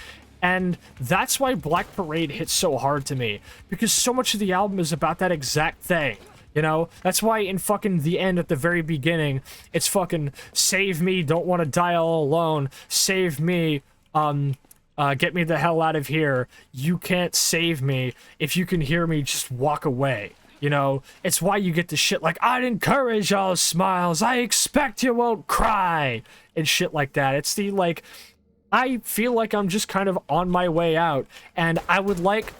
And that's why Black Parade hit so hard to me, because so much of the album is about that exact thing. You know, that's why in fucking the end at the very beginning, it's fucking save me, don't want to die all alone, save me, get me the hell out of here, you can't save me, if you can hear me, just walk away. You know, it's why you get the shit like, I'd encourage all smiles, I expect you won't cry, and shit like that. It's the, like, I feel like I'm just kind of on my way out, and I would like,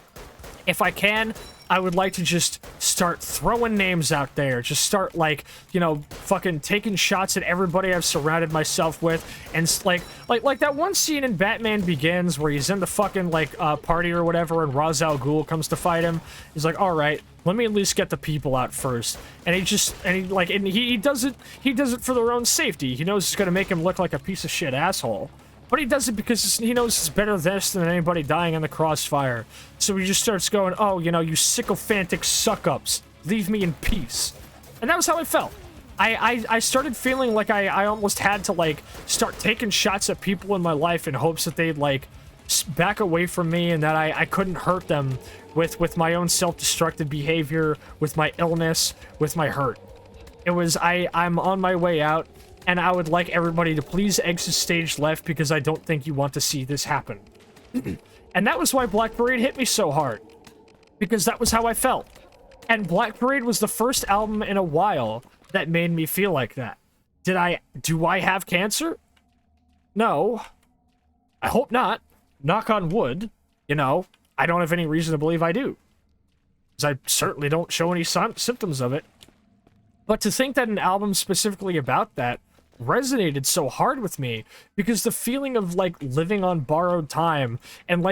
if I can, I would like to just start throwing names out there. Just start, like, you know, fucking taking shots at everybody I've surrounded myself with. And, like that one scene in Batman Begins where he's in the fucking, like, party or whatever, and Ra's al Ghul comes to fight him. He's like, alright, let me at least get the people out first. And he does it for their own safety. He knows it's gonna make him look like a piece of shit asshole. But he does it because he knows it's better this than anybody dying in the crossfire. So he just starts going, oh, you know, you sycophantic suck-ups. Leave me in peace. And that was how I felt. I started feeling like I almost had to, like, start taking shots at people in my life in hopes that they'd, like, back away from me and that I couldn't hurt them with my own self-destructive behavior, with my illness, with my hurt. It was, I'm on my way out. And I would like everybody to please exit stage left because I don't think you want to see this happen. And that was why Black Parade hit me so hard. Because that was how I felt. And Black Parade was the first album in a while that made me feel like that. Do I have cancer? No. I hope not. Knock on wood. You know, I don't have any reason to believe I do. Because I certainly don't show any symptoms of it. But to think that an album specifically about that resonated so hard with me, because the feeling of, like, living on borrowed time and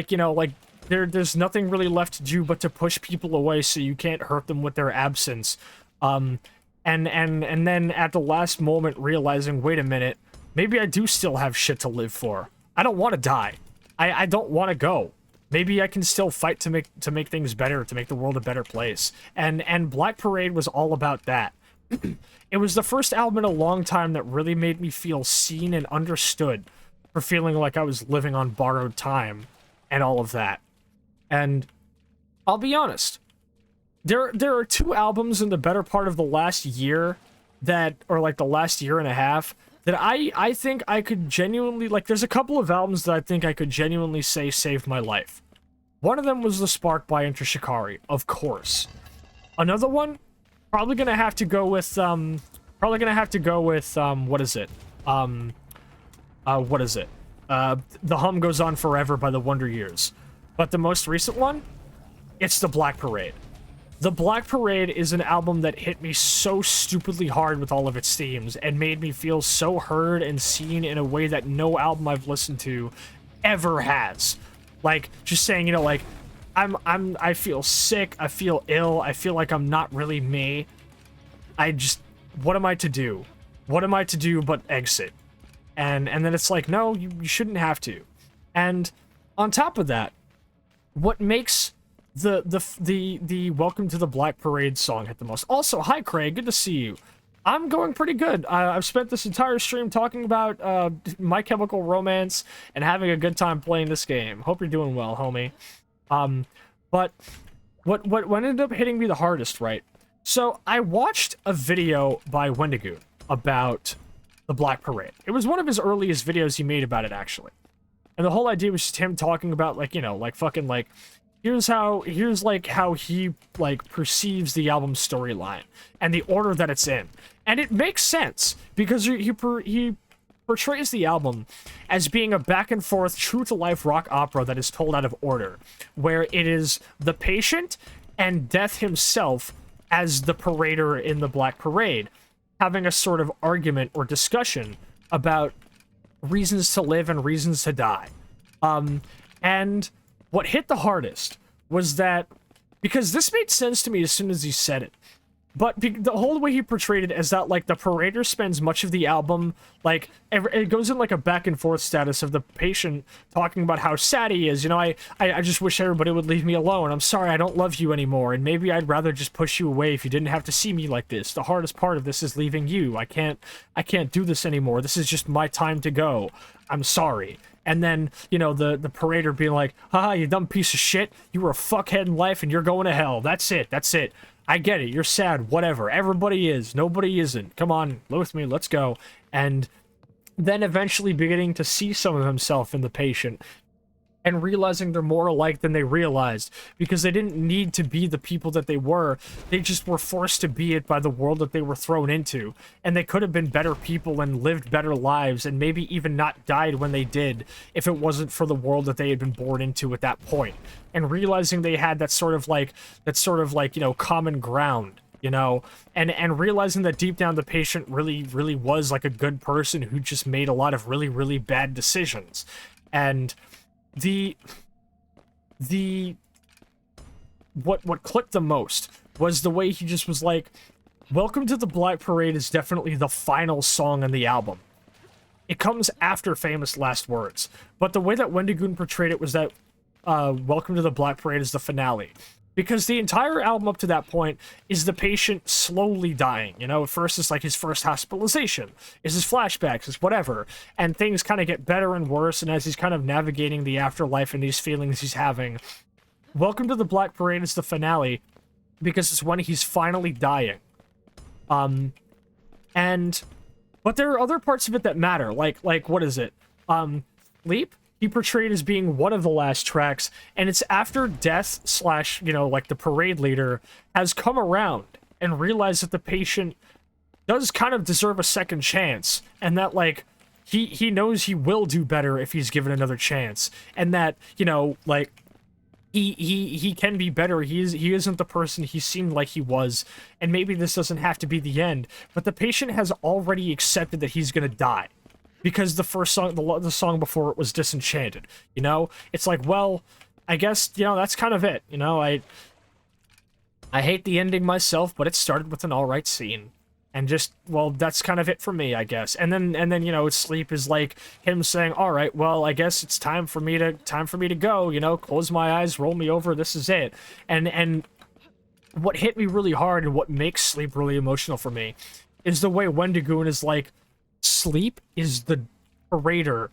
you know, like, there's nothing really left to do but to push people away so you can't hurt them with their absence, and then at the last moment realizing, wait a minute, maybe I do still have shit to live for. I don't want to die. I don't want to go. Maybe I can still fight to make things better, to make the world a better place. And Black Parade was all about that. It was the first album in a long time that really made me feel seen and understood for feeling like I was living on borrowed time and all of that. And I'll be honest, there are two albums in the better part of the last year or like the last year and a half, that I think I could genuinely, like, there's a couple of albums that I think I could genuinely say saved my life. One of them was The Spark by Enter Shikari, of course. Another one, probably gonna have to go with, what is it? The Hum Goes On Forever by The Wonder Years. But the most recent one, it's The Black Parade. The Black Parade is an album that hit me so stupidly hard with all of its themes and made me feel so heard and seen in a way that no album I've listened to ever has. Like, just saying, you know, like, I feel sick, I feel ill, I feel like I'm not really me. What am I to do? What am I to do but exit? And then it's like, no, you shouldn't have to. And on top of that, what makes the Welcome to the Black Parade song hit the most? Also, hi Craig, good to see you. I'm going pretty good. I've spent this entire stream talking about My Chemical Romance and having a good time playing this game. Hope you're doing well, homie. But what ended up hitting me the hardest, right? So I watched a video by Wendigo about the Black Parade. It was one of his earliest videos he made about it, actually. And the whole idea was just him talking about, like, you know, like, fucking, like, here's like how he, like, perceives the album's storyline and the order that it's in. And it makes sense, because he portrays the album as being a back-and-forth, true-to-life rock opera that is told out of order, where it is the patient and Death himself as the parader in the Black Parade, having a sort of argument or discussion about reasons to live and reasons to die. And what hit the hardest was that, because this made sense to me as soon as he said it, but the whole way he portrayed it is that, like, the parader spends much of the album, like, it goes in, like, a back-and-forth status of the patient talking about how sad he is. You know, I just wish everybody would leave me alone. I'm sorry, I don't love you anymore, and maybe I'd rather just push you away if you didn't have to see me like this. The hardest part of this is leaving you. I can't do this anymore. This is just my time to go. I'm sorry. And then, you know, the parader being like, haha, you dumb piece of shit. You were a fuckhead in life, and you're going to hell. That's it. That's it. I get it. You're sad. Whatever. Everybody is. Nobody isn't. Come on. With me. Let's go. And then eventually beginning to see some of himself in the patient and realizing they're more alike than they realized, because they didn't need to be the people that they were. They just were forced to be it by the world that they were thrown into. And they could have been better people and lived better lives and maybe even not died when they did if it wasn't for the world that they had been born into at that point. And realizing they had that sort of like, you know, common ground, you know, and realizing that deep down the patient really was like a good person who just made a lot of really bad decisions. And what clicked the most was the way he just was like, Welcome to the Black Parade is definitely the final song on the album. It comes after Famous Last Words, but the way that Wendigoon portrayed it was that Welcome to the Black Parade is the finale. Because the entire album up to that point is the patient slowly dying. You know, at first it's like his first hospitalization, is his flashbacks, is whatever. And things kind of get better and worse, and as he's kind of navigating the afterlife and these feelings he's having, Welcome to the Black Parade is the finale, because it's when he's finally dying. But there are other parts of it that matter, like what is it? Leap? He portrayed as being one of the last tracks, and it's after Death / you know, like the parade leader has come around and realized that the patient does kind of deserve a second chance, and that, like, he knows he will do better if he's given another chance, and that, you know, like, he can be better. He isn't the person he seemed like he was, and maybe this doesn't have to be the end, but the patient has already accepted that he's gonna die. Because the first song, the song before it was Disenchanted, you know? It's like, well, I guess, you know, that's kind of it, you know? I hate the ending myself, but it started with an alright scene. And just, well, that's kind of it for me, I guess. And then, you know, Sleep is like him saying, alright, well, I guess it's time for me to go, you know? Close my eyes, roll me over, this is it. And what hit me really hard and what makes Sleep really emotional for me is the way Wendigoon is like, Sleep is the parader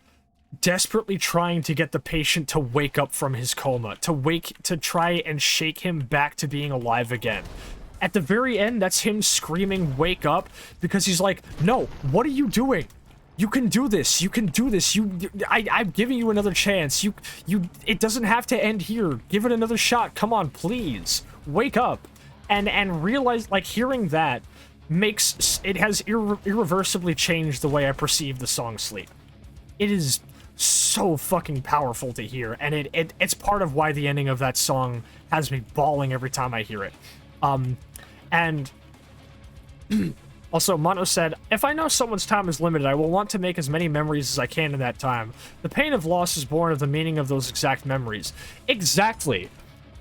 desperately trying to get the patient to wake up from his coma, to try and shake him back to being alive again. At the very end, that's him screaming, wake up, because he's like, no, what are you doing? You can do this. You can do this. I'm giving you another chance. It doesn't have to end here. Give it another shot. Come on, please. Wake up. And realize, like, hearing that has irreversibly changed the way I perceive the song Sleep. It is so fucking powerful to hear, and it's part of why the ending of that song has me bawling every time I hear it. And also, Mono said, if I know someone's time is limited, I will want to make as many memories as I can in that time. The pain of loss is born of the meaning of those exact memories. Exactly.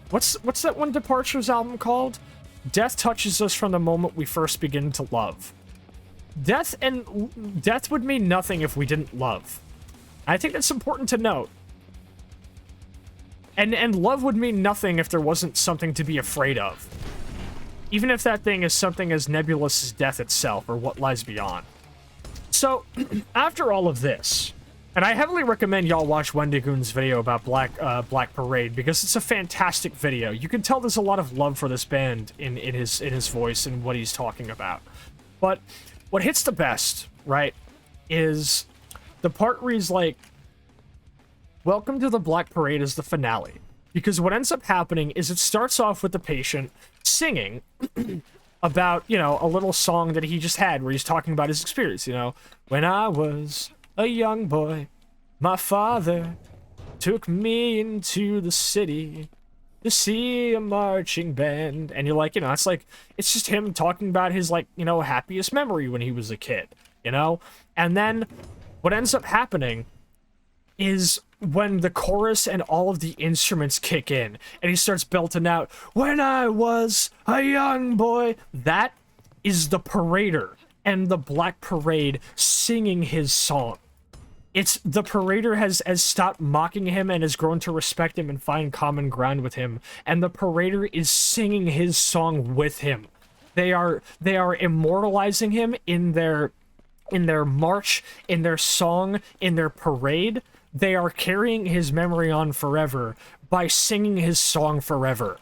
What's that one Departures album called? Death touches us from the moment we first begin to love. Death would mean nothing if we didn't love. I think that's important to note. And love would mean nothing if there wasn't something to be afraid of. Even if that thing is something as nebulous as death itself, or what lies beyond. So, after all of this, and I heavily recommend y'all watch Wendigoon's video about Black Parade, because it's a fantastic video. You can tell there's a lot of love for this band in his voice and what he's talking about. But what hits the best, right, is the part where he's like, welcome to the Black Parade is the finale. Because what ends up happening is it starts off with the patient singing about, you know, a little song that he just had where he's talking about his experience, you know. When I was a young boy, my father took me into the city to see a marching band. And you're like, you know, it's like, it's just him talking about his, like, you know, happiest memory when he was a kid, you know? And then what ends up happening is when the chorus and all of the instruments kick in and he starts belting out, when I was a young boy, that is the parader and the Black Parade singing his song. It's the parader has stopped mocking him and has grown to respect him and find common ground with him, and the parader is singing his song with him. They are immortalizing him in their march, in their song, in their parade. They are carrying his memory on forever by singing his song forever.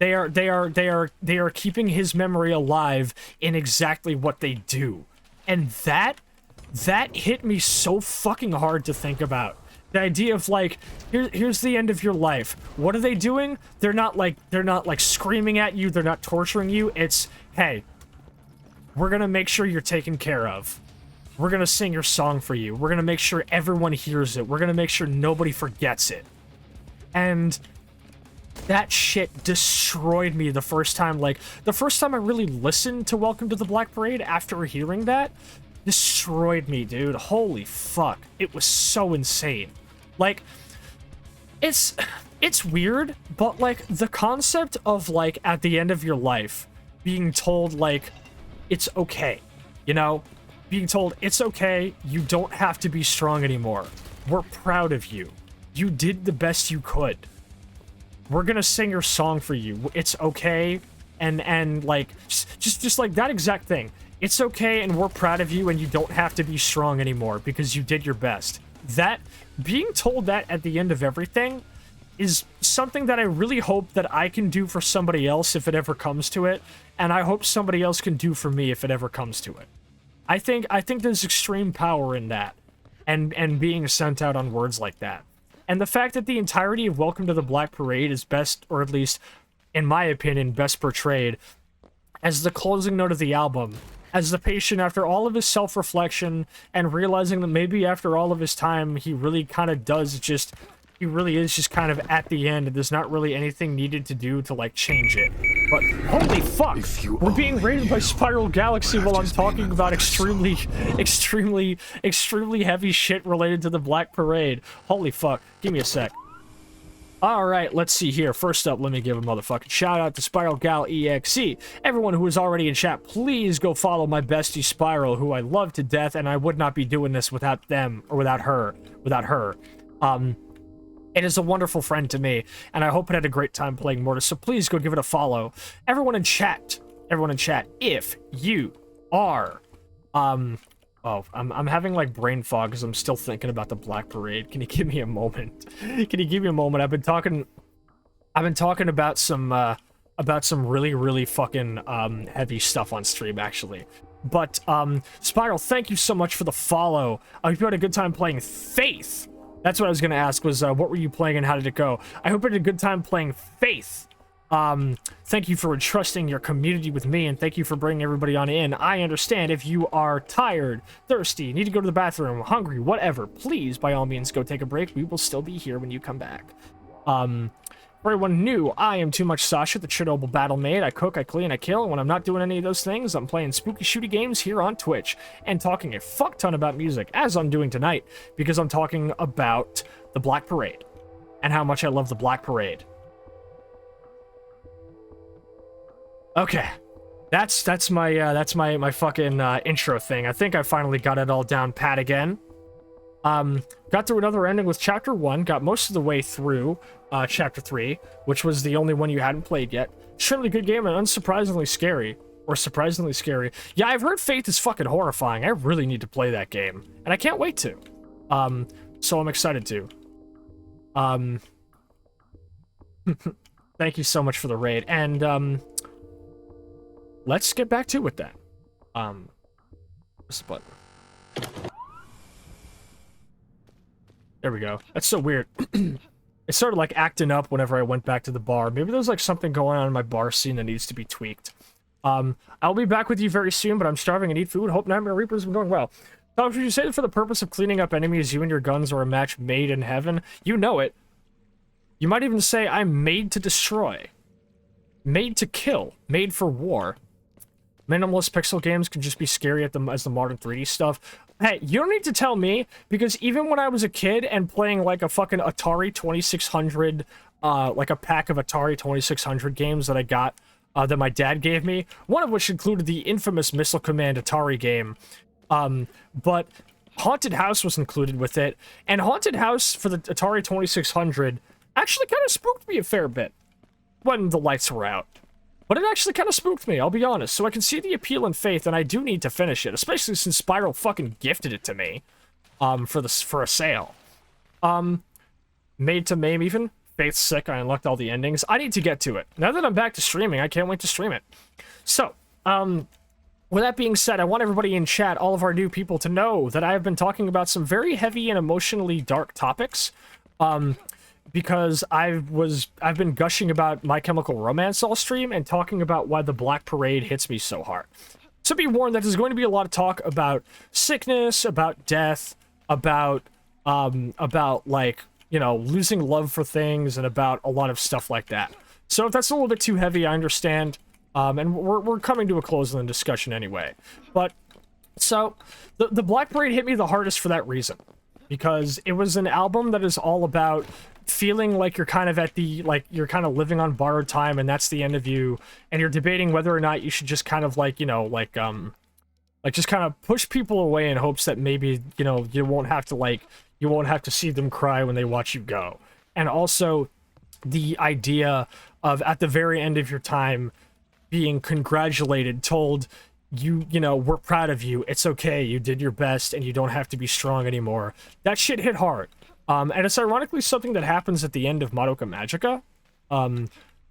They are keeping his memory alive in exactly what they do. And that hit me so fucking hard to think about. The idea of like, here's the end of your life. What are they doing? They're not like screaming at you, they're not torturing you. It's, hey, we're gonna make sure you're taken care of. We're gonna sing your song for you. We're gonna make sure everyone hears it. We're gonna make sure nobody forgets it. And that shit destroyed me the first time. Like, the first time I really listened to Welcome to the Black Parade after hearing that, destroyed me, dude. Holy fuck. It was so insane. Like, it's weird, but like the concept of like at the end of your life being told like it's okay, you know, being told it's okay, you don't have to be strong anymore. We're proud of you. You did the best you could. We're gonna sing your song for you. It's okay. And like just like that exact thing. It's okay, and we're proud of you, and you don't have to be strong anymore because you did your best. That, being told that at the end of everything is something that I really hope that I can do for somebody else if it ever comes to it, and I hope somebody else can do for me if it ever comes to it. I think there's extreme power in that, and being sent out on words like that. And the fact that the entirety of Welcome to the Black Parade is best, or at least, in my opinion, best portrayed as the closing note of the album, as the patient, after all of his self-reflection and realizing that maybe after all of his time, he really kind of does just, he really is just kind of at the end, and there's not really anything needed to do to, like, change it. But, holy fuck! We're being raided by Spiral Galaxy while I'm talking about extremely heavy shit related to the Black Parade. Holy fuck. Give me a sec. Alright, let's see here. First up, let me give a motherfucking shout out to Spiral Gal EXE. Everyone who is already in chat, please go follow my bestie Spiral, who I love to death, and I would not be doing this without them, or without her. It is a wonderful friend to me, and I hope it had a great time playing Mortis, so please go give it a follow. Everyone in chat, if you are, oh, I'm having, like, brain fog because I'm still thinking about the Black Parade. Can you give me a moment? Can you give me a moment? I've been talking about some really fucking, heavy stuff on stream, actually. But, Spiral, thank you so much for the follow. I hope you had a good time playing Faith. That's what I was gonna ask, was, what were you playing and how did it go? I hope you had a good time playing Faith. Thank you for entrusting your community with me, and thank you for bringing everybody on in. I understand if you are tired, thirsty, need to go to the bathroom, hungry, whatever, please, by all means, go take a break. We will still be here when you come back. For everyone new, I am Too Much Sasha, the Chernobyl battle maid. I cook, I clean, I kill, and when I'm not doing any of those things, I'm playing spooky shooty games here on Twitch, and talking a fuck ton about music, as I'm doing tonight, because I'm talking about the Black Parade, and how much I love the Black Parade. Okay, that's my fucking intro thing. I think I finally got it all down pat again. Got through another ending with Chapter 1, got most of the way through Chapter 3, which was the only one you hadn't played yet. Extremely good game and unsurprisingly scary. Or surprisingly scary. Yeah, I've heard Faith is fucking horrifying. I really need to play that game. And I can't wait to. So I'm excited to. Thank you so much for the raid. And, let's get back to it then. What's the button? There we go. That's so weird. It started, like, acting up whenever I went back to the bar. Maybe there's, like, something going on in my bar scene that needs to be tweaked. I'll be back with you very soon, but I'm starving and need food. Hope Nightmare Reaper's been going well. Tom, should you say that for the purpose of cleaning up enemies, you and your guns are a match made in heaven? You know it. You might even say, I'm made to destroy. Made to kill. Made for war. Minimalist pixel games can just be scary as the modern 3D stuff. Hey, you don't need to tell me, because even when I was a kid and playing, like, a fucking Atari 2600, like a pack of Atari 2600 games that I got, that my dad gave me, one of which included the infamous Missile Command Atari game, but Haunted House was included with it, and Haunted House for the Atari 2600 actually kind of spooked me a fair bit when the lights were out. But it actually kind of spooked me, I'll be honest, so I can see the appeal and faith, and I do need to finish it, especially since Spiral fucking gifted it to me, for a sale. Made to Maim even. Faith's sick, I unlocked all the endings. I need to get to it. Now that I'm back to streaming, I can't wait to stream it. So, with that being said, I want everybody in chat, all of our new people, to know that I have been talking about some very heavy and emotionally dark topics, because I've been gushing about My Chemical Romance all stream and talking about why the Black Parade hits me so hard. So be warned that there's going to be a lot of talk about sickness, about death, about like, you know, losing love for things, and about a lot of stuff like that. So if that's a little bit too heavy, I understand. And we're coming to a close in the discussion anyway. But, so, the Black Parade hit me the hardest for that reason. Because it was an album that is all about feeling like you're kind of at the, like, you're kind of living on borrowed time, and that's the end of you, and you're debating whether or not you should just kind of, like, you know, like just kind of push people away in hopes that maybe, you know, you won't have to see them cry when they watch you go. And also, the idea of, at the very end of your time, being congratulated, told, you know, we're proud of you, it's okay, you did your best, and you don't have to be strong anymore. That shit hit hard. And it's ironically something that happens at the end of Madoka Magica,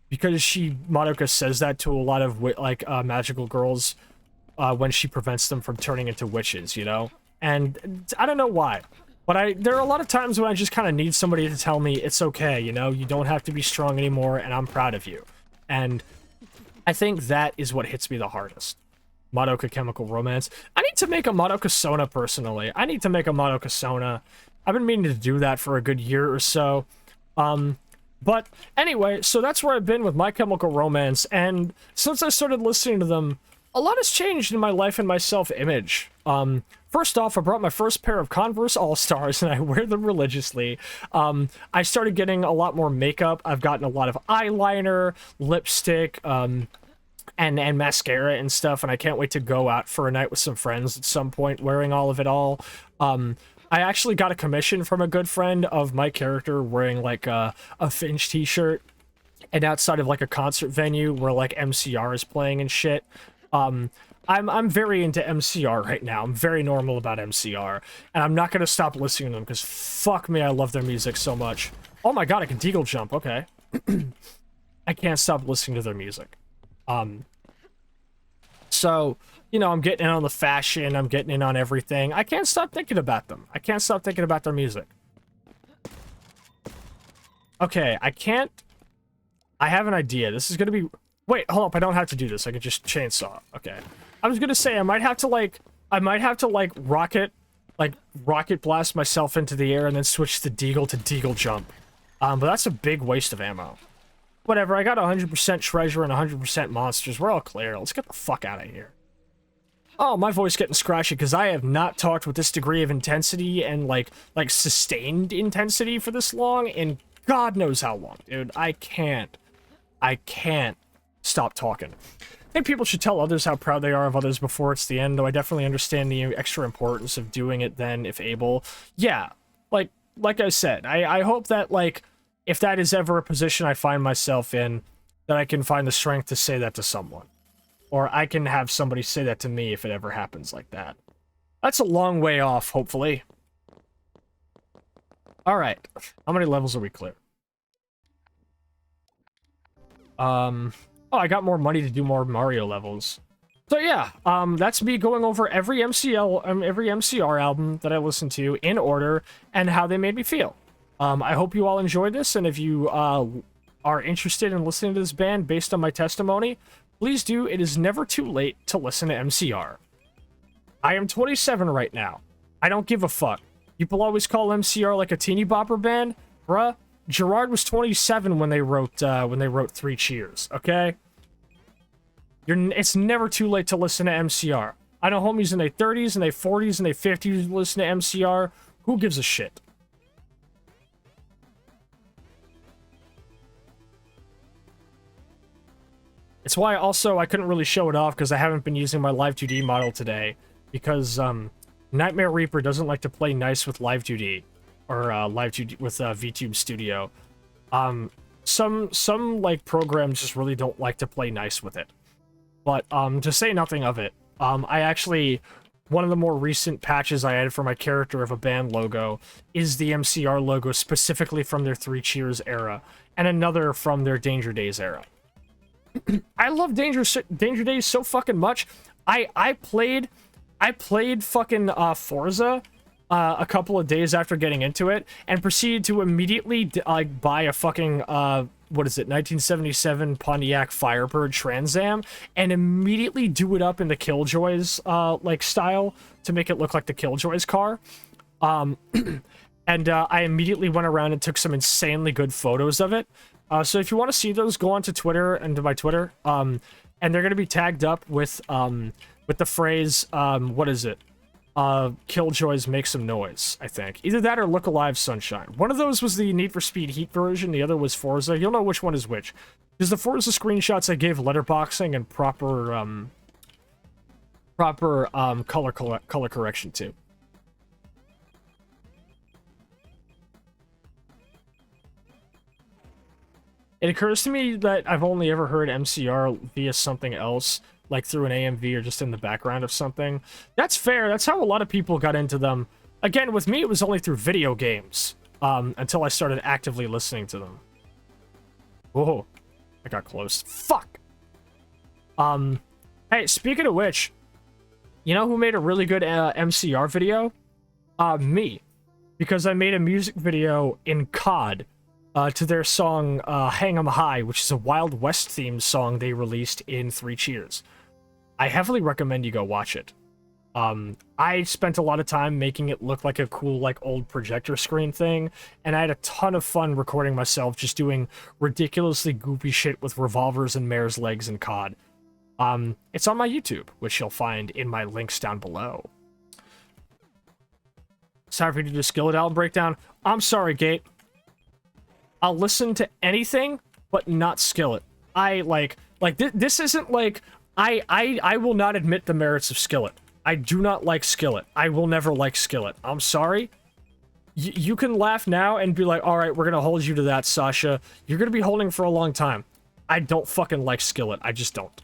because Madoka says that to a lot of, magical girls, when she prevents them from turning into witches, you know? And I don't know why, but there are a lot of times when I just kind of need somebody to tell me, it's okay, you know, you don't have to be strong anymore, and I'm proud of you. And I think that is what hits me the hardest. Madoka Chemical Romance. I need to make a Madoka Sona, personally. I need to make a Madoka Sona. I've been meaning to do that for a good year or so. But anyway, so that's where I've been with My Chemical Romance, and since I started listening to them, a lot has changed in my life and my self-image. First off, I brought my first pair of Converse All-Stars, and I wear them religiously. I started getting a lot more makeup. I've gotten a lot of eyeliner, lipstick, and mascara and stuff, and I can't wait to go out for a night with some friends at some point wearing all of it all. I actually got a commission from a good friend of my character wearing, like, a Finch t-shirt, and outside of, like, a concert venue where, like, MCR is playing and shit. I'm very into MCR right now. I'm very normal about MCR, and I'm not gonna stop listening to them, because fuck me, I love their music so much. Oh my god, I can deagle jump, okay. I can't stop listening to their music. So, you know, I'm getting in on the fashion, I'm getting in on everything. I can't stop thinking about them. I can't stop thinking about their music. Okay, I have an idea. This is gonna be... Wait, hold up, I don't have to do this. I can just chainsaw. Okay. I was gonna say, I might have to, like, rocket blast myself into the air and then switch the deagle to deagle jump. But that's a big waste of ammo. Whatever, I got 100% treasure and 100% monsters. We're all clear. Let's get the fuck out of here. Oh, my voice getting scratchy because I have not talked with this degree of intensity and, like sustained intensity for this long in God knows how long, dude. I can't stop talking. I think people should tell others how proud they are of others before it's the end, though I definitely understand the extra importance of doing it then, if able. Yeah, like I said, I hope that, like, if that is ever a position I find myself in, that I can find the strength to say that to someone. Or I can have somebody say that to me if it ever happens like that. That's a long way off, hopefully. Alright. How many levels are we clear? Oh, I got more money to do more Mario levels. So yeah, that's me going over every every MCR album that I listened to in order and how they made me feel. I hope you all enjoyed this, and if you are interested in listening to this band based on my testimony, please do. It is never too late to listen to MCR. I am 27 right now. I don't give a fuck. People always call MCR like a teeny bopper band, bruh. Gerard was 27 when they wrote Three Cheers. Okay. It's never too late to listen to MCR. I know homies in their 30s and their 40s and their 50s who listen to MCR. Who gives a shit? It's why also I couldn't really show it off because I haven't been using my Live 2D model today because Nightmare Reaper doesn't like to play nice with Live 2D or Live 2D with VTube Studio. Some like programs just really don't like to play nice with it. But to say nothing of it, I actually, one of the more recent patches I added for my character of a band logo is the MCR logo specifically from their Three Cheers era, and another from their Danger Days era. I love Danger Days so fucking much. I played fucking Forza a couple of days after getting into it, and proceeded to immediately buy a fucking what is it, 1977 Pontiac Firebird Trans Am, and immediately do it up in the Killjoys like style to make it look like the Killjoys car. And I immediately went around and took some insanely good photos of it. So if you want to see those, go onto Twitter and to my Twitter, and they're gonna be tagged up with the phrase what is it? Killjoys make some noise, I think. Either that or Look Alive Sunshine. One of those was the Need for Speed Heat version, the other was Forza. You'll know which one is which. Because the Forza screenshots I gave letterboxing and proper color correction too. It occurs to me that I've only ever heard MCR via something else, like through an AMV or just in the background of something. That's fair. That's how a lot of people got into them. Again, with me, it was only through video games, until I started actively listening to them. Whoa, I got close. Fuck! Hey, speaking of which, you know who made a really good MCR video? Me. Because I made a music video in COD, to their song, Hang 'em High, which is a Wild West themed song they released in Three Cheers. I heavily recommend you go watch it. I spent a lot of time making it look like a cool, like, old projector screen thing, and I had a ton of fun recording myself just doing ridiculously goofy shit with revolvers and mare's legs and COD. It's on my YouTube, which you'll find in my links down below. Sorry for you to do a Skillet album breakdown. I'm sorry, Gate. I'll listen to anything, but not Skillet. This isn't like, I will not admit the merits of Skillet. I do not like Skillet. I will never like Skillet. I'm sorry. You can laugh now and be like, alright, we're gonna hold you to that, Sasha. You're gonna be holding for a long time. I don't fucking like Skillet. I just don't.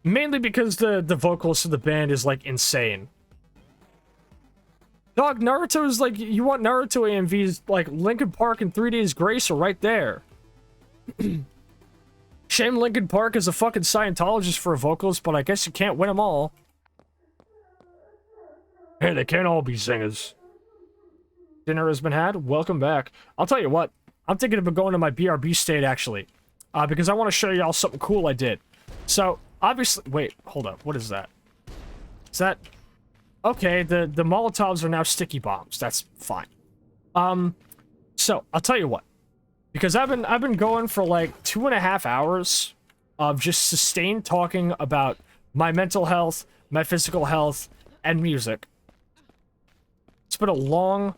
Mainly because the vocalist of the band is, like, insane. Dog, Naruto's like, you want Naruto AMVs, like, Linkin Park and 3 Days Grace are right there. Shame Linkin Park is a fucking Scientologist for a vocalist, but I guess you can't win them all. Hey, they can't all be singers. Dinner has been had? Welcome back. I'll tell you what, I'm thinking of going to my BRB state, actually. Because I want to show y'all something cool I did. So, obviously, wait, hold up, what is that? Is that... Okay, the Molotovs are now sticky bombs. That's fine. So I'll tell you what, because I've been going for like 2.5 hours of just sustained talking about my mental health, my physical health, and music. It's been a long.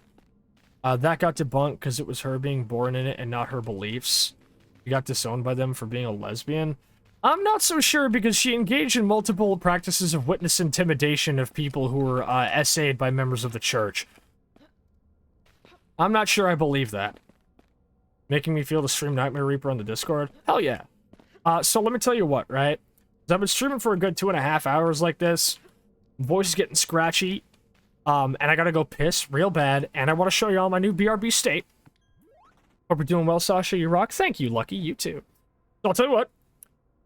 That got debunked because it was her being born in it and not her beliefs. She got disowned by them for being a lesbian. I'm not so sure because she engaged in multiple practices of witness intimidation of people who were essayed by members of the church. I'm not sure I believe that. Making me feel to stream Nightmare Reaper on the Discord? Hell yeah. So let me tell you what, right? I've been streaming for a good 2.5 hours like this. Voice is getting scratchy. And I gotta go piss real bad. And I want to show you all my new BRB state. Hope you're doing well, Sasha. You rock. Thank you, Lucky. You too. So I'll tell you what.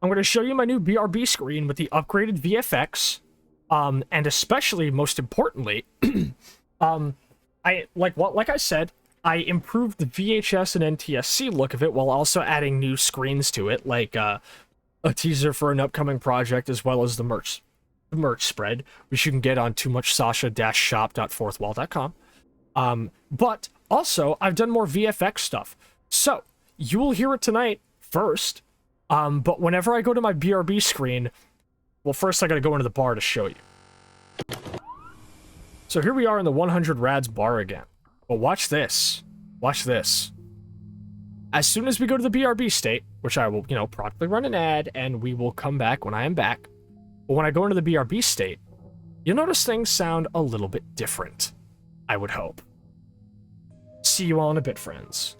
I'm going to show you my new BRB screen with the upgraded VFX, and especially, most importantly, like I said, I improved the VHS and NTSC look of it while also adding new screens to it, like a teaser for an upcoming project, as well as the merch spread, which you can get on toomuchsasha-shop.fourthwall.com. But also, I've done more VFX stuff, so you will hear it tonight first. But whenever I go to my BRB screen, well, first I gotta go into the bar to show you. So here we are in the 100 Rads bar again. But watch this. Watch this. As soon as we go to the BRB state, which I will, promptly run an ad, and we will come back when I am back. But when I go into the BRB state, you'll notice things sound a little bit different. I would hope. See you all in a bit, friends.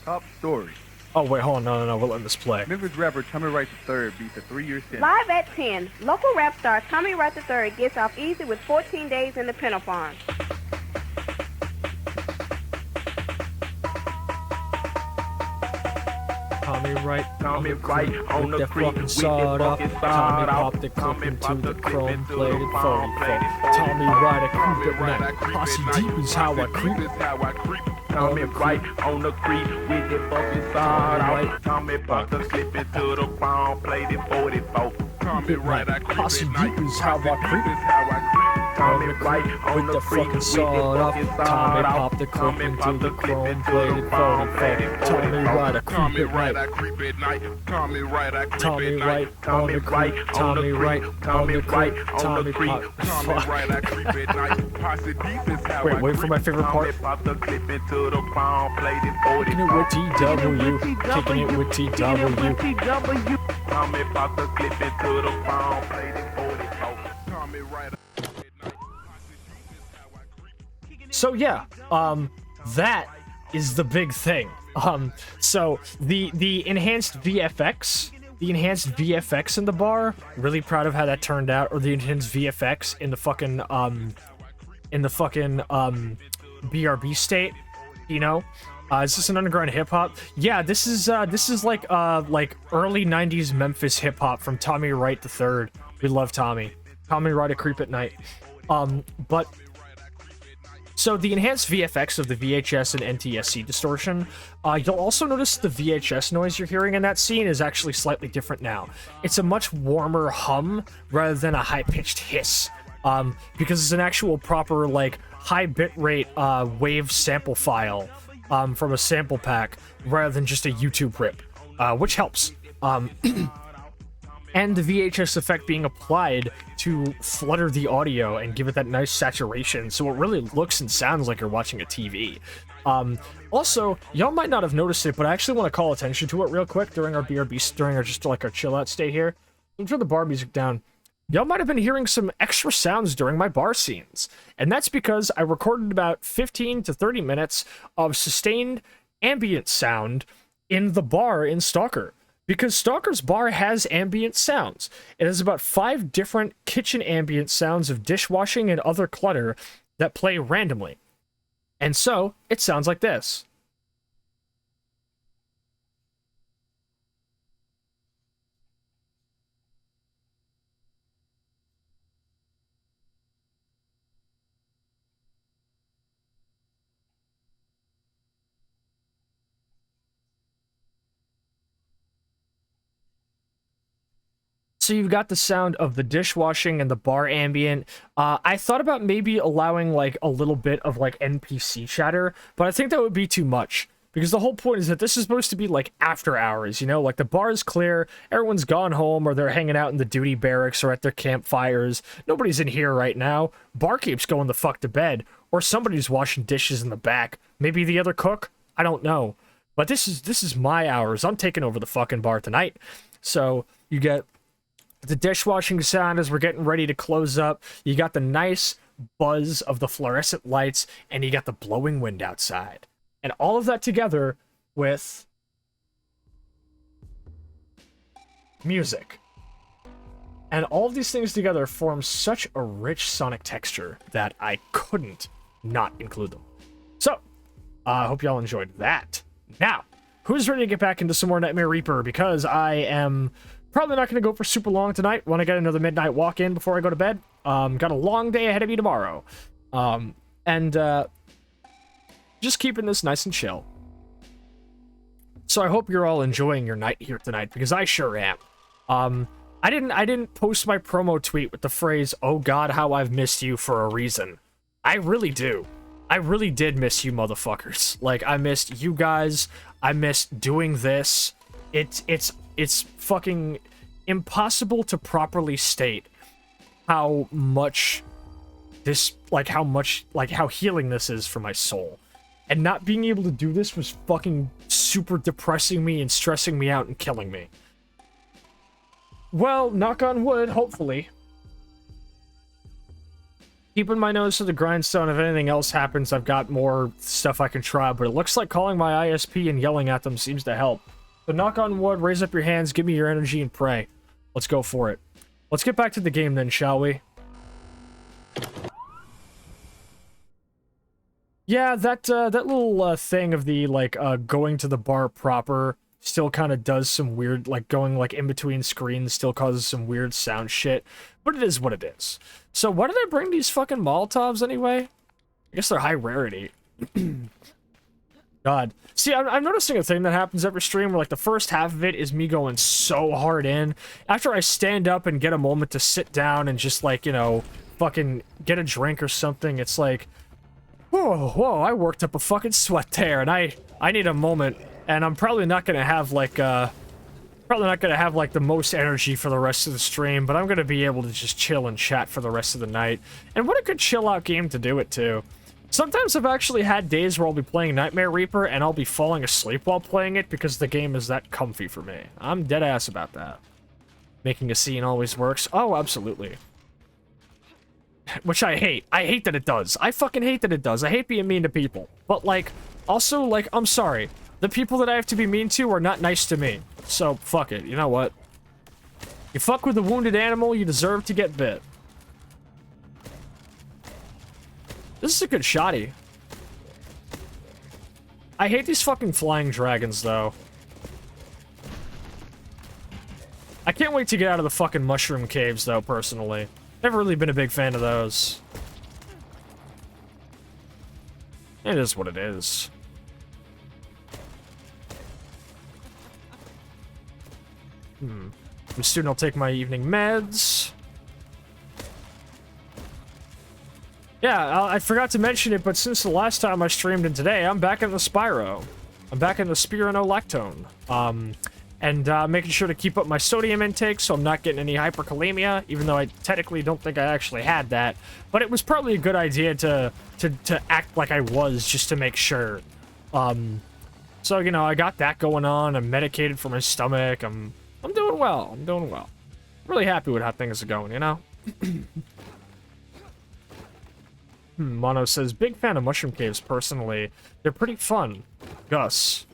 Top story. Oh, wait, hold on. No. We'll let this play. Memphis rapper Tommy Wright III beats a 3-year sentence. Live at 10, local rap star Tommy Wright III gets off easy with 14 days in the penal farm. Tommy Wright on the with that fucking sawed up. Tommy popped the clip into the chrome plated 44. Tommy Wright, I creep at night. Posse deep is how I creep. Tommy Wright on the creep with that fucking sawed out. Tommy popped the clip into the chrome plated 44. Tommy Wright, I creep Posse deep is how I creep. Tommy Wright with the fucking sawed up. Tommy popped the clip into the chrome plated 44. Tommy Wright, I creep at night. Tommy Wright, I creep Tommy at Wright night. on the creep. Tommy Wright on the creep. Tommy pop. Tommy Wright, I creep at night. Posse deep is how Wait, wait for my favorite part. Tommy popped the clip into the chrome plated Kicking it with TW. Kicking it with TW. Tommy popped the clip into the chrome plated 44. Tommy Wright. So yeah, that is the big thing. So the enhanced VFX, in the bar, really proud of how that turned out, or the enhanced VFX in the fucking BRB state, you know. Is this an underground hip hop? Yeah, this is like early 90s Memphis hip hop from Tommy Wright III. We love Tommy. Tommy Wright, a creep at night. But so the enhanced VFX of the VHS and NTSC distortion, you'll also notice the VHS noise you're hearing in that scene is actually slightly different now. It's a much warmer hum rather than a high-pitched hiss, because it's an actual proper, like, high bitrate wave sample file from a sample pack rather than just a YouTube rip, which helps. And the VHS effect being applied to flutter the audio and give it that nice saturation, so it really looks and sounds like you're watching a TV. Also, y'all might not have noticed it, but I actually want to call attention to it real quick during our BRB, during our just like our chill out stay here. Turn the bar music down. Y'all might have been hearing some extra sounds during my bar scenes, and that's because I recorded about 15 to 30 minutes of sustained ambient sound in the bar in Stalker. Because Stalker's bar has ambient sounds. It has about 5 different kitchen ambient sounds of dishwashing and other clutter that play randomly. And so, it sounds like this. So you've got the sound of the dishwashing and the bar ambient. I thought about maybe allowing like a little bit of like NPC chatter, but I think that would be too much. Because the whole point is that this is supposed to be like after hours, you know? Like the bar is clear, everyone's gone home, or they're hanging out in the duty barracks or at their campfires. Nobody's in here right now. Barkeep's going the fuck to bed. Or somebody's washing dishes in the back. Maybe the other cook? I don't know. But this is my hours. I'm taking over the fucking bar tonight. So you get the dishwashing sound as we're getting ready to close up. You got the nice buzz of the fluorescent lights, and you got the blowing wind outside. And all of that together with music. And all of these things together form such a rich sonic texture that I couldn't not include them. So, I hope y'all enjoyed that. Now, who's ready to get back into some more Nightmare Reaper? Because I am probably not going to go for super long tonight. Want to get another midnight walk in before I go to bed. Got a long day ahead of me tomorrow. Just keeping this nice and chill. So I hope you're all enjoying your night here tonight, because I sure am. I didn't post my promo tweet with the phrase, "Oh God, how I've missed you," for a reason. I really do. I really did miss you motherfuckers. Like, I missed you guys. I missed doing this. It's fucking impossible to properly state how much this, like, how healing this is for my soul. And not being able to do this was fucking super depressing me and stressing me out and killing me. Well, knock on wood, hopefully. Keeping my nose to the grindstone. If anything else happens, I've got more stuff I can try, but it looks like calling my ISP and yelling at them seems to help. So knock on wood, raise up your hands, give me your energy, and pray. Let's go for it. Let's get back to the game then, shall we? Yeah, that little thing of the, like, going to the bar proper still kind of does some weird, like, going, like, in between screens still causes some weird sound shit. But it is what it is. So why did I bring these fucking Molotovs anyway? I guess they're high rarity. God. See, I'm noticing a thing that happens every stream where, like, the first half of it is me going so hard in. After I stand up and get a moment to sit down and just, like, you know, fucking get a drink or something, it's like, whoa, I worked up a fucking sweat there, and I need a moment, and I'm probably not gonna have, like, the most energy for the rest of the stream, but I'm gonna be able to just chill and chat for the rest of the night. And what a good chill-out game to do it, too. Sometimes I've actually had days where I'll be playing Nightmare Reaper, and I'll be falling asleep while playing it because the game is that comfy for me. I'm dead-ass about that. Making a scene always works. Oh, absolutely. Which I hate. I hate that it does. I fucking hate that it does. I hate being mean to people. But, like, also, like, I'm sorry. The people that I have to be mean to are not nice to me. So, fuck it. You know what? You fuck with a wounded animal, you deserve to get bit. This is a good shotty. I hate these fucking flying dragons, though. I can't wait to get out of the fucking mushroom caves, though, personally. Never really been a big fan of those. It is what it is. Soon I'll take my evening meds. Yeah, I forgot to mention it, but since the last time I streamed and today, I'm back in the Spyro. I'm back in the spironolactone. And making sure to keep up my sodium intake so I'm not getting any hyperkalemia, even though I technically don't think I actually had that. But it was probably a good idea to act like I was, just to make sure. So, you know, I got that going on. I'm medicated for my stomach. I'm doing well. I'm doing well. Really happy with how things are going, you know? Mono says, big fan of mushroom caves, personally. They're pretty fun. Gus.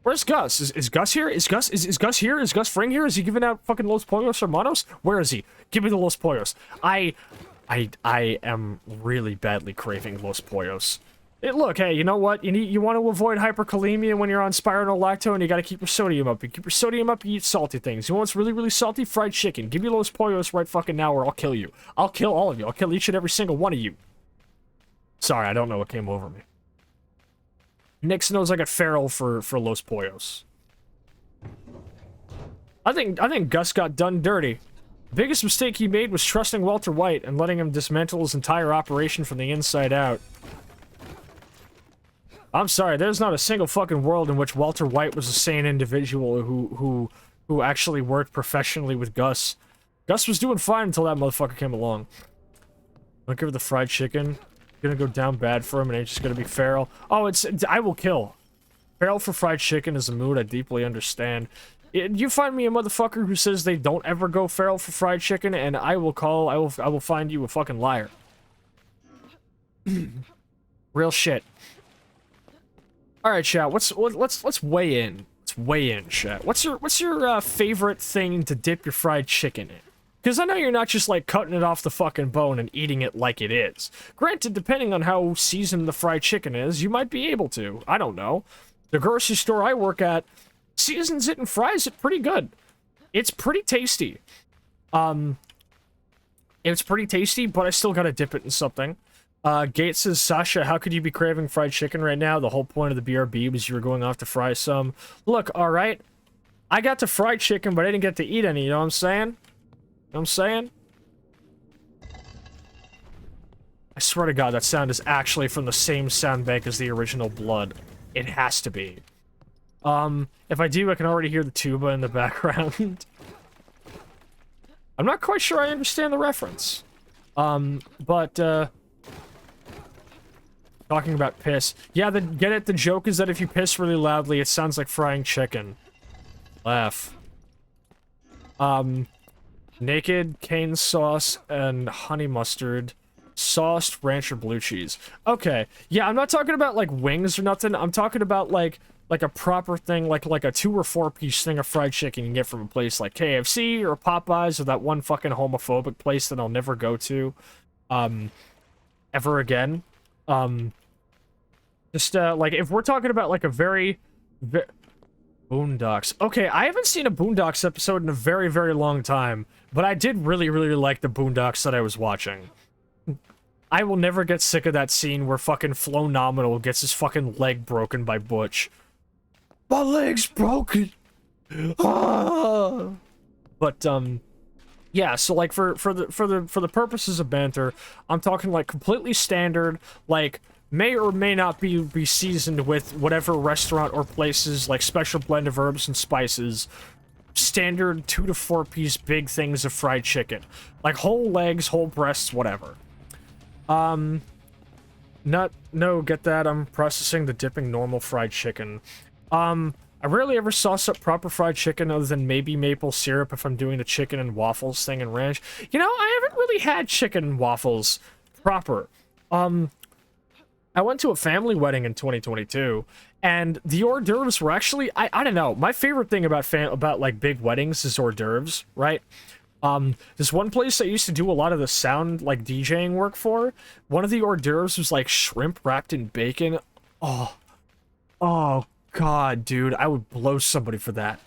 Where's Gus? Is Gus here? Is Gus here? Is Gus Fring here? Is he giving out fucking Los Pollos or Monos? Where is he? Give me the Los Pollos. I am really badly craving Los Pollos. Look, hey, you know what? You want to avoid hyperkalemia when you're on spironolactone, you gotta keep your sodium up. You keep your sodium up, you eat salty things. You want what's really, really salty? Fried chicken. Give me Los Pollos right fucking now or I'll kill you. I'll kill all of you. I'll kill each and every single one of you. Sorry, I don't know what came over me. Nix knows I got feral for Los Pollos. I think Gus got done dirty. The biggest mistake he made was trusting Walter White and letting him dismantle his entire operation from the inside out. I'm sorry, there's not a single fucking world in which Walter White was a sane individual who actually worked professionally with Gus. Gus was doing fine until that motherfucker came along. Don't give her the fried chicken. Gonna go down bad for him and ain't just gonna be feral. Oh, I will kill. Feral for fried chicken is a mood I deeply understand. You find me a motherfucker who says they don't ever go feral for fried chicken, and I will find you a fucking liar. Real shit. All right, chat. Let's weigh in. Let's weigh in, chat. What's your favorite thing to dip your fried chicken in? Because I know you're not just like cutting it off the fucking bone and eating it like it is. Granted, depending on how seasoned the fried chicken is, you might be able to. I don't know. The grocery store I work at seasons it and fries it pretty good. It's pretty tasty. It's pretty tasty, but I still gotta dip it in something. Gates says, Sasha, how could you be craving fried chicken right now? The whole point of the BRB was you were going off to fry some. Look, alright. I got to fried chicken, but I didn't get to eat any, you know what I'm saying? You know what I'm saying? I swear to God, that sound is actually from the same sound bank as the original Blood. It has to be. If I do, I can already hear the tuba in the background. I'm not quite sure I understand the reference. Talking about piss. Yeah, get it? The joke is that if you piss really loudly, it sounds like frying chicken. Laugh. Naked, cane sauce, and honey mustard. Sauced ranch or blue cheese. Okay, yeah, I'm not talking about like wings or nothing. I'm talking about like a proper thing, like a 2 or 4 piece thing of fried chicken you can get from a place like KFC or Popeyes or that one fucking homophobic place that I'll never go to, ever again. Just like if we're talking about like a very Boondocks. Okay, I haven't seen a Boondocks episode in a very, very long time, but I did really, really like the Boondocks that I was watching. I will never get sick of that scene where fucking Flo Nominal gets his fucking leg broken by Butch. My leg's broken! Ah! But, yeah, so like for the purposes of banter, I'm talking like completely standard, like may or may not be seasoned with whatever restaurant or place's like special blend of herbs and spices. Standard 2 to 4 piece big things of fried chicken, like whole legs, whole breasts, whatever. No, get that. I'm processing the dipping normal fried chicken. I rarely ever sauce up proper fried chicken other than maybe maple syrup if I'm doing the chicken and waffles thing in ranch. You know, I haven't really had chicken and waffles proper. I went to a family wedding in 2022, and the hors d'oeuvres were actually, I don't know, my favorite thing about like big weddings is hors d'oeuvres, right? This one place I used to do a lot of the sound, like, DJing work for, one of the hors d'oeuvres was, like, shrimp wrapped in bacon. Oh, God, dude, I would blow somebody for that.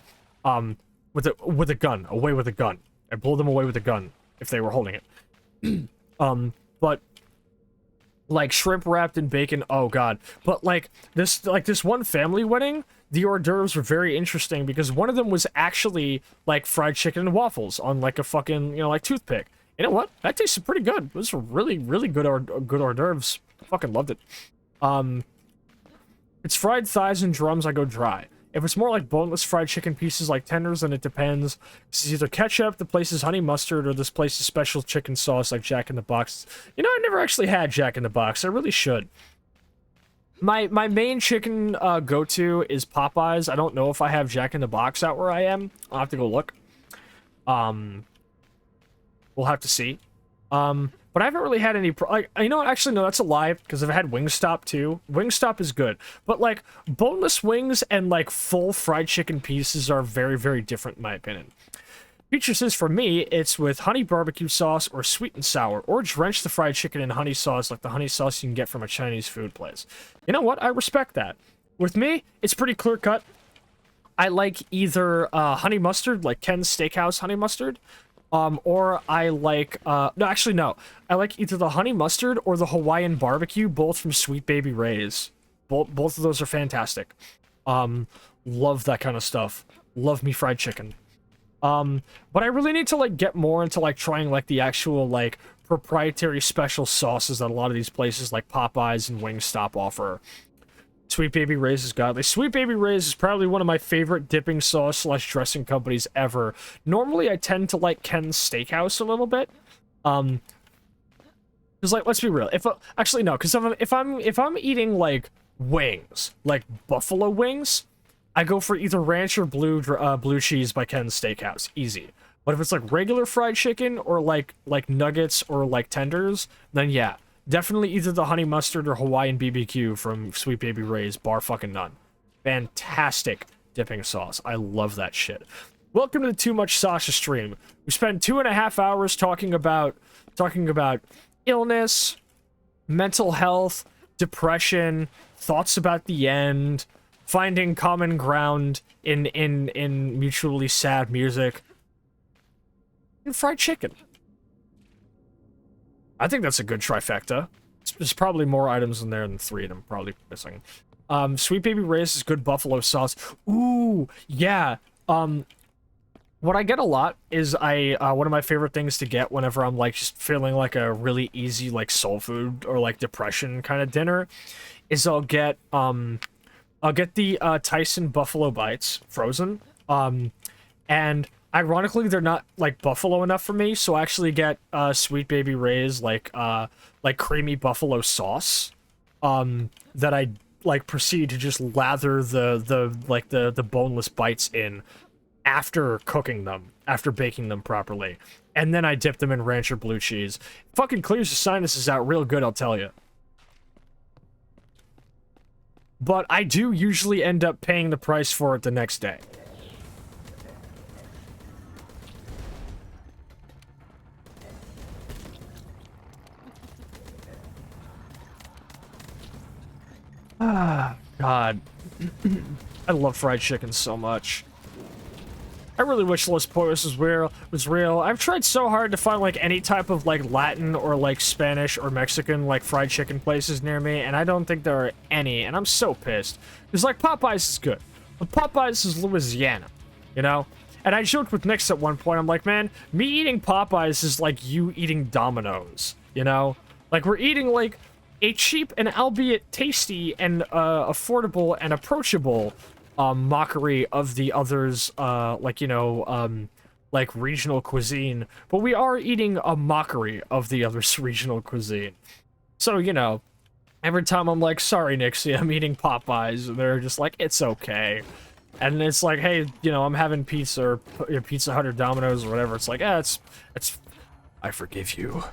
With a gun, away with a gun. I'd blow them away with a gun, if they were holding it. But, like, shrimp wrapped in bacon, oh, God. But, like, this one family wedding, the hors d'oeuvres were very interesting because one of them was actually like fried chicken and waffles on like a fucking, you know, like toothpick. You know what? That tasted pretty good. Those were really, really good hors d'oeuvres. I fucking loved it. It's fried thighs and drums, I go dry. If it's more like boneless fried chicken pieces like tenders, then it depends. This is either ketchup, the place's honey mustard, or this place's special chicken sauce like Jack in the Box. You know, I never actually had Jack in the Box. I really should. My main chicken go-to is Popeyes. I don't know if I have Jack in the Box out where I am. I'll have to go look. We'll have to see. But I haven't really had any... you know what? Actually, no, that's a lie, because I've had Wingstop, too. Wingstop is good. But, like, boneless wings and, like, full fried chicken pieces are very, very different, in my opinion. Features is, for me, it's with honey barbecue sauce or sweet and sour, or drench the fried chicken in honey sauce like the honey sauce you can get from a Chinese food place. You know what? I respect that. With me, it's pretty clear-cut. I like either honey mustard, like Ken's Steakhouse honey mustard, or I like... no, actually, no. I like either the honey mustard or the Hawaiian barbecue, both from Sweet Baby Ray's. Both of those are fantastic. Love that kind of stuff. Love me fried chicken. But I really need to, like, get more into, like, trying, like, the actual, like, proprietary special sauces that a lot of these places, like Popeyes and Wingstop, offer. Sweet Baby Ray's is godly. Sweet Baby Ray's is probably one of my favorite dipping sauce / dressing companies ever. Normally, I tend to like Ken's Steakhouse a little bit. Because, like, let's be real. Actually, no, because if I'm eating, like, wings, like buffalo wings, I go for either ranch or blue cheese by Ken's Steakhouse. Easy. But if it's like regular fried chicken or like nuggets or like tenders, then yeah, definitely either the honey mustard or Hawaiian BBQ from Sweet Baby Ray's, bar fucking none. Fantastic dipping sauce. I love that shit. Welcome to the Too Much Sasha stream. We spent 2.5 hours talking about illness, mental health, depression, thoughts about the end, finding common ground in mutually sad music, and fried chicken. I think that's a good trifecta. There's probably more items in there than 3 I'm probably missing. Sweet Baby Ray's is good buffalo sauce. Ooh, yeah. What I get a lot is one of my favorite things to get whenever I'm like just feeling like a really easy like soul food or like depression kind of dinner is I'll get the Tyson Buffalo Bites frozen. And ironically, they're not like buffalo enough for me, so I actually get Sweet Baby Ray's like creamy buffalo sauce that I like proceed to just lather the boneless bites in. after cooking them, after baking them properly. And then I dip them in ranch or blue cheese. Fucking clears the sinuses out real good, I'll tell you. But I do usually end up paying the price for it the next day. Ah, God. I love fried chicken so much. I really wish Los Pollos was real. I've tried so hard to find, like, any type of, like, Latin or, like, Spanish or Mexican, like, fried chicken places near me, and I don't think there are any, and I'm so pissed. Because, like, Popeyes is good, but Popeyes is Louisiana, you know? And I joked with Nix at one point, I'm like, man, me eating Popeyes is like you eating Domino's, you know? Like, we're eating, like, a cheap and albeit tasty and, affordable and approachable mockery of the others, like, you know, like regional cuisine, but we are eating a mockery of the other's regional cuisine. So, you know, every time I'm like, sorry, Nixie, I'm eating Popeyes, and they're just like, it's okay. And it's like, hey, you know, I'm having pizza or Pizza Hut or Domino's or whatever. It's like, it's, I forgive you.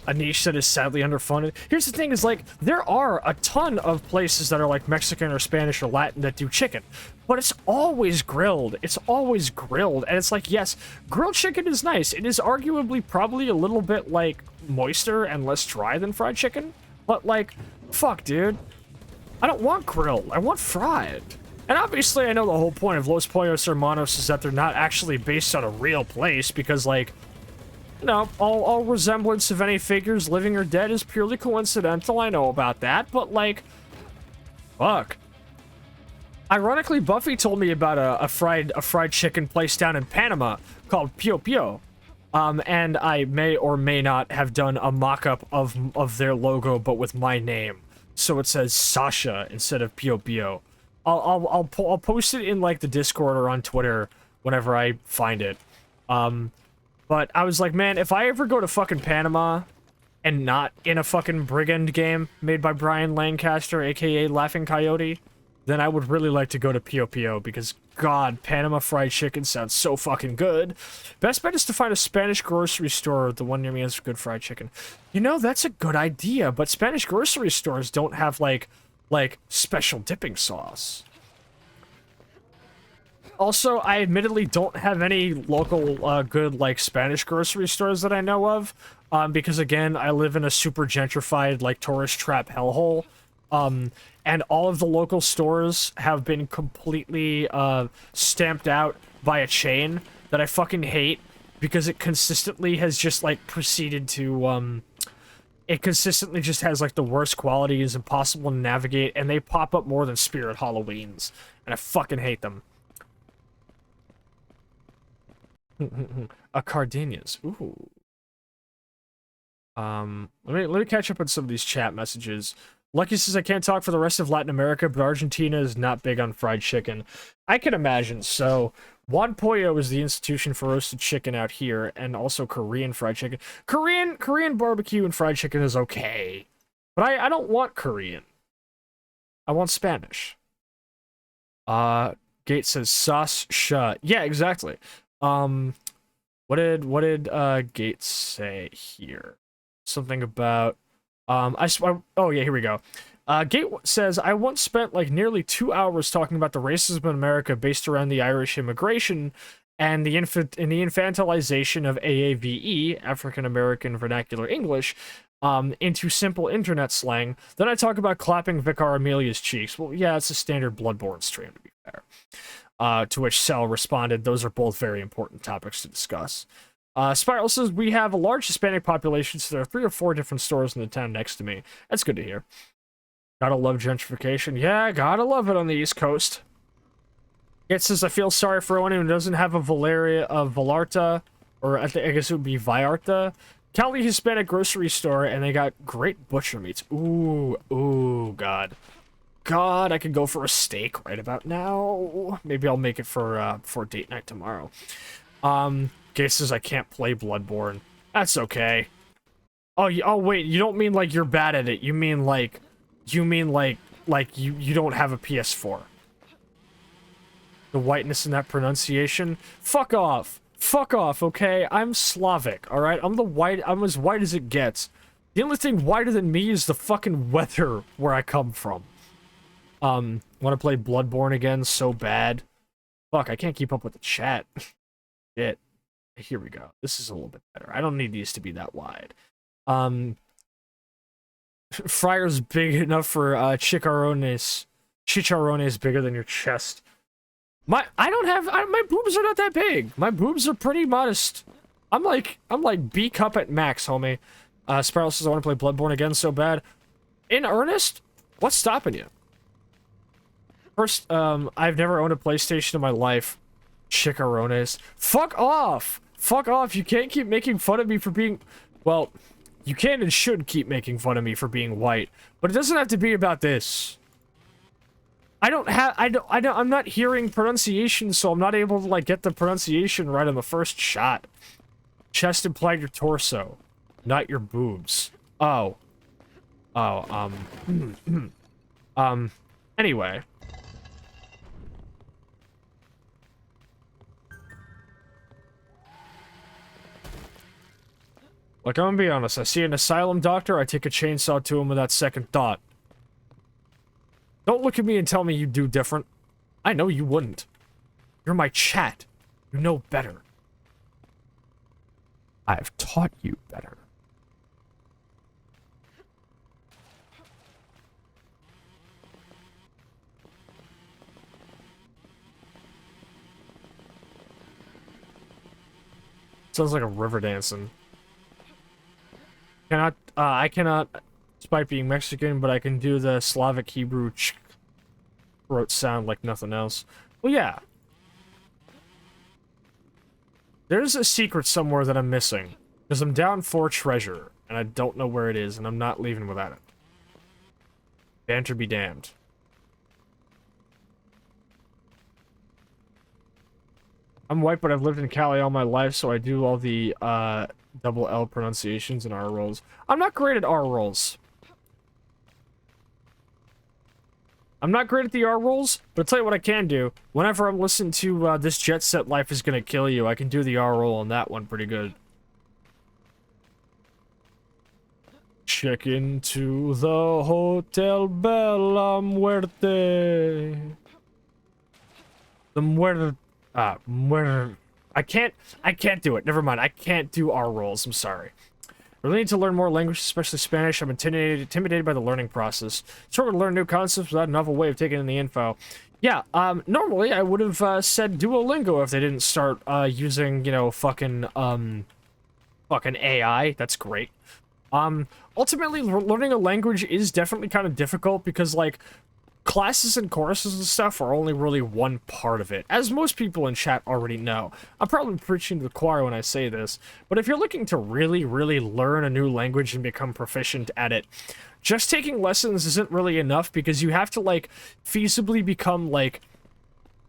A niche that is sadly underfunded. Here's the thing is, like, there are a ton of places that are like Mexican or Spanish or Latin that do chicken, but it's always grilled. It's always grilled. And it's like, yes, grilled chicken is nice. It is arguably probably a little bit, like, moister and less dry than fried chicken, but, like, fuck, dude. I don't want grilled. I want fried. And obviously, I know the whole point of Los Pollos Hermanos is that they're not actually based on a real place because, like, you know, all resemblance of any figures, living or dead, is purely coincidental. I know about that, but, like, fuck. Ironically, Buffy told me about a fried chicken place down in Panama called Pio Pio. And I may or may not have done a mock-up of their logo, but with my name. So it says Sasha instead of Pio Pio. I'll post it in, like, the Discord or on Twitter whenever I find it. But I was like, man, if I ever go to fucking Panama and not in a fucking Brigand game made by Brian Lancaster, aka Laughing Coyote, then I would really like to go to Pio Pio because, God, Panama fried chicken sounds so fucking good. Best bet is to find a Spanish grocery store. The one near me has good fried chicken. You know, that's a good idea, but Spanish grocery stores don't have, like special dipping sauce. Also, I admittedly don't have any local, good, like, Spanish grocery stores that I know of, because, again, I live in a super gentrified, like, tourist trap hellhole, and all of the local stores have been completely, stamped out by a chain that I fucking hate, because it consistently has just, like, proceeded to, it consistently just has, like, the worst quality, is impossible to navigate, and they pop up more than Spirit Halloweens, and I fucking hate them. A Cardenias. Ooh. Let me catch up on some of these chat messages. Lucky says, I can't talk for the rest of Latin America, but Argentina is not big on fried chicken. I can imagine. So, Juan Pollo is the institution for roasted chicken out here, and also Korean fried chicken. Korean barbecue and fried chicken is okay. But I don't want Korean. I want Spanish. Gate says, sauce shut. Yeah, exactly. What did Gates say here? Something about, oh yeah, here we go. Gate says, I once spent like nearly 2 hours talking about the racism in America based around the Irish immigration and the infantilization of AAVE, African American Vernacular English, into simple internet slang. Then I talk about clapping Vicar Amelia's cheeks. Well, yeah, it's a standard Bloodborne stream, to be fair. To which Cell responded, those are both very important topics to discuss. Spiral says, we have a large Hispanic population, so there are 3 or 4 different stores in the town next to me. That's good to hear. Gotta love gentrification. Yeah, gotta love it on the East Coast. It says, I feel sorry for anyone who doesn't have a Vallarta, or I guess it would be Vallarta, Cali Hispanic grocery store, and they got great butcher meats. Ooh, God. God, I could go for a steak right about now. Maybe I'll make it for date night tomorrow. Gay says I can't play Bloodborne. That's okay. Oh, wait, you don't mean like you're bad at it. You mean like you don't have a PS4. the whiteness in that pronunciation. Fuck off. Fuck off, okay? I'm Slavic, alright? I'm as white as it gets. The only thing whiter than me is the fucking weather where I come from. Want to play Bloodborne again so bad. Fuck, I can't keep up with the chat. Shit. Here we go. This is a little bit better. I don't need these to be that wide. Friar's big enough for chicharrones. Chicharrones bigger than your chest. My boobs are not that big. My boobs are pretty modest. I'm like B cup at max, homie. Spiral says I want to play Bloodborne again so bad. In earnest? What's stopping you? First, I've never owned a PlayStation in my life. Chicharrones. Fuck off! Fuck off, you can't keep making fun of me for being... Well, you can and should keep making fun of me for being white, but it doesn't have to be about this. I'm not hearing pronunciation, so I'm not able to, like, get the pronunciation right on the first shot. Chest implied your torso, not your boobs. Oh. Oh, anyway. Like, I'm gonna be honest, I see an asylum doctor, I take a chainsaw to him without second thought. Don't look at me and tell me you do different. I know you wouldn't. You're my chat. You know better. I've taught you better. Sounds like a river dancing. I cannot, despite being Mexican, but I can do the Slavic Hebrew throat sound like nothing else. Well, yeah. There's a secret somewhere that I'm missing. Because I'm down for treasure, and I don't know where it is, and I'm not leaving without it. Banter be damned. I'm white, but I've lived in Cali all my life, so I do all the, double L pronunciations and R rolls. I'm not great at R rolls. I'm not great at the R rolls, but I'll tell you what I can do. Whenever I'm listening to, This Jet Set Life Is Gonna Kill You, I can do the R roll on that one pretty good. Check into the Hotel Bella Muerte. The Muerte... Muerte... I can't do it. Never mind. I can't do R rolls. I'm sorry. I really need to learn more languages, especially Spanish. I'm intimidated by the learning process. It's hard to learn new concepts without a novel way of taking in the info. Yeah, normally I would have said Duolingo if they didn't start using, you know, fucking AI. That's great. Ultimately, learning a language is definitely kind of difficult because, like, classes and courses and stuff are only really one part of it, as most people in chat already know. I'm probably preaching to the choir when I say this, but if you're looking to really, really learn a new language and become proficient at it, just taking lessons isn't really enough because you have to, like, feasibly become, like,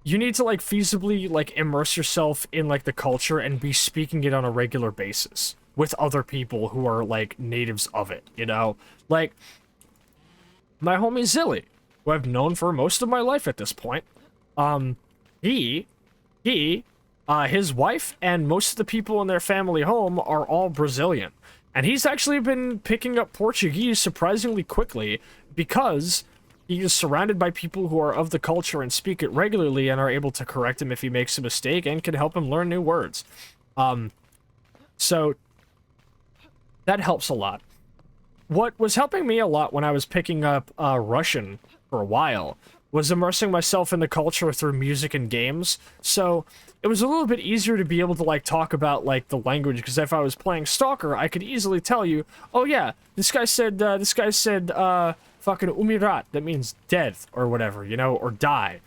you need to, like, feasibly, like, immerse yourself in, like, the culture and be speaking it on a regular basis with other people who are, like, natives of it, you know? Like, my homie Zilly, who I've known for most of my life at this point. His wife and most of the people in their family home are all Brazilian. And he's actually been picking up Portuguese surprisingly quickly because he is surrounded by people who are of the culture and speak it regularly and are able to correct him if he makes a mistake and can help him learn new words. So that helps a lot. What was helping me a lot when I was picking up Russian for a while was immersing myself in the culture through music and games. So it was a little bit easier to be able to, like, talk about, like, the language, because if I was playing Stalker, I could easily tell you, oh yeah, this guy said fucking umirat, that means death, or whatever, you know, or die.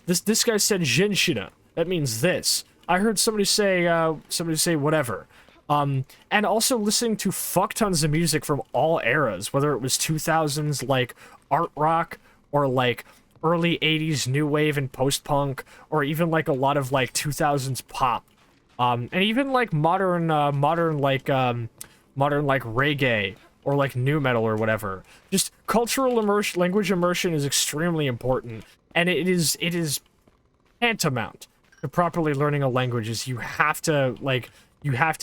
This guy said zhenshina, that means this. I heard somebody say whatever. And also listening to fuck tons of music from all eras, whether it was 2000s, like, art rock, or, like, early 80s new wave and post-punk, or even, like, a lot of, like, 2000s pop. And even, like, modern, like, reggae, or, like, new metal or whatever. Just cultural immersion, language immersion is extremely important, and it is tantamount to properly learning a language is you have to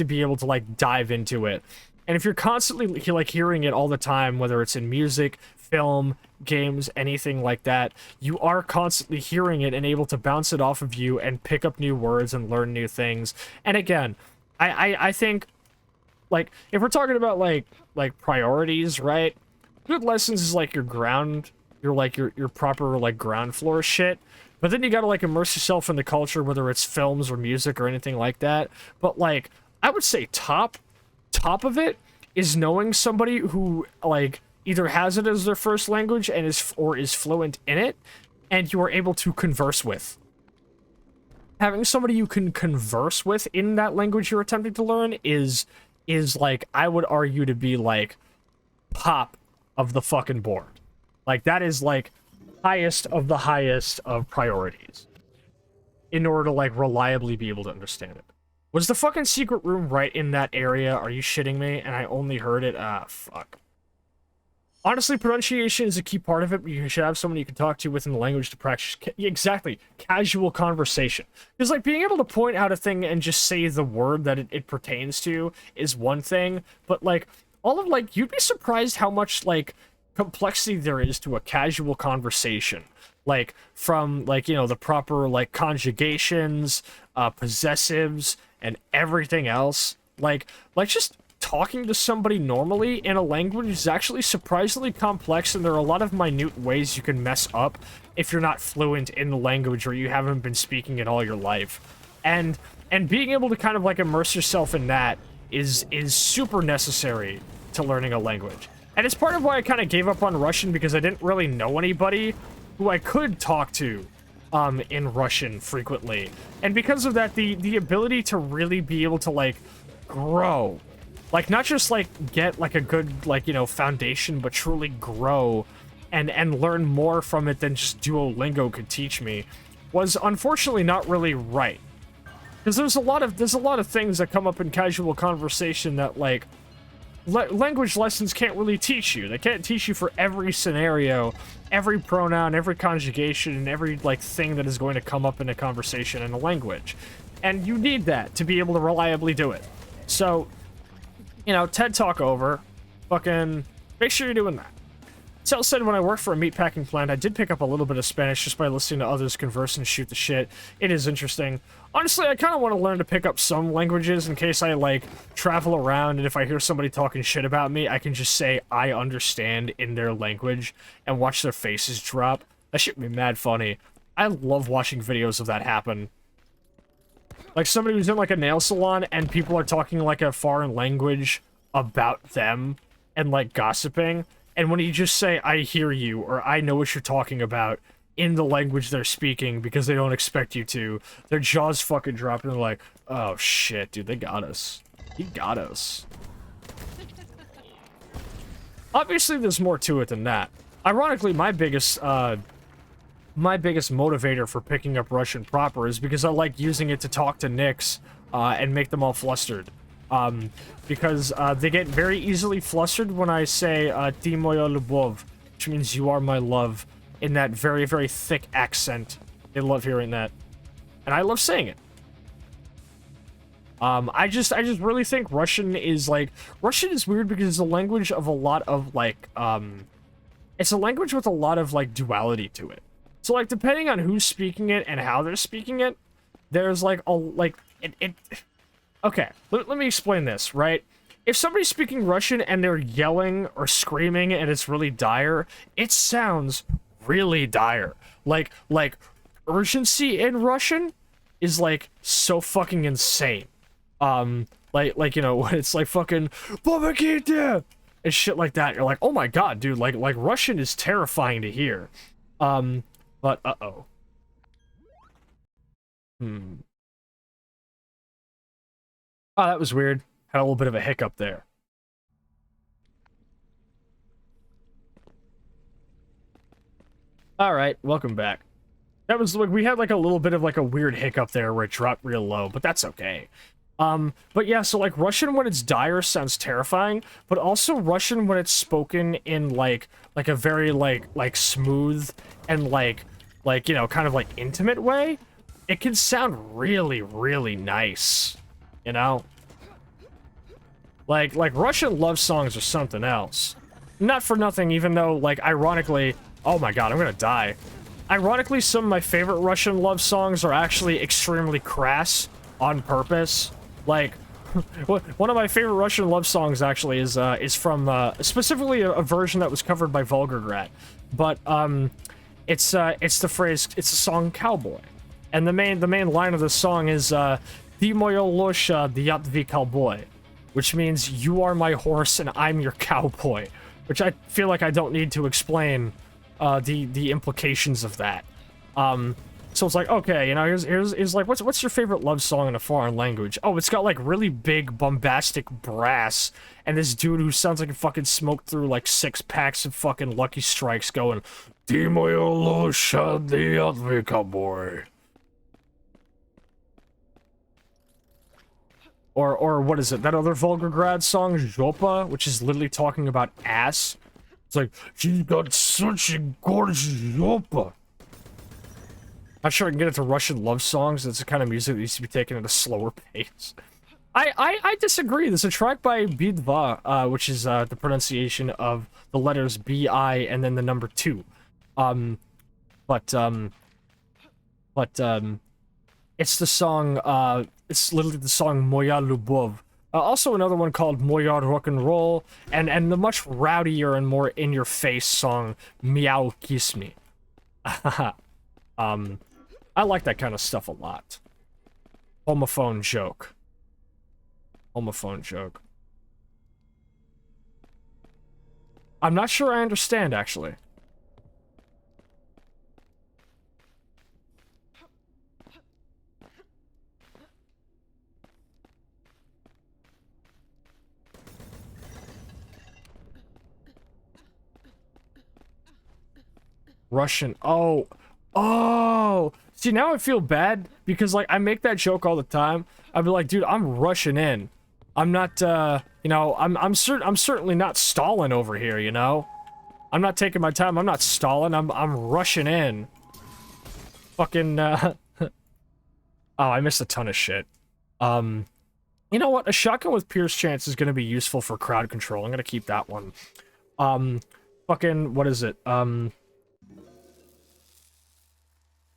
be able to like dive into it. And if you're constantly like hearing it all the time, whether it's in music, film, games, anything like that, you are constantly hearing it and able to bounce it off of you and pick up new words and learn new things. And again, I think, like, if we're talking about like priorities, right? Good lessons is like your ground, your proper like ground floor shit. But then you gotta like immerse yourself in the culture, whether it's films or music or anything like that. But like, I would say top of it is knowing somebody who like either has it as their first language and is fluent in it, and you are able to converse with. Having somebody you can converse with in that language you're attempting to learn is like, I would argue to be like top of the fucking board. Like, that is like highest of the highest of priorities in order to like reliably be able to understand it. Was the fucking secret room right in that area? Are you shitting me? And I only heard it? Ah, fuck. Honestly, pronunciation is a key part of it, but you should have someone you can talk to within the language to practice. Exactly. Casual conversation. Because, like, being able to point out a thing and just say the word that it pertains to is one thing, but, like, all of, like, you'd be surprised how much, like, complexity there is to a casual conversation. Like, from, like, you know, the proper, like, conjugations, possessives, and everything else. Like, just talking to somebody normally in a language is actually surprisingly complex, and there are a lot of minute ways you can mess up if you're not fluent in the language or you haven't been speaking it all your life. And being able to kind of like immerse yourself in that is super necessary to learning a language. And it's part of why I kind of gave up on Russian, because I didn't really know anybody who I could talk to in Russian frequently. And because of that, the ability to really be able to like grow, like, not just, like, get, like, a good, like, you know, foundation, but truly grow and learn more from it than just Duolingo could teach me, was unfortunately not really right. Because there's a lot of things that come up in casual conversation that, like, language lessons can't really teach you. They can't teach you for every scenario, every pronoun, every conjugation, and every, like, thing that is going to come up in a conversation in a language. And you need that to be able to reliably do it. So, you know, TED Talk over. Fucking make sure you're doing that. Tell said when I worked for a meatpacking plant, I did pick up a little bit of Spanish just by listening to others converse and shoot the shit. It is interesting. Honestly, I kind of want to learn to pick up some languages in case I, like, travel around, and if I hear somebody talking shit about me, I can just say, I understand in their language, and watch their faces drop. That shit would be mad funny. I love watching videos of that happen. Like, somebody who's in, like, a nail salon, and people are talking, like, a foreign language about them, and, like, gossiping. And when you just say, I hear you, or I know what you're talking about, in the language they're speaking, because they don't expect you to, their jaws fucking drop, and they're like, oh, shit, dude, they got us. He got us. Obviously, there's more to it than that. Ironically, my biggest motivator for picking up Russian proper is because I like using it to talk to Nicks and make them all flustered. Because they get very easily flustered when I say "Ty moja lubov," which means you are my love, in that very, very thick accent. They love hearing that. And I love saying it. I just really think Russian is weird because it's a language of a lot of, like, it's a language with a lot of, like, duality to it. So, like, depending on who's speaking it and how they're speaking it, there's, like, okay, let me explain this, right? If somebody's speaking Russian and they're yelling or screaming and it's really dire, it sounds really dire. Like, urgency in Russian is, like, so fucking insane. Like, you know, when it's, like, fucking, Pomogite! And shit like that. You're like, oh my god, dude, like, Russian is terrifying to hear. But, uh-oh. Oh, that was weird. Had a little bit of a hiccup there. Alright, welcome back. That was, like, we had, like, a little bit of, like, a weird hiccup there where it dropped real low, but that's okay. But yeah, so, like, Russian when it's dire sounds terrifying, but also Russian when it's spoken in, like a very, like, smooth and, like, you know, kind of, like, intimate way, it can sound really, really nice, you know? Like Russian love songs are something else. Not for nothing, even though, like, ironically... Oh my god, I'm gonna die. Ironically, some of my favorite Russian love songs are actually extremely crass on purpose. Like, one of my favorite Russian love songs actually is from specifically a version that was covered by Volgograd. But it's the phrase, it's a song "Cowboy," and the main line of the song is "Ty moya losha, я твой cowboy," which means you are my horse and I'm your cowboy. Which I feel like I don't need to explain the implications of that. So it's like, okay, you know, here's like, what's your favorite love song in a foreign language? Oh, it's got like really big bombastic brass, and this dude who sounds like he fucking smoked through like 6 packs of fucking Lucky Strikes going, "Ty moya losha, я твой cowboy." Or what is it? That other Volgograd song, Jopa, which is literally talking about ass. It's like, she's got such a gorgeous Jopa. Not sure I can get into Russian love songs. It's the kind of music that needs to be taken at a slower pace. I disagree. There's a track by Bidva, which is the pronunciation of the letters B-I and then the number 2. It's the song, it's literally the song Moya Lubov. Also another one called Moya Rock and Roll, and the much rowdier and more in-your-face song Meow Kiss Me. I like that kind of stuff a lot. Homophone joke. Homophone joke. I'm not sure I understand, actually. Russian. Oh. Oh. See, now I feel bad because, like, I make that joke all the time. I'd be like, dude, I'm rushing in. I'm not, you know, I'm certainly not stalling over here, you know? I'm not taking my time. I'm not stalling. I'm rushing in. Fucking, Oh, I missed a ton of shit. You know what? A shotgun with pierce chance is gonna be useful for crowd control. I'm gonna keep that one. Fucking, what is it?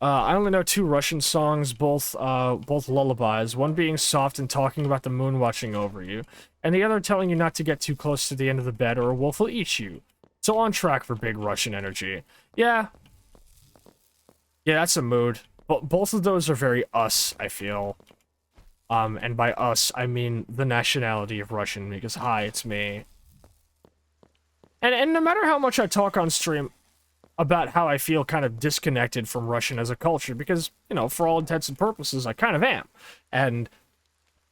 I only know 2 Russian songs, both lullabies, one being soft and talking about the moon watching over you, and the other telling you not to get too close to the end of the bed or a wolf will eat you. So on track for big Russian energy. Yeah. Yeah, that's a mood. But both of those are very us, I feel. And by us, I mean the nationality of Russian, because hi, it's me. And no matter how much I talk on stream about how I feel kind of disconnected from Russian as a culture, because, you know, for all intents and purposes, I kind of am. And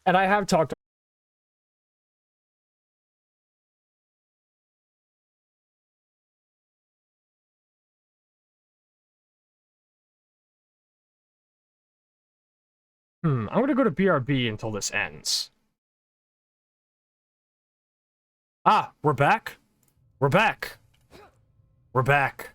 I have talked... I'm gonna go to BRB until this ends. Ah, we're back? We're back. We're back.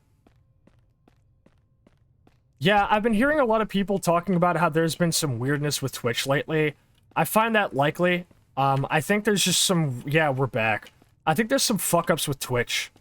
Yeah, I've been hearing a lot of people talking about how there's been some weirdness with Twitch lately. I find that likely. I think there's just some... Yeah, we're back. I think there's some fuck-ups with Twitch.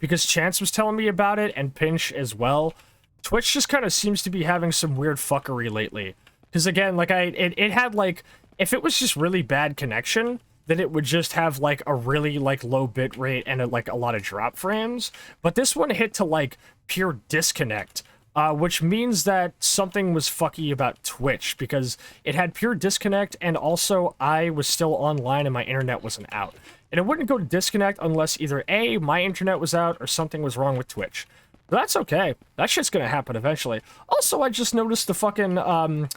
Because Chance was telling me about it, and Pinch as well. Twitch just kind of seems to be having some weird fuckery lately. Because again, like, it had, like... If it was just really bad connection, then it would just have, like, a really, like, low bit rate and, like, a lot of drop frames. But this one hit to, like, pure disconnect. Which means that something was fucky about Twitch, because it had pure disconnect, and also I was still online and my internet wasn't out. And it wouldn't go to disconnect unless either A, my internet was out, or something was wrong with Twitch. But that's okay. That shit's gonna happen eventually. Also, I just noticed the fucking,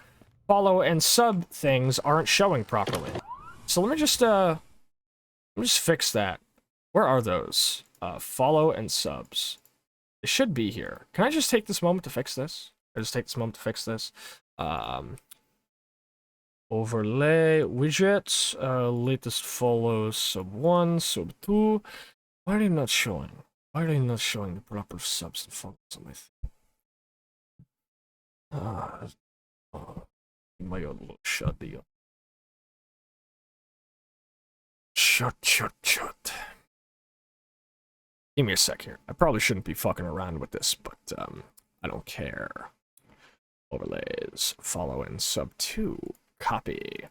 follow and sub things aren't showing properly. So let me just fix that. Where are those? Follow and subs. It should be here. Can I just take this moment to fix this? Overlay, widgets, latest follow, sub 1, sub 2. Why are they not showing? Why are they not showing the proper subs and follows on my thing? My own little shut deal. Shut. Give me a sec here. I probably shouldn't be fucking around with this, but I don't care. Overlays, follow in sub 2, copy.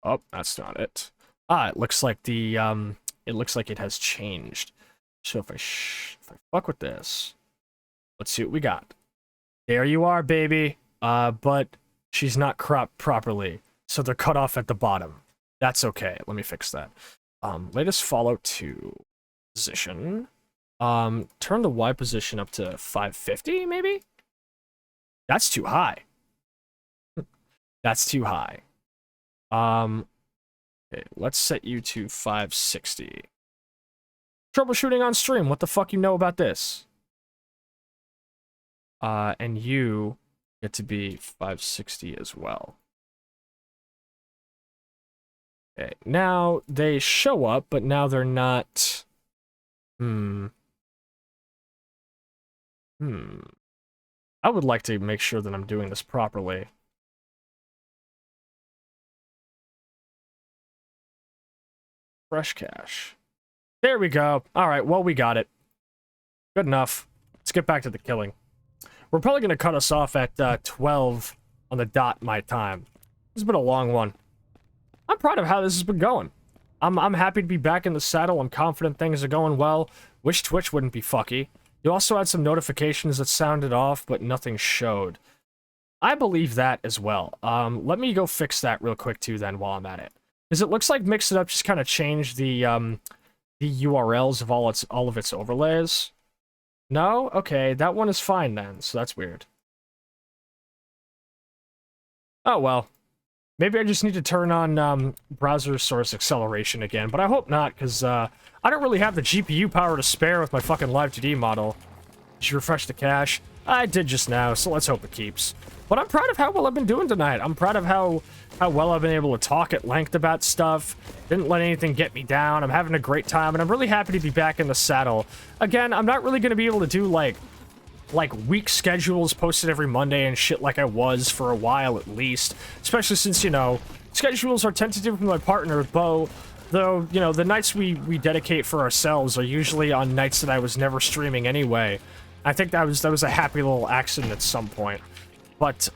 Oh, that's not it. Ah, it looks like the it looks like it has changed. So if I fuck with this, let's see what we got. There you are, baby. But she's not cropped properly, so they're cut off at the bottom. That's okay. Let me fix that. Latest follow to position. Turn the Y position up to 550, maybe? That's too high. That's too high. Okay, let's set you to 560. Troubleshooting on stream. What the fuck you know about this? And you get to be 560 as well. Okay, now they show up, but now they're not... I would like to make sure that I'm doing this properly. Fresh cache. There we go. Alright, well, we got it. Good enough. Let's get back to the killing. We're probably going to cut us off at 12 on the dot my time. This has been a long one. I'm proud of how this has been going. I'm happy to be back in the saddle. I'm confident things are going well. Wish Twitch wouldn't be fucky. You also had some notifications that sounded off, but nothing showed. I believe that as well. Let me go fix that real quick too then while I'm at it. Because it looks like Mix It Up just kind of changed the URLs of all of its overlays. No? Okay, that one is fine then, so that's weird. Oh well. Maybe I just need to turn on browser source acceleration again, but I hope not, because I don't really have the GPU power to spare with my fucking Live 2D model. Did you refresh the cache? I did just now, so let's hope it keeps. But I'm proud of how well I've been doing tonight. I'm proud of how well I've been able to talk at length about stuff. Didn't let anything get me down. I'm having a great time, and I'm really happy to be back in the saddle. Again, I'm not really going to be able to do, like week schedules posted every Monday and shit like I was for a while at least. Especially since, you know, schedules are tentative with my partner, though, you know, the nights we dedicate for ourselves are usually on nights that I was never streaming anyway. I think that was a happy little accident at some point. But,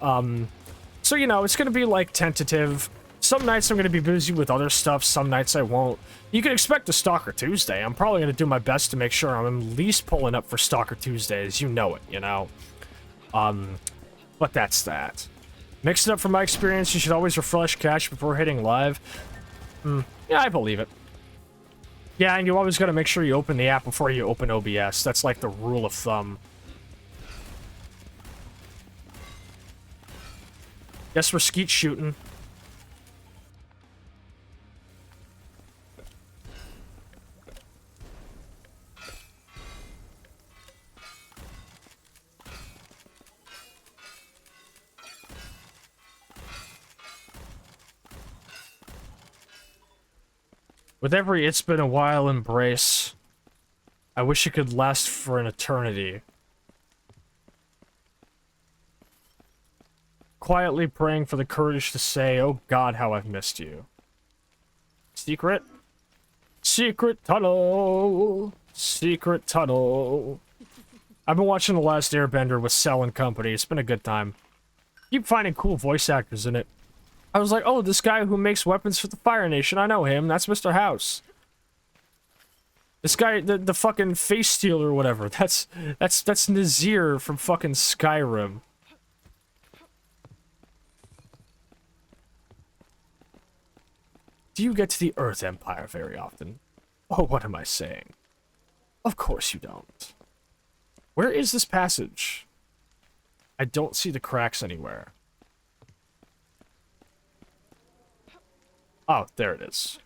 so, you know, it's gonna be, like, tentative. Some nights I'm gonna be busy with other stuff, some nights I won't. You can expect a Stalker Tuesday. I'm probably gonna do my best to make sure I'm at least pulling up for Stalker Tuesdays. You know it, you know? But that's that. Mix It Up from my experience, you should always refresh cache before hitting live. Yeah, I believe it. Yeah, and you always gotta make sure you open the app before you open OBS. That's like the rule of thumb. Guess we're skeet shooting. With every "it's been a while" embrace, I wish it could last for an eternity. Quietly praying for the courage to say, "Oh God, how I've missed you." Secret? Secret tunnel! Secret tunnel. I've been watching The Last Airbender with Cell and company. It's been a good time. Keep finding cool voice actors in it. I was like, oh, this guy who makes weapons for the Fire Nation, I know him. That's Mr. House. This guy, the fucking face stealer or whatever. That's Nazir from fucking Skyrim. Do you get to the Earth Empire very often? Oh, what am I saying? Of course you don't. Where is this passage? I don't see the cracks anywhere. Oh, there it is.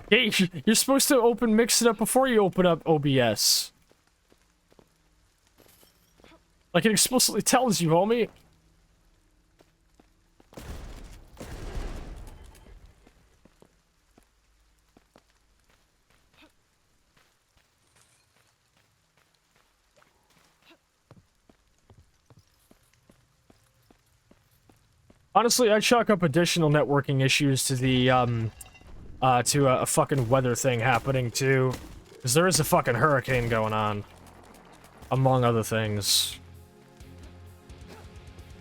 Hey, you're supposed to Mix It Up before you open up OBS. Like it explicitly tells you, homie. Honestly, I'd chalk up additional networking issues to the, to a fucking weather thing happening, too. Because there is a fucking hurricane going on. Among other things.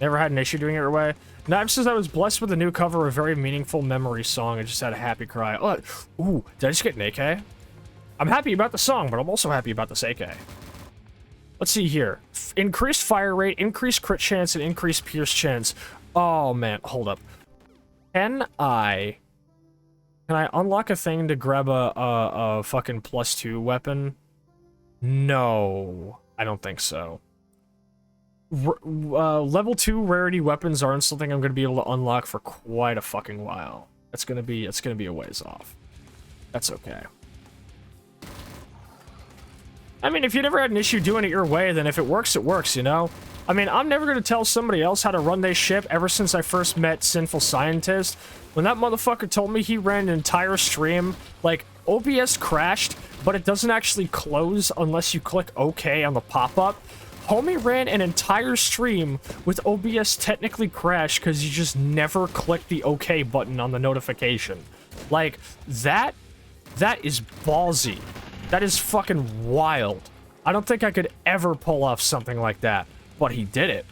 Never had an issue doing it your way? Knife says I was blessed with a new cover, a very meaningful memory song. I just had a happy cry. Oh, ooh, did I just get an AK? I'm happy about the song, but I'm also happy about this AK. Let's see here. Increased fire rate, increased crit chance, and increased pierce chance. Oh, man. Hold up. Can I unlock a thing to grab a fucking +2 weapon? No. I don't think so. Level 2 rarity weapons aren't something I'm going to be able to unlock for quite a fucking while. It's gonna be a ways off. That's okay. I mean, if you never had an issue doing it your way, then if it works, you know? I mean, I'm never gonna tell somebody else how to run their ship ever since I first met Sinful Scientist. When that motherfucker told me he ran an entire stream, like, OBS crashed, but it doesn't actually close unless you click OK on the pop-up. Homie ran an entire stream with OBS technically crashed because you just never clicked the OK button on the notification. Like, that is ballsy. That is fucking wild. I don't think I could ever pull off something like that, but he did it.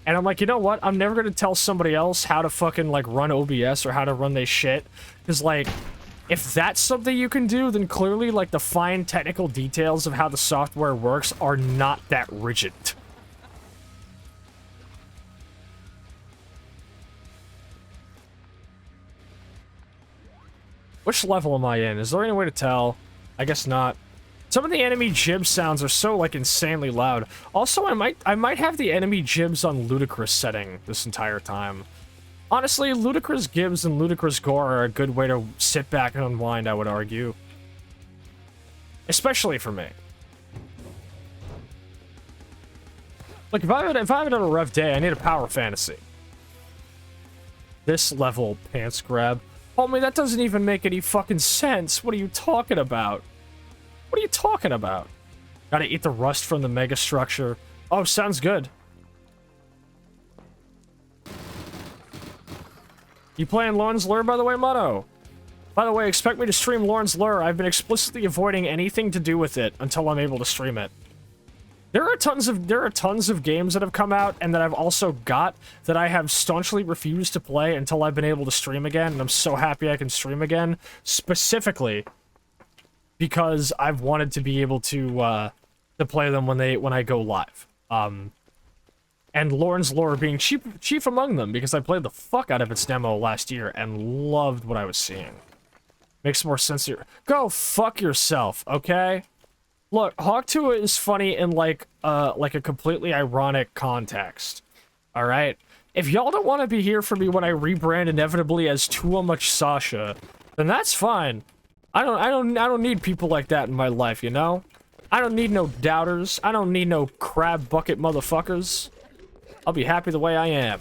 And I'm like, you know what? I'm never gonna tell somebody else how to fucking, like, run OBS or how to run their shit. Because, like, if that's something you can do, then clearly, like, the fine technical details of how the software works are not that rigid. Which level am I in? Is there any way to tell? I guess not. Some of the enemy jib sounds are so, like, insanely loud. Also, I might have the enemy jibs on ludicrous setting this entire time. Honestly, ludicrous gibs and ludicrous gore are a good way to sit back and unwind, I would argue. Especially for me. Like, if I haven't done a rough day, I need a power fantasy. This level pants grab. Homie, that doesn't even make any fucking sense. What are you talking about? What are you talking about? Gotta eat the rust from the mega structure. Oh, sounds good. You playing Lawrence Lure, by the way, Motto? By the way, expect me to stream Lawrence Lure. I've been explicitly avoiding anything to do with it until I'm able to stream it. There are tons of games that have come out and that I've also got that I have staunchly refused to play until I've been able to stream again, and I'm so happy I can stream again, specifically because I've wanted to be able to play them when I go live. And Lawrence Lore being chief among them, because I played the fuck out of its demo last year and loved what I was seeing. Makes more sense here. Go fuck yourself, okay? Look, Hawk Tuah is funny in, like a completely ironic context. Alright? If y'all don't want to be here for me when I rebrand inevitably as Too Much Sasha, then that's fine. I don't need people like that in my life, you know? I don't need no doubters. I don't need no crab bucket motherfuckers. I'll be happy the way I am.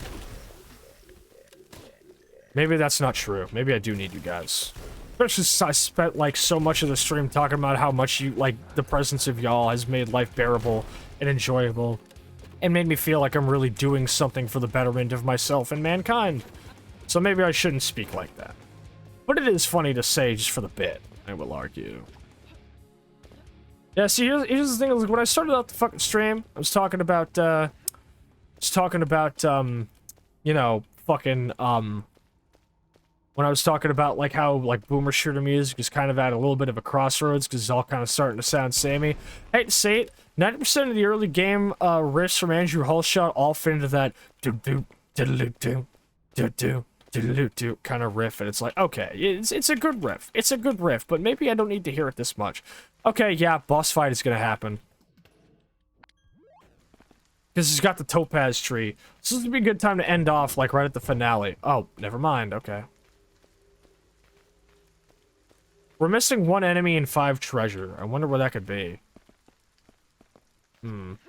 Maybe that's not true. Maybe I do need you guys. Especially since I spent, like, so much of the stream talking about how much you, like, the presence of y'all has made life bearable and enjoyable. And made me feel like I'm really doing something for the betterment of myself and mankind. So maybe I shouldn't speak like that. But it is funny to say just for the bit, I will argue. Yeah, see, here's the thing, like, when I started out the fucking stream, I was talking about, you know, fucking, when I was talking about, like, how, like, boomer shooter music is kind of at a little bit of a crossroads, because it's all kind of starting to sound samey. Hate to say it, 90% of the early game, riffs from Andrew Hulshot all fit into that do-do, diddle-do, do-do, diddle-do kind of riff, and it's like, okay, it's a good riff. It's a good riff, but maybe I don't need to hear it this much. Okay, yeah, boss fight is gonna happen. Because he's got the topaz tree. So this would be a good time to end off, like, right at the finale. Oh, never mind, okay. We're missing 1 enemy and 5 treasure. I wonder where that could be. I'm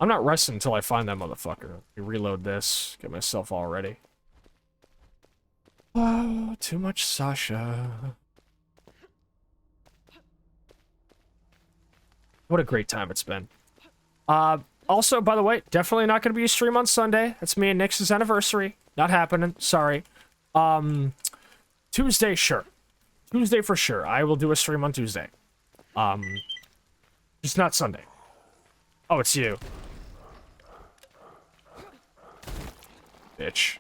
not resting until I find that motherfucker. Let me reload this. Get myself all ready. Oh, Too Much Sasha. What a great time it's been. Also, by the way, definitely not going to be a stream on Sunday. That's me and Nix's anniversary. Not happening. Sorry. Tuesday, sure. Tuesday for sure. I will do a stream on Tuesday. Just not Sunday. Oh, it's you. Bitch.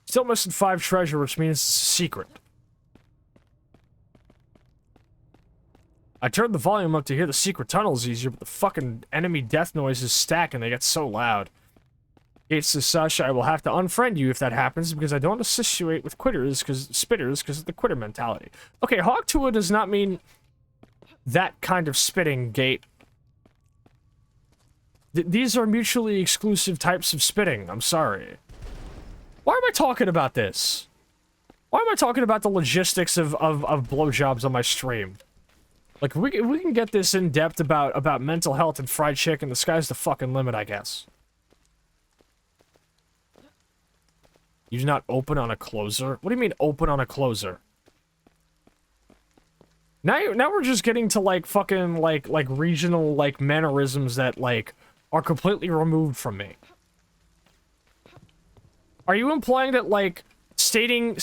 Still missing 5 treasure, which means it's a secret. I turned the volume up to hear the secret tunnels easier, but the fucking enemy death noises stack and they get so loud. Gates to Sasha, I will have to unfriend you if that happens because I don't associate with spitters because of the quitter mentality. Okay, Hawk Tua does not mean that kind of spitting, Gate. These are mutually exclusive types of spitting. I'm sorry. Why am I talking about this? Why am I talking about the logistics of blowjobs on my stream? Like, we can get this in depth about mental health and fried chicken. The sky's the fucking limit, I guess. You do not open on a closer? What do you mean open on a closer? Now we're just getting to like fucking like regional like mannerisms that like are completely removed from me. Are you implying that like stating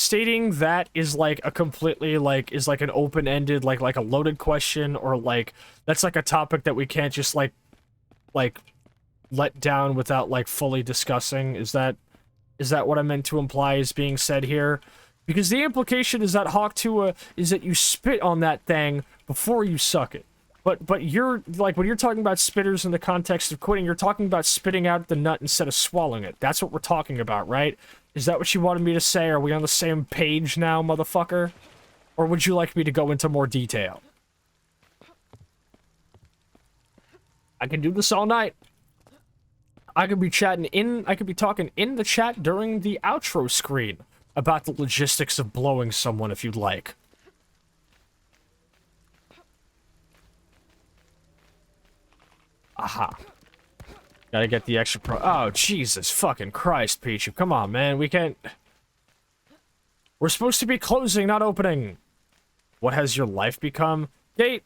that is like a completely like is like an open-ended like a loaded question, or like that's like a topic that we can't just like let down without like fully discussing? Is that what I meant to imply is being said here? Because the implication is that Hawk Tua is that you spit on that thing before you suck it. But you're, like, when you're talking about spitters in the context of quitting, you're talking about spitting out the nut instead of swallowing it. That's what we're talking about, right? Is that what you wanted me to say? Are we on the same page now, motherfucker? Or would you like me to go into more detail? I can do this all night. I could be talking in the chat during the outro screen about the logistics of blowing someone if you'd like. Aha. Gotta get the extra oh, Jesus fucking Christ, Pichu. Come on, man. We can't... We're supposed to be closing, not opening. What has your life become? Gate.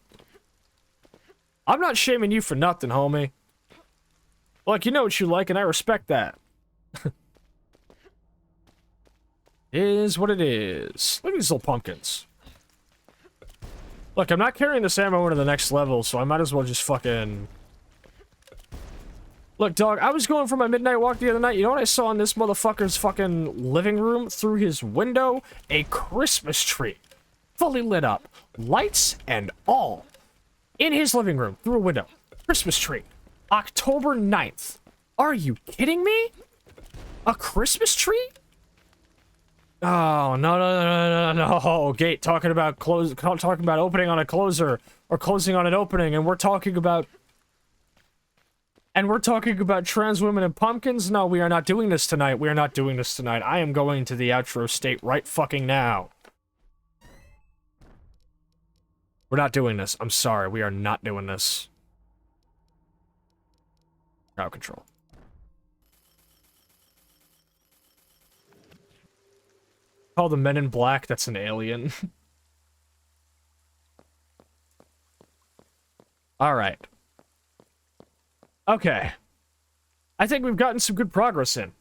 I'm not shaming you for nothing, homie. Look, you know what you like, and I respect that. Is what it is. Look at these little pumpkins. Look, I'm not carrying this ammo into the next level, so I might as well just fucking... Look, dog, I was going for my midnight walk the other night. You know what I saw in this motherfucker's fucking living room through his window? A Christmas tree. Fully lit up. Lights and all. In his living room, through a window. Christmas tree. October 9th. Are you kidding me? A Christmas tree? Oh, no. Gate, talking about opening on a closer, or closing on an opening, and we're talking about trans women and pumpkins? No, we are not doing this tonight. We are not doing this tonight. I am going to the outro state right fucking now. We're not doing this. I'm sorry. We are not doing this. Crowd control. Call the Men in Black. That's an alien. Alright. Okay. I think we've gotten some good progress in.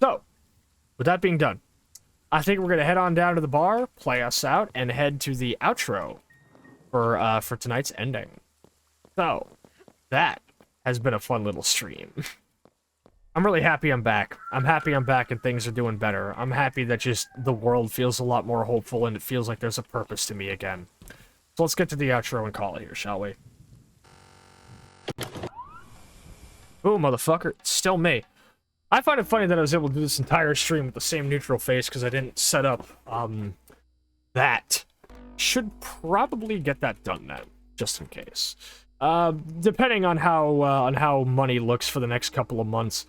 So, with that being done, I think we're gonna head on down to the bar, play us out, and head to the outro for tonight's ending. So, that has been a fun little stream. I'm really happy I'm back. I'm happy I'm back and things are doing better. I'm happy that just the world feels a lot more hopeful and it feels like there's a purpose to me again. So let's get to the outro and call it here, shall we? Boom, motherfucker. It's still me. I find it funny that I was able to do this entire stream with the same neutral face because I didn't set up, that. Should probably get that done now, just in case. Depending on how money looks for the next couple of months,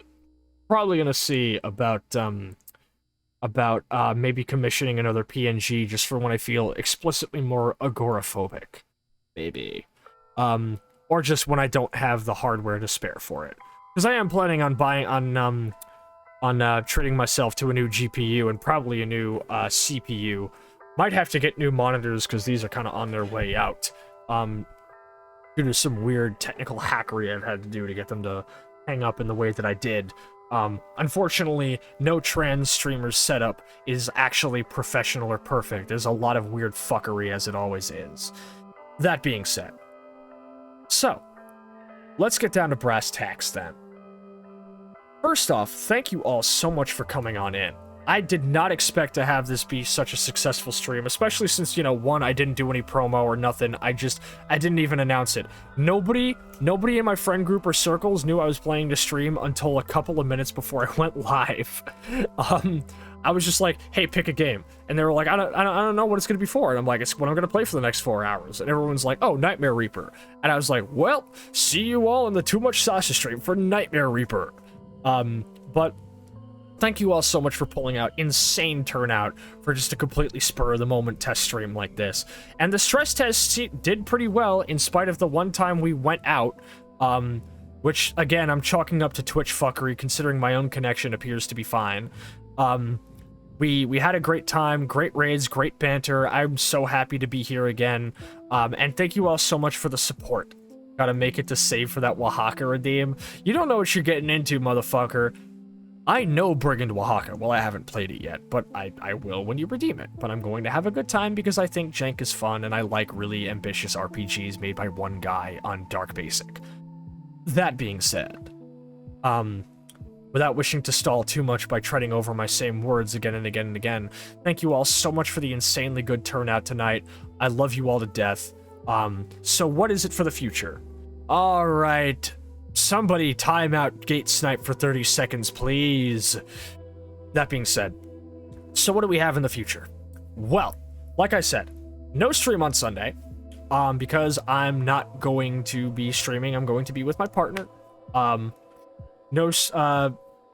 probably gonna see about maybe commissioning another PNG just for when I feel explicitly more agoraphobic, maybe, or just when I don't have the hardware to spare for it. Because I am planning on treating myself to a new GPU and probably a new CPU. Might have to get new monitors because these are kind of on their way out. due to some weird technical hackery I've had to do to get them to hang up in the way that I did. Unfortunately, no trans streamer's setup is actually professional or perfect. There's a lot of weird fuckery, as it always is. That being said, so, let's get down to brass tacks then. First off, thank you all so much for coming on in. I did not expect to have this be such a successful stream, especially since, you know, one, I didn't do any promo or nothing. I didn't even announce it. Nobody in my friend group or circles knew I was planning to stream until a couple of minutes before I went live. I was just like, hey, pick a game. And they were like, I don't know what it's going to be for. And I'm like, it's what I'm going to play for the next 4 hours. And everyone's like, oh, Nightmare Reaper. And I was like, well, see you all in the Too Much Sasha stream for Nightmare Reaper. But thank you all so much for pulling out insane turnout for just a completely spur-of-the-moment test stream like this. And the stress test did pretty well in spite of the one time we went out, which, again, I'm chalking up to Twitch fuckery considering my own connection appears to be fine. We had a great time, great raids, great banter. I'm so happy to be here again. And thank you all so much for the support. Gotta make it to save for that Oaxaca redeem. You don't know what you're getting into, motherfucker. I know Brigand Oaxaca. Well, I haven't played it yet, but I will when you redeem it. But I'm going to have a good time because I think Jank is fun and I like really ambitious RPGs made by one guy on Dark Basic. That being said, without wishing to stall too much by treading over my same words again and again and again, thank you all so much for the insanely good turnout tonight. I love you all to death. So what is it for the future? All right. Somebody time out Gate Snipe for 30 seconds, please. That being said, so what do we have in the future? Well, like I said, no stream on Sunday, because I'm not going to be streaming. I'm going to be with my partner.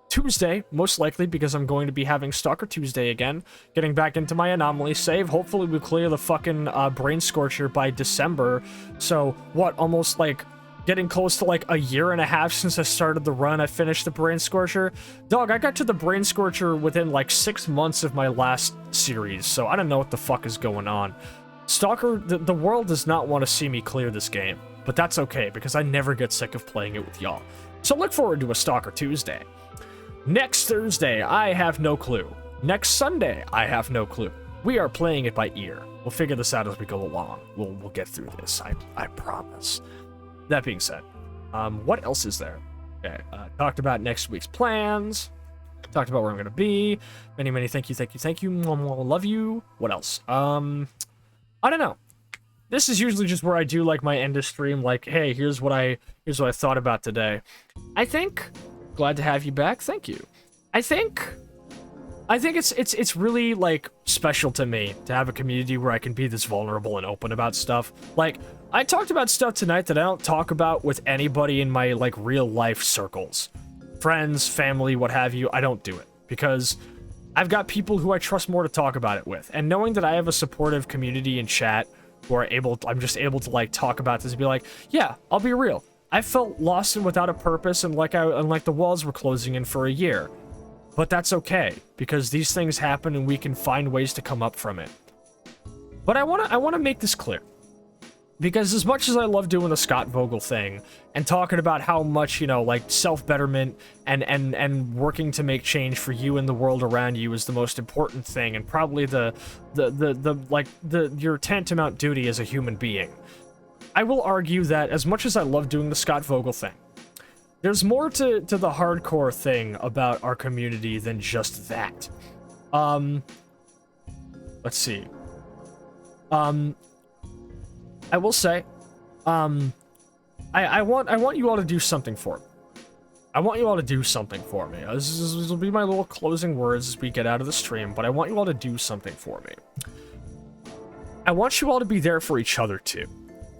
Tuesday, most likely, because I'm going to be having Stalker Tuesday again, getting back into my anomaly save. Hopefully we clear the fucking Brain Scorcher by December. So, what, almost like getting close to like a year and a half since I started the run, I finished the Brain Scorcher. Dog, I got to the Brain Scorcher within like 6 months of my last series, so I don't know what the fuck is going on. Stalker, the world does not want to see me clear this game, but that's okay, because I never get sick of playing it with y'all. So look forward to a Stalker Tuesday. Next Thursday, I have no clue. Next Sunday, I have no clue. We are playing it by ear. We'll figure this out as we go along. We'll get through this, I promise. That being said, what else is there? Okay, talked about next week's plans. Talked about where I'm gonna be. Many thank you. Love you. What else? I don't know. This is usually just where I do like my end of stream, like, hey, here's what I thought about today. I think, glad to have you back. Thank you. I think it's really like special to me to have a community where I can be this vulnerable and open about stuff. Like, I talked about stuff tonight that I don't talk about with anybody in my like real life circles. Friends, family, what have you. I don't do it because I've got people who I trust more to talk about it with. And knowing that I have a supportive community in chat who are I'm just able to like talk about this and be like, yeah, I'll be real. I felt lost and without a purpose and like the walls were closing in for a year. But that's okay, because these things happen and we can find ways to come up from it. But I wanna make this clear. Because as much as I love doing the Scott Vogel thing and talking about how much, you know, like self-betterment and working to make change for you and the world around you is the most important thing and probably your tantamount duty as a human being, I will argue that as much as I love doing the Scott Vogel thing, there's more to the hardcore thing about our community than just that. Let's see. I will say, I want you all to do something for me. I want you all to do something for me. This will be my little closing words as we get out of the stream, but I want you all to do something for me. I want you all to be there for each other too.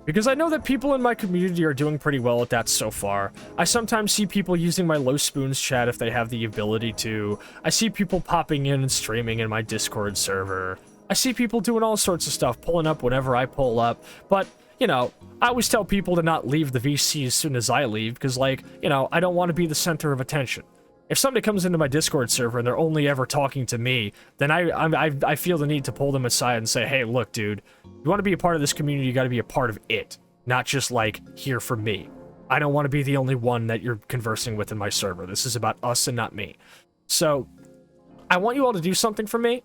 Because I know that people in my community are doing pretty well at that so far. I sometimes see people using my Low Spoons chat if they have the ability to. I see people popping in and streaming in my Discord server. I see people doing all sorts of stuff, pulling up whenever I pull up. But, you know, I always tell people to not leave the VC as soon as I leave, because, like, you know, I don't want to be the center of attention. If somebody comes into my Discord server and they're only ever talking to me, then I feel the need to pull them aside and say, hey, look, dude, you want to be a part of this community, you got to be a part of it. not just like here for me. I don't want to be the only one that you're conversing with in my server. This is about us and not me. So I want you all to do something for me.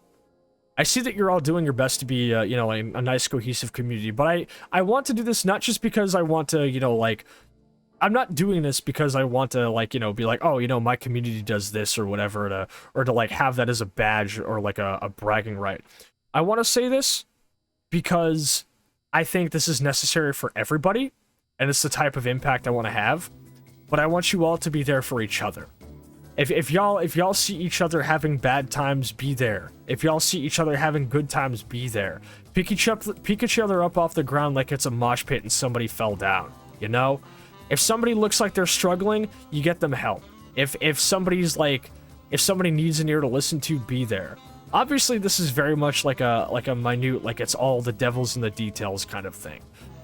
I see that you're all doing your best to be, you know, a nice, cohesive community, but I want to do this not just because I want to, you know, like, I'm not doing this because I want to, like, you know, be like, oh, you know, my community does this or whatever, or to like, have that as a badge or, like, a bragging right. I want to say this because I think this is necessary for everybody, and it's the type of impact I want to have, but I want you all to be there for each other. If y'all see each other having bad times, be there. If y'all see each other having good times, be there. Pick each other up off the ground like it's a mosh pit and somebody fell down, you know? If somebody looks like they're struggling, you get them help. If somebody's like, if somebody needs an ear to listen to, be there. Obviously, this is very much like a minute, like it's all the devil's in the details kind of thing.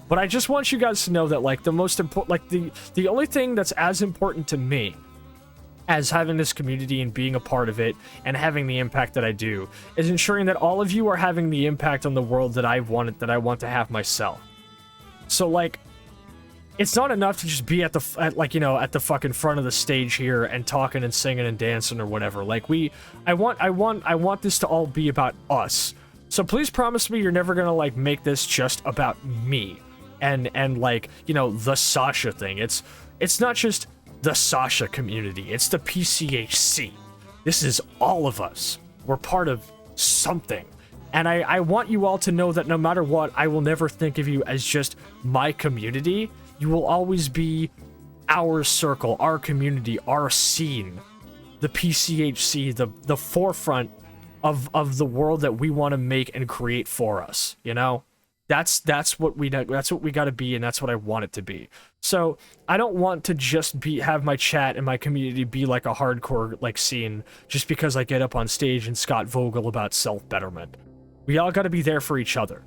But I just want you guys to know that, like, the most important, like, the only thing that's as important to me as having this community and being a part of it and having the impact that I do is ensuring that all of you are having the impact on the world that I want to have myself. So, like, it's not enough to just be at the fucking front of the stage here and talking and singing and dancing or whatever. Like, I want this to all be about us. So please promise me you're never gonna, like, make this just about me and like, you know, the Sasha thing. It's not just the Sasha community, it's the PCHC. This is all of us. We're part of something. And I want you all to know that no matter what, I will never think of you as just my community. You will always be our circle, our community, our scene, the PCHC, the forefront of the world that we want to make and create for us, you know? That's what we got to be, and that's what I want it to be. So I don't want to just have my chat and my community be like a hardcore like scene just because I get up on stage and Scott Vogel about self-betterment. We all got to be there for each other.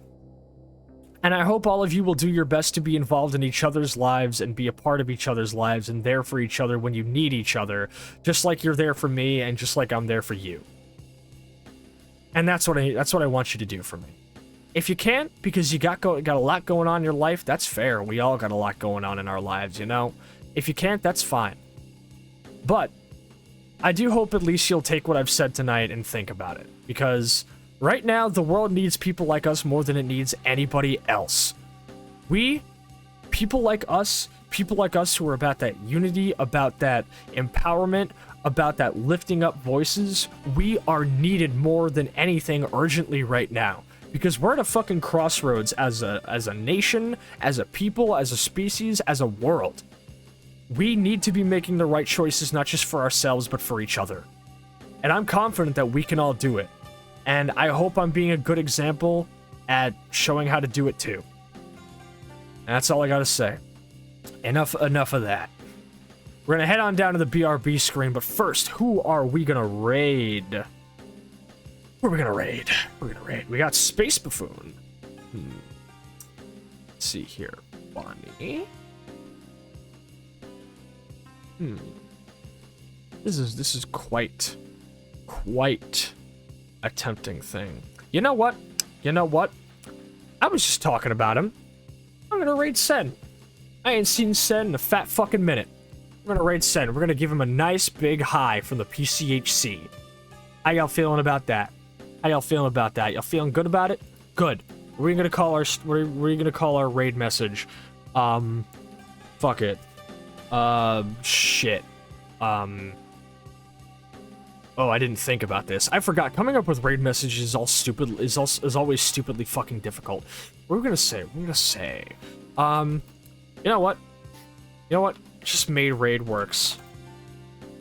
And I hope all of you will do your best to be involved in each other's lives and be a part of each other's lives and there for each other when you need each other, just like you're there for me and just like I'm there for you. And that's what I want you to do for me. If you can't, because you got a lot going on in your life, that's fair. We all got a lot going on in our lives, you know? If you can't, that's fine. But I do hope at least you'll take what I've said tonight and think about it. Because right now, the world needs people like us more than it needs anybody else. People like us who are about that unity, about that empowerment, about that lifting up voices, we are needed more than anything urgently right now. Because we're at a fucking crossroads as a nation, as a people, as a species, as a world. We need to be making the right choices, not just for ourselves, but for each other. And I'm confident that we can all do it. And I hope I'm being a good example at showing how to do it too. And that's all I gotta say. Enough of that. We're gonna head on down to the BRB screen, but first, who are we gonna raid? Who are we gonna raid? We got Space Buffoon. Let's see here. Bonnie. This is quite a tempting thing. You know what? I was just talking about him. I'm gonna raid Sen. I ain't seen Sen in a fat fucking minute. We're gonna raid Sen. We're gonna give him a nice big high from the PCHC. How y'all feeling about that? Y'all feeling good about it? Good. What are you gonna call our raid message? Fuck it. Shit. Oh, I didn't think about this. I forgot. Coming up with raid messages is always stupidly fucking difficult. What are we gonna say? You know what? Just maid raid works.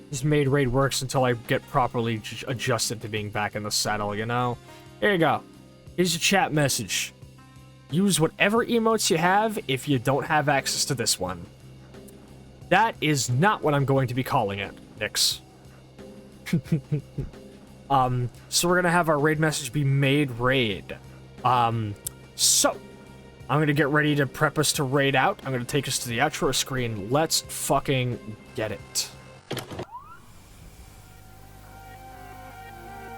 Just maid raid works until I get properly adjusted to being back in the saddle, you know? Here you go. Here's your chat message. Use whatever emotes you have if you don't have access to this one. That is not what I'm going to be calling it, Nix. So we're gonna have our raid message be maid raid. So I'm gonna get ready to prep us to raid out. I'm gonna take us to the outro screen. Let's fucking get it.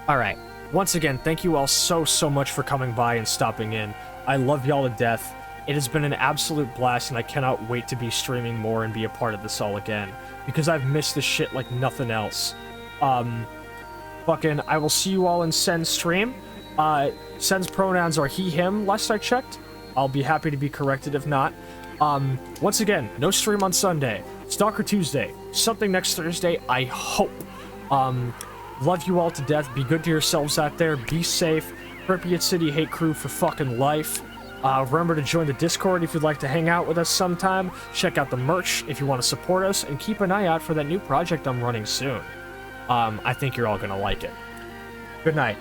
Alright, once again, thank you all so much for coming by and stopping in. I love y'all to death. It has been an absolute blast, and I cannot wait to be streaming more and be a part of this all again, because I've missed this shit like nothing else. Fucking, I will see you all in Sen's stream. Sen's pronouns are he, him, last I checked. I'll be happy to be corrected if not. Once again, no stream on Sunday. Stalker Tuesday. Something next Thursday, I hope. Love you all to death. Be good to yourselves out there. Be safe. Pripyat City Hate Crew for fucking life. Remember to join the Discord if you'd like to hang out with us sometime. Check out the merch if you want to support us. And keep an eye out for that new project I'm running soon. I think you're all gonna like it. Good night.